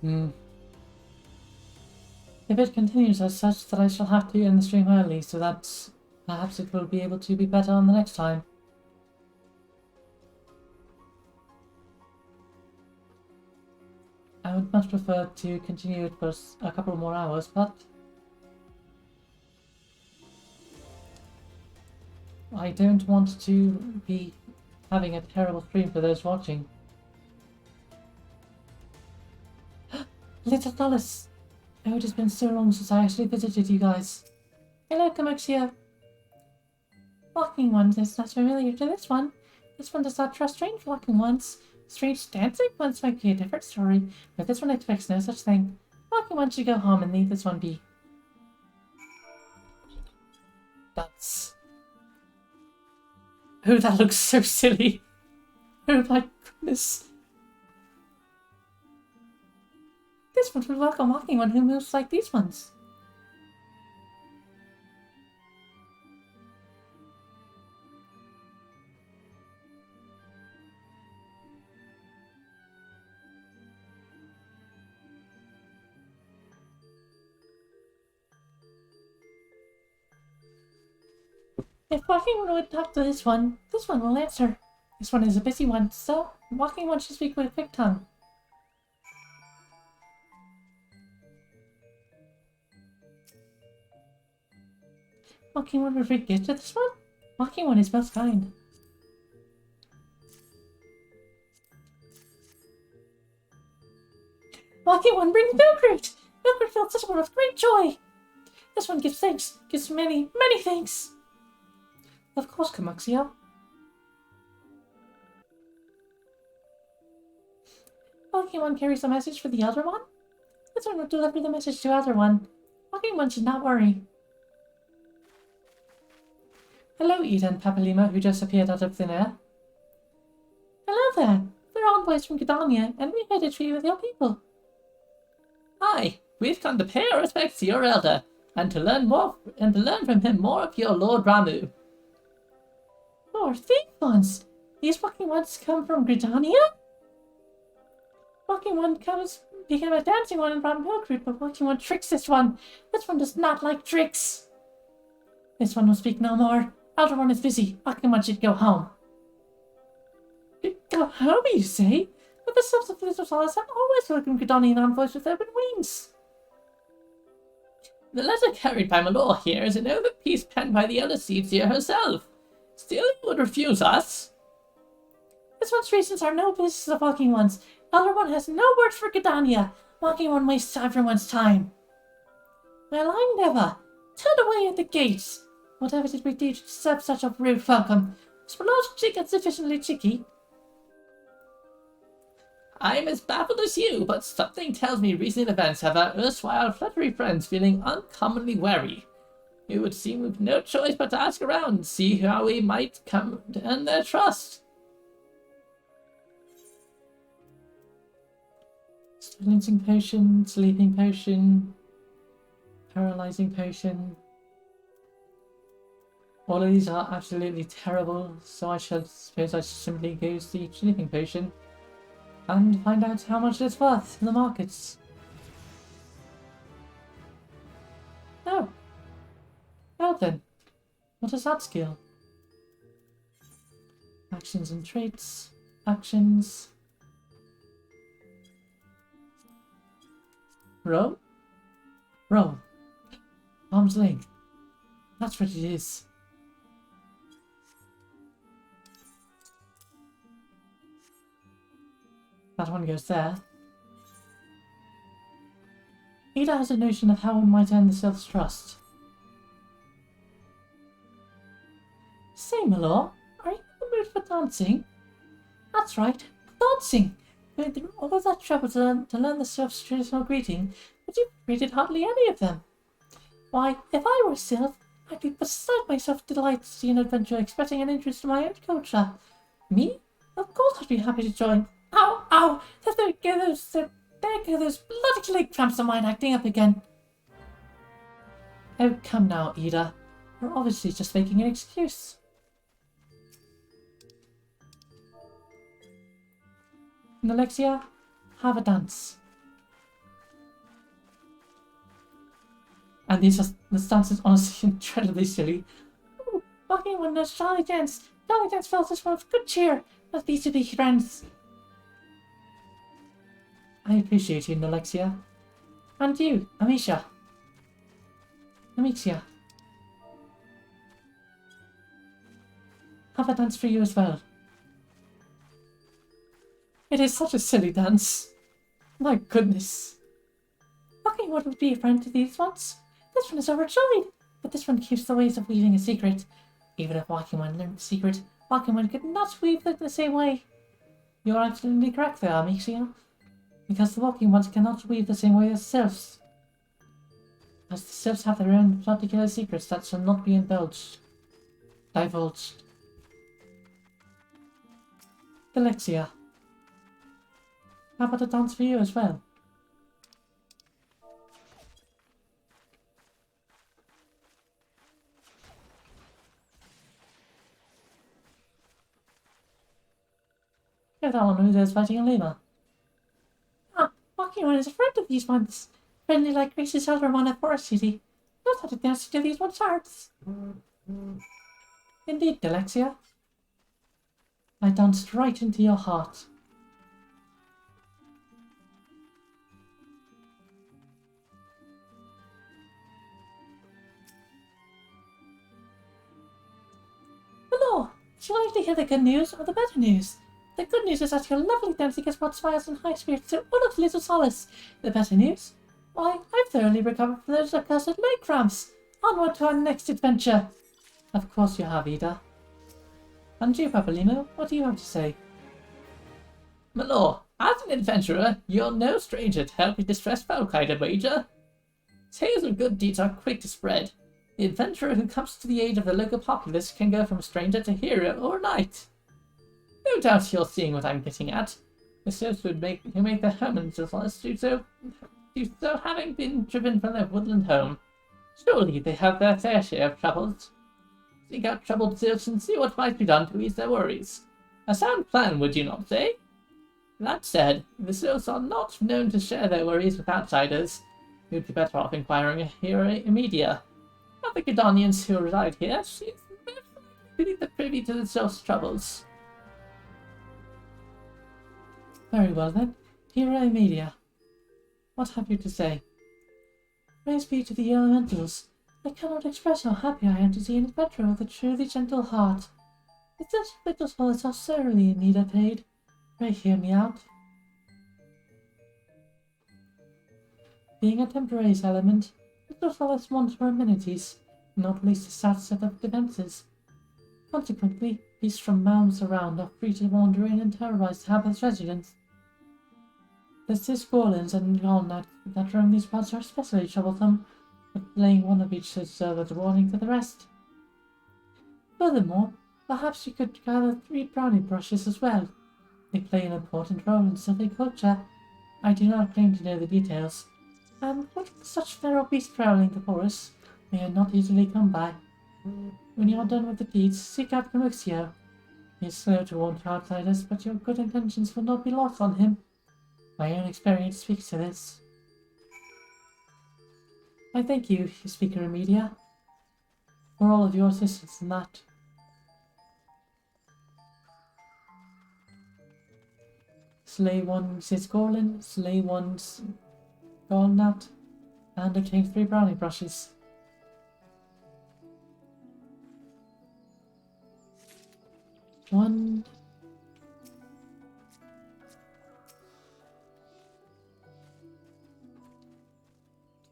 Hmm. If it continues as such, that I shall have to end the stream early, so that perhaps it will be able to be better on the next time. I would much prefer to continue it for a couple more hours, but I don't want to be having a terrible stream for those watching. Little Dulles! Oh, it has been so long since I actually visited you guys. Hello, Kamuxia. Walking ones is not familiar to this one. This one does not trust strange walking ones. Strange dancing ones might be a different story, but this one expects no such thing. Walking one should go home and leave this one be. That's... Oh, that looks so silly. Oh my goodness. This one would welcome walking one who moves like these ones. If walking one would talk to this one will answer. This one is a busy one, so walking one should speak with a quick tongue. Walking one would bring gifts to this one? Walking one is most kind. Walking one brings milk. Milk fills this one with great joy. This one gives thanks, gives many, many thanks. Of course, Kamuxia. Walking one carries a message for the other one? This one will deliver the message to the other one. Walking one should not worry. Hello, Ida and Papalima, who just appeared out of thin air. Hello there. We're envoys from Gridania, and we're here to treat you with your people. Hi, we've come to pay our respects to your elder, and to learn from him more of your Lord Ramu. Lord Thief ones! These walking ones come from Gridania? Walking one became a dancing one and brought milk root, but walking one tricks this one. This one does not like tricks. This one will speak no more. Elder one is busy. Walking one should go home. Go home, you say? But the subs of Little Solace have always welcomed Gridanian envoys with open wings. The letter carried by Malor here is an open piece penned by the elder Seedseer herself. Still, you would refuse us? This one's reasons are no business of Walking One's. Elder One has no words for Gridania. Walking One wastes everyone's time. Well, I never. Turned away at the gates. Whatever did we do to deserve such a rude welcome? Was Malor's chicken sufficiently cheeky? I'm as baffled as you, but something tells me recent events have our erstwhile fluttery friends feeling uncommonly wary. It would seem we've no choice but to ask around and see how we might come to earn their trust. Silencing potion, sleeping potion, paralyzing potion. All of these are absolutely terrible, so I suppose I should simply use the sleeping potion and find out how much it's worth in the markets. Oh. Well then, what is that skill? Actions and traits. Actions. Roll? Roll. Arm's length. That's what it is. That one goes there. Ada has a notion of how one might earn the Sylph's trust. Say, Malor, are you in the mood for dancing? That's right, dancing! Going through all of that trouble to learn the Sylph's traditional greeting, but you've greeted hardly any of them. Why, if I were a Sylph, I'd be beside myself delighted to see an adventure expressing an interest in my own culture. Me? Of course I'd be happy to join. Ow, ow! There go those bloody leg cramps of mine acting up again. Oh, come now, Ida. You're obviously just making an excuse. And Alexia, have a dance. And the stance is honestly incredibly silly. Ooh, walking one knows Jolly Dance. Jolly Dance fills this world with good cheer. Let these two be friends. I appreciate you, Alexia. And you, Amicia. Amicia. Have a dance for you as well. It is such a silly dance. My goodness. Walkingwood would be a friend to these ones. This one is overjoyed, but this one keeps the ways of weaving a secret. Even if Walkingwood learned the secret, Walkingwood could not weave it the same way. You are absolutely correct there, Amicia. Because the walking ones cannot weave the same way as sylphs. As the sylphs have their own particular secrets that shall not be divulged. Alexia. How about a dance for you as well? You're the one who is fighting a llama. Ah, Walking is a friend of these ones. Friendly like Grace's elder one at Forest City. Knows how to dance to these ones' hearts. Indeed, Alexia. I danced right into your heart. Hello! Would you like to hear the good news or the better news? The good news is that your lovely dancing has brought smiles and high spirits to all of Little Solace. The better news? Why, I've thoroughly recovered from those accursed leg cramps. Onward to our next adventure. Of course you have, Ida. And you, Papolino, what do you have to say? My lord, as an adventurer, you're no stranger to helping distressed folk, I'd wager. Tales of good deeds are quick to spread. The adventurer who comes to the aid of the local populace can go from stranger to hero overnight. No doubt you're seeing what I'm getting at. The sylphs who make their home in Little Solace do so having been driven from their woodland home. Surely they have their fair share of troubles. Seek out troubled sylphs and see what might be done to ease their worries. A sound plan, would you not say? That said, the sylphs are not known to share their worries with outsiders. You'd be better off inquiring here in media. Other Gidonians who reside here seem the privy to the sylphs' troubles. Very well then, here are media. What have you to say? Praise be to the elementals. I cannot express how happy I am to see an adventurer with a truly gentle heart. It's just Little Solace are sorely in need of aid. Pray hear me out. Being a temporary element, Little Solace wants more amenities, not least a stout set of defences. Consequently, beasts from mounds around are free to wander in and terrorize the habit's residents. The cis golems and Golnat that roam these parts are especially troublesome, but laying one of each should serve as a warning to the rest. Furthermore, perhaps you could gather 3 brownie brushes as well. They play an important role in Sylphic culture. I do not claim to know the details, and with such feral beasts prowling the forest, they are not easily come by. When you are done with the deeds, seek out Camuxio. He is slow to warn to outsiders, but your good intentions will not be lost on him. My own experience speaks to this. I thank you, Speaker in Media, for all of your assistance in that. Slay one Cisgorlin, slay one Golnat, and obtain 3 brownie brushes. One.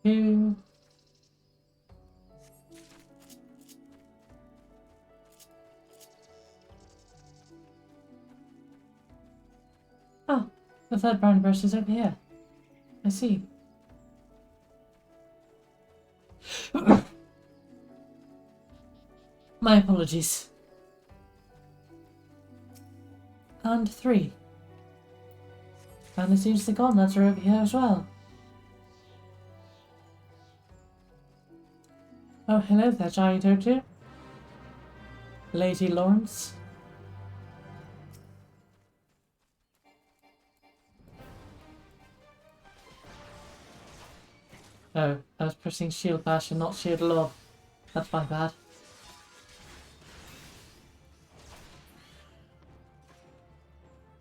2. Oh, the 3rd brownie brush is over here. I see. My apologies. And 3. And it seems the Godnuts are over here as well. Oh, hello there, Giant O2. Lady Lawrence. Oh, I was pressing shield bash and not shield love. That's my bad.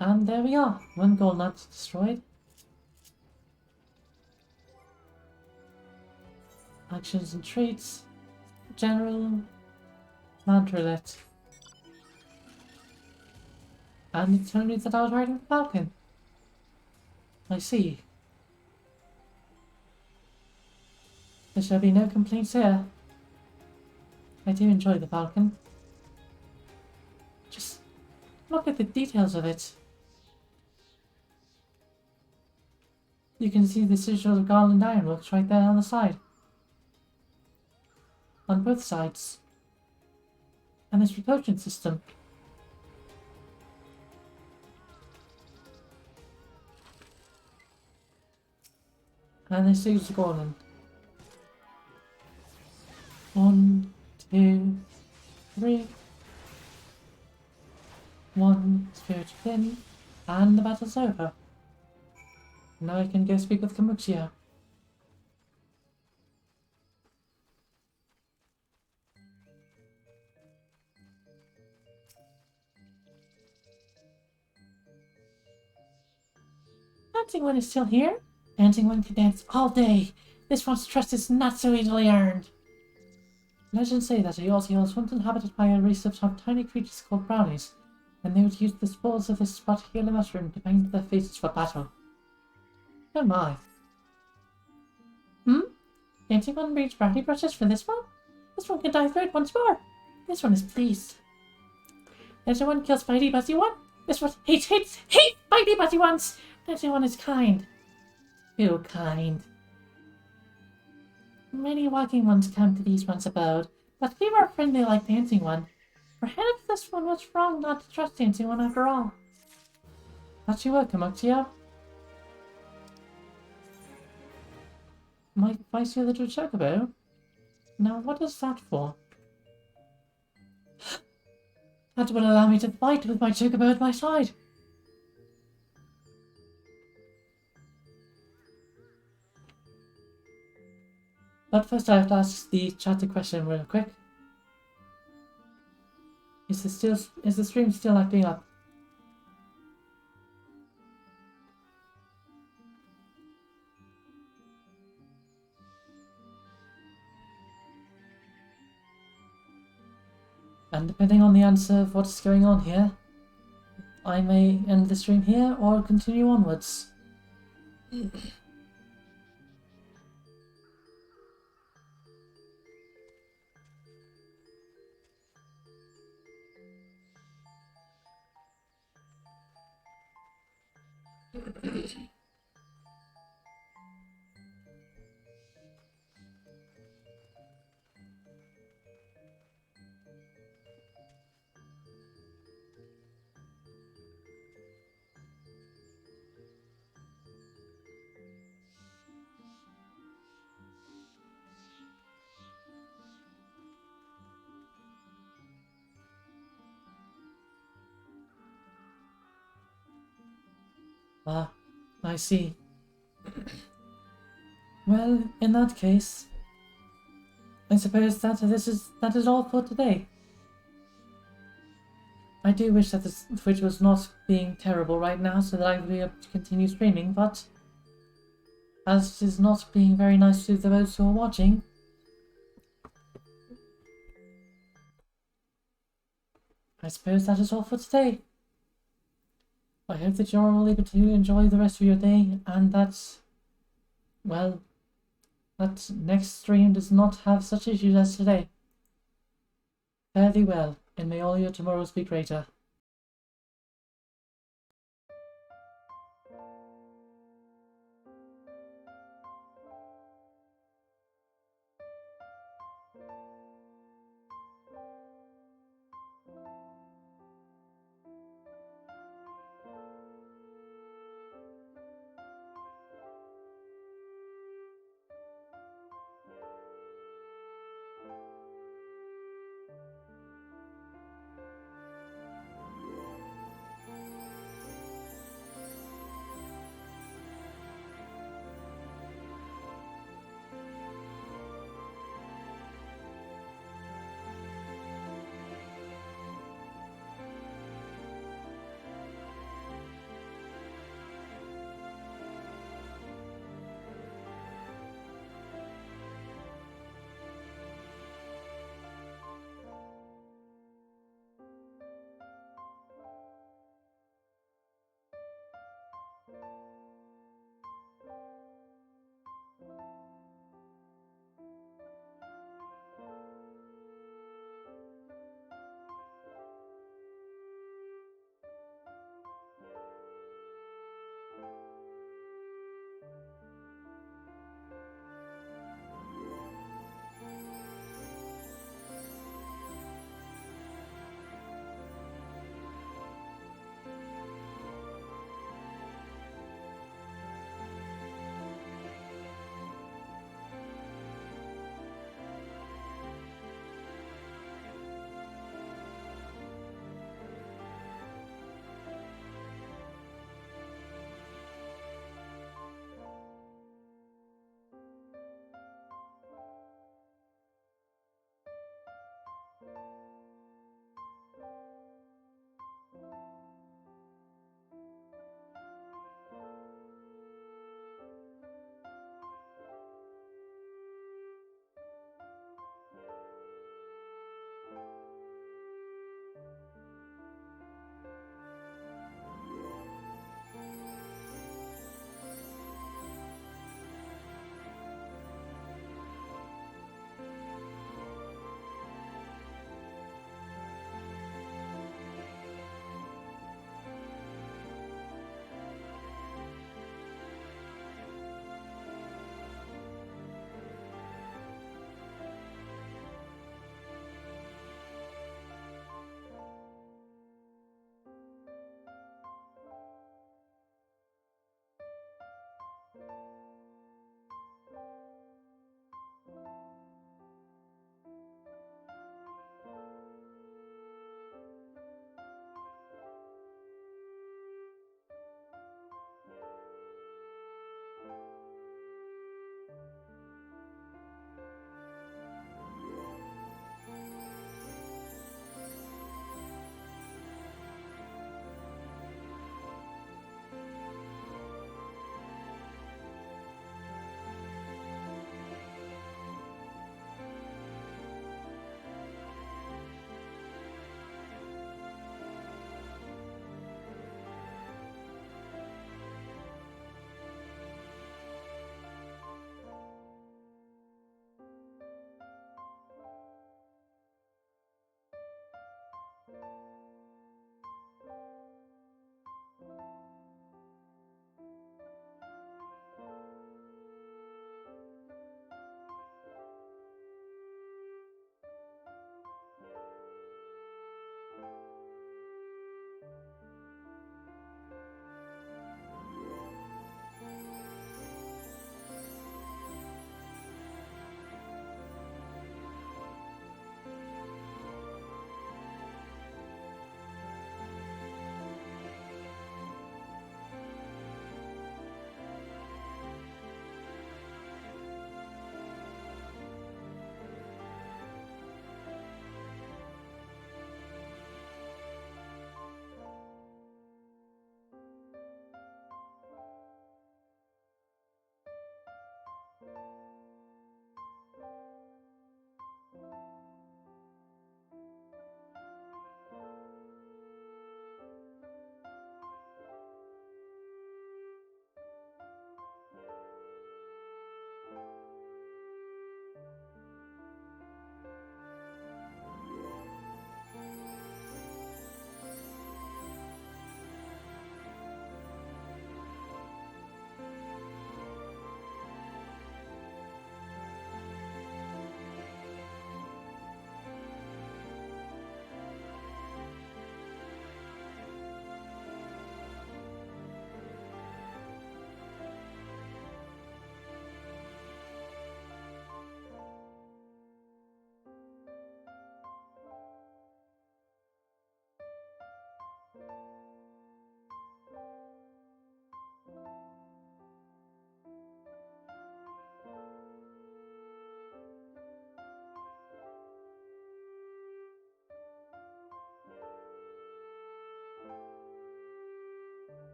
And there we are. One gold nut destroyed. Actions and traits. General. Mantralet. And it told me that I was riding the falcon. I see. There shall be no complaints here. I do enjoy the falcon. Just look at the details of it. You can see the sigils of garland ironworks right there on the side. On both sides. And this propulsion system. And this sigils of garland. 1, 2, 3. 1 spirit pin. And the battle's over. Now I can go speak with Kamuxia. Dancing One is still here? Dancing One can dance all day. This one's trust is not so easily earned. Legends say that Eorzea was once inhabited by a race of tiny creatures called brownies, and they would use the spores of this spot heal and mushroom to paint their faces for battle. Oh my. Dancing One brings brownie brushes for this one? This one can die through it once more. This one is pleased. Dancing One kills Spidey Buzzy One. This one hates Spidey Buzzy Ones. Dancing One is kind. Too kind. Many walking ones come to these ones' abode, but few are friendly like Dancing One. Perhaps this one was wrong not to trust Dancing One after all. Not you will, Kamuxia. My feisty little chocobo? Now what is that for? That will allow me to fight with my chocobo at my side. But first I have to ask the chat a question real quick. Is the stream still acting up? And depending on the answer of what's going on here, I may end the stream here or continue onwards. Ah, I see. Well, in that case, I suppose that is all for today. I do wish that this Twitch was not being terrible right now so that I would be able to continue streaming, but as it is not being very nice to those who are watching, I suppose that is all for today. I hope that you're all able to enjoy the rest of your day, and that, well, that next stream does not have such issues as today. Fare thee well, and may all your tomorrows be greater.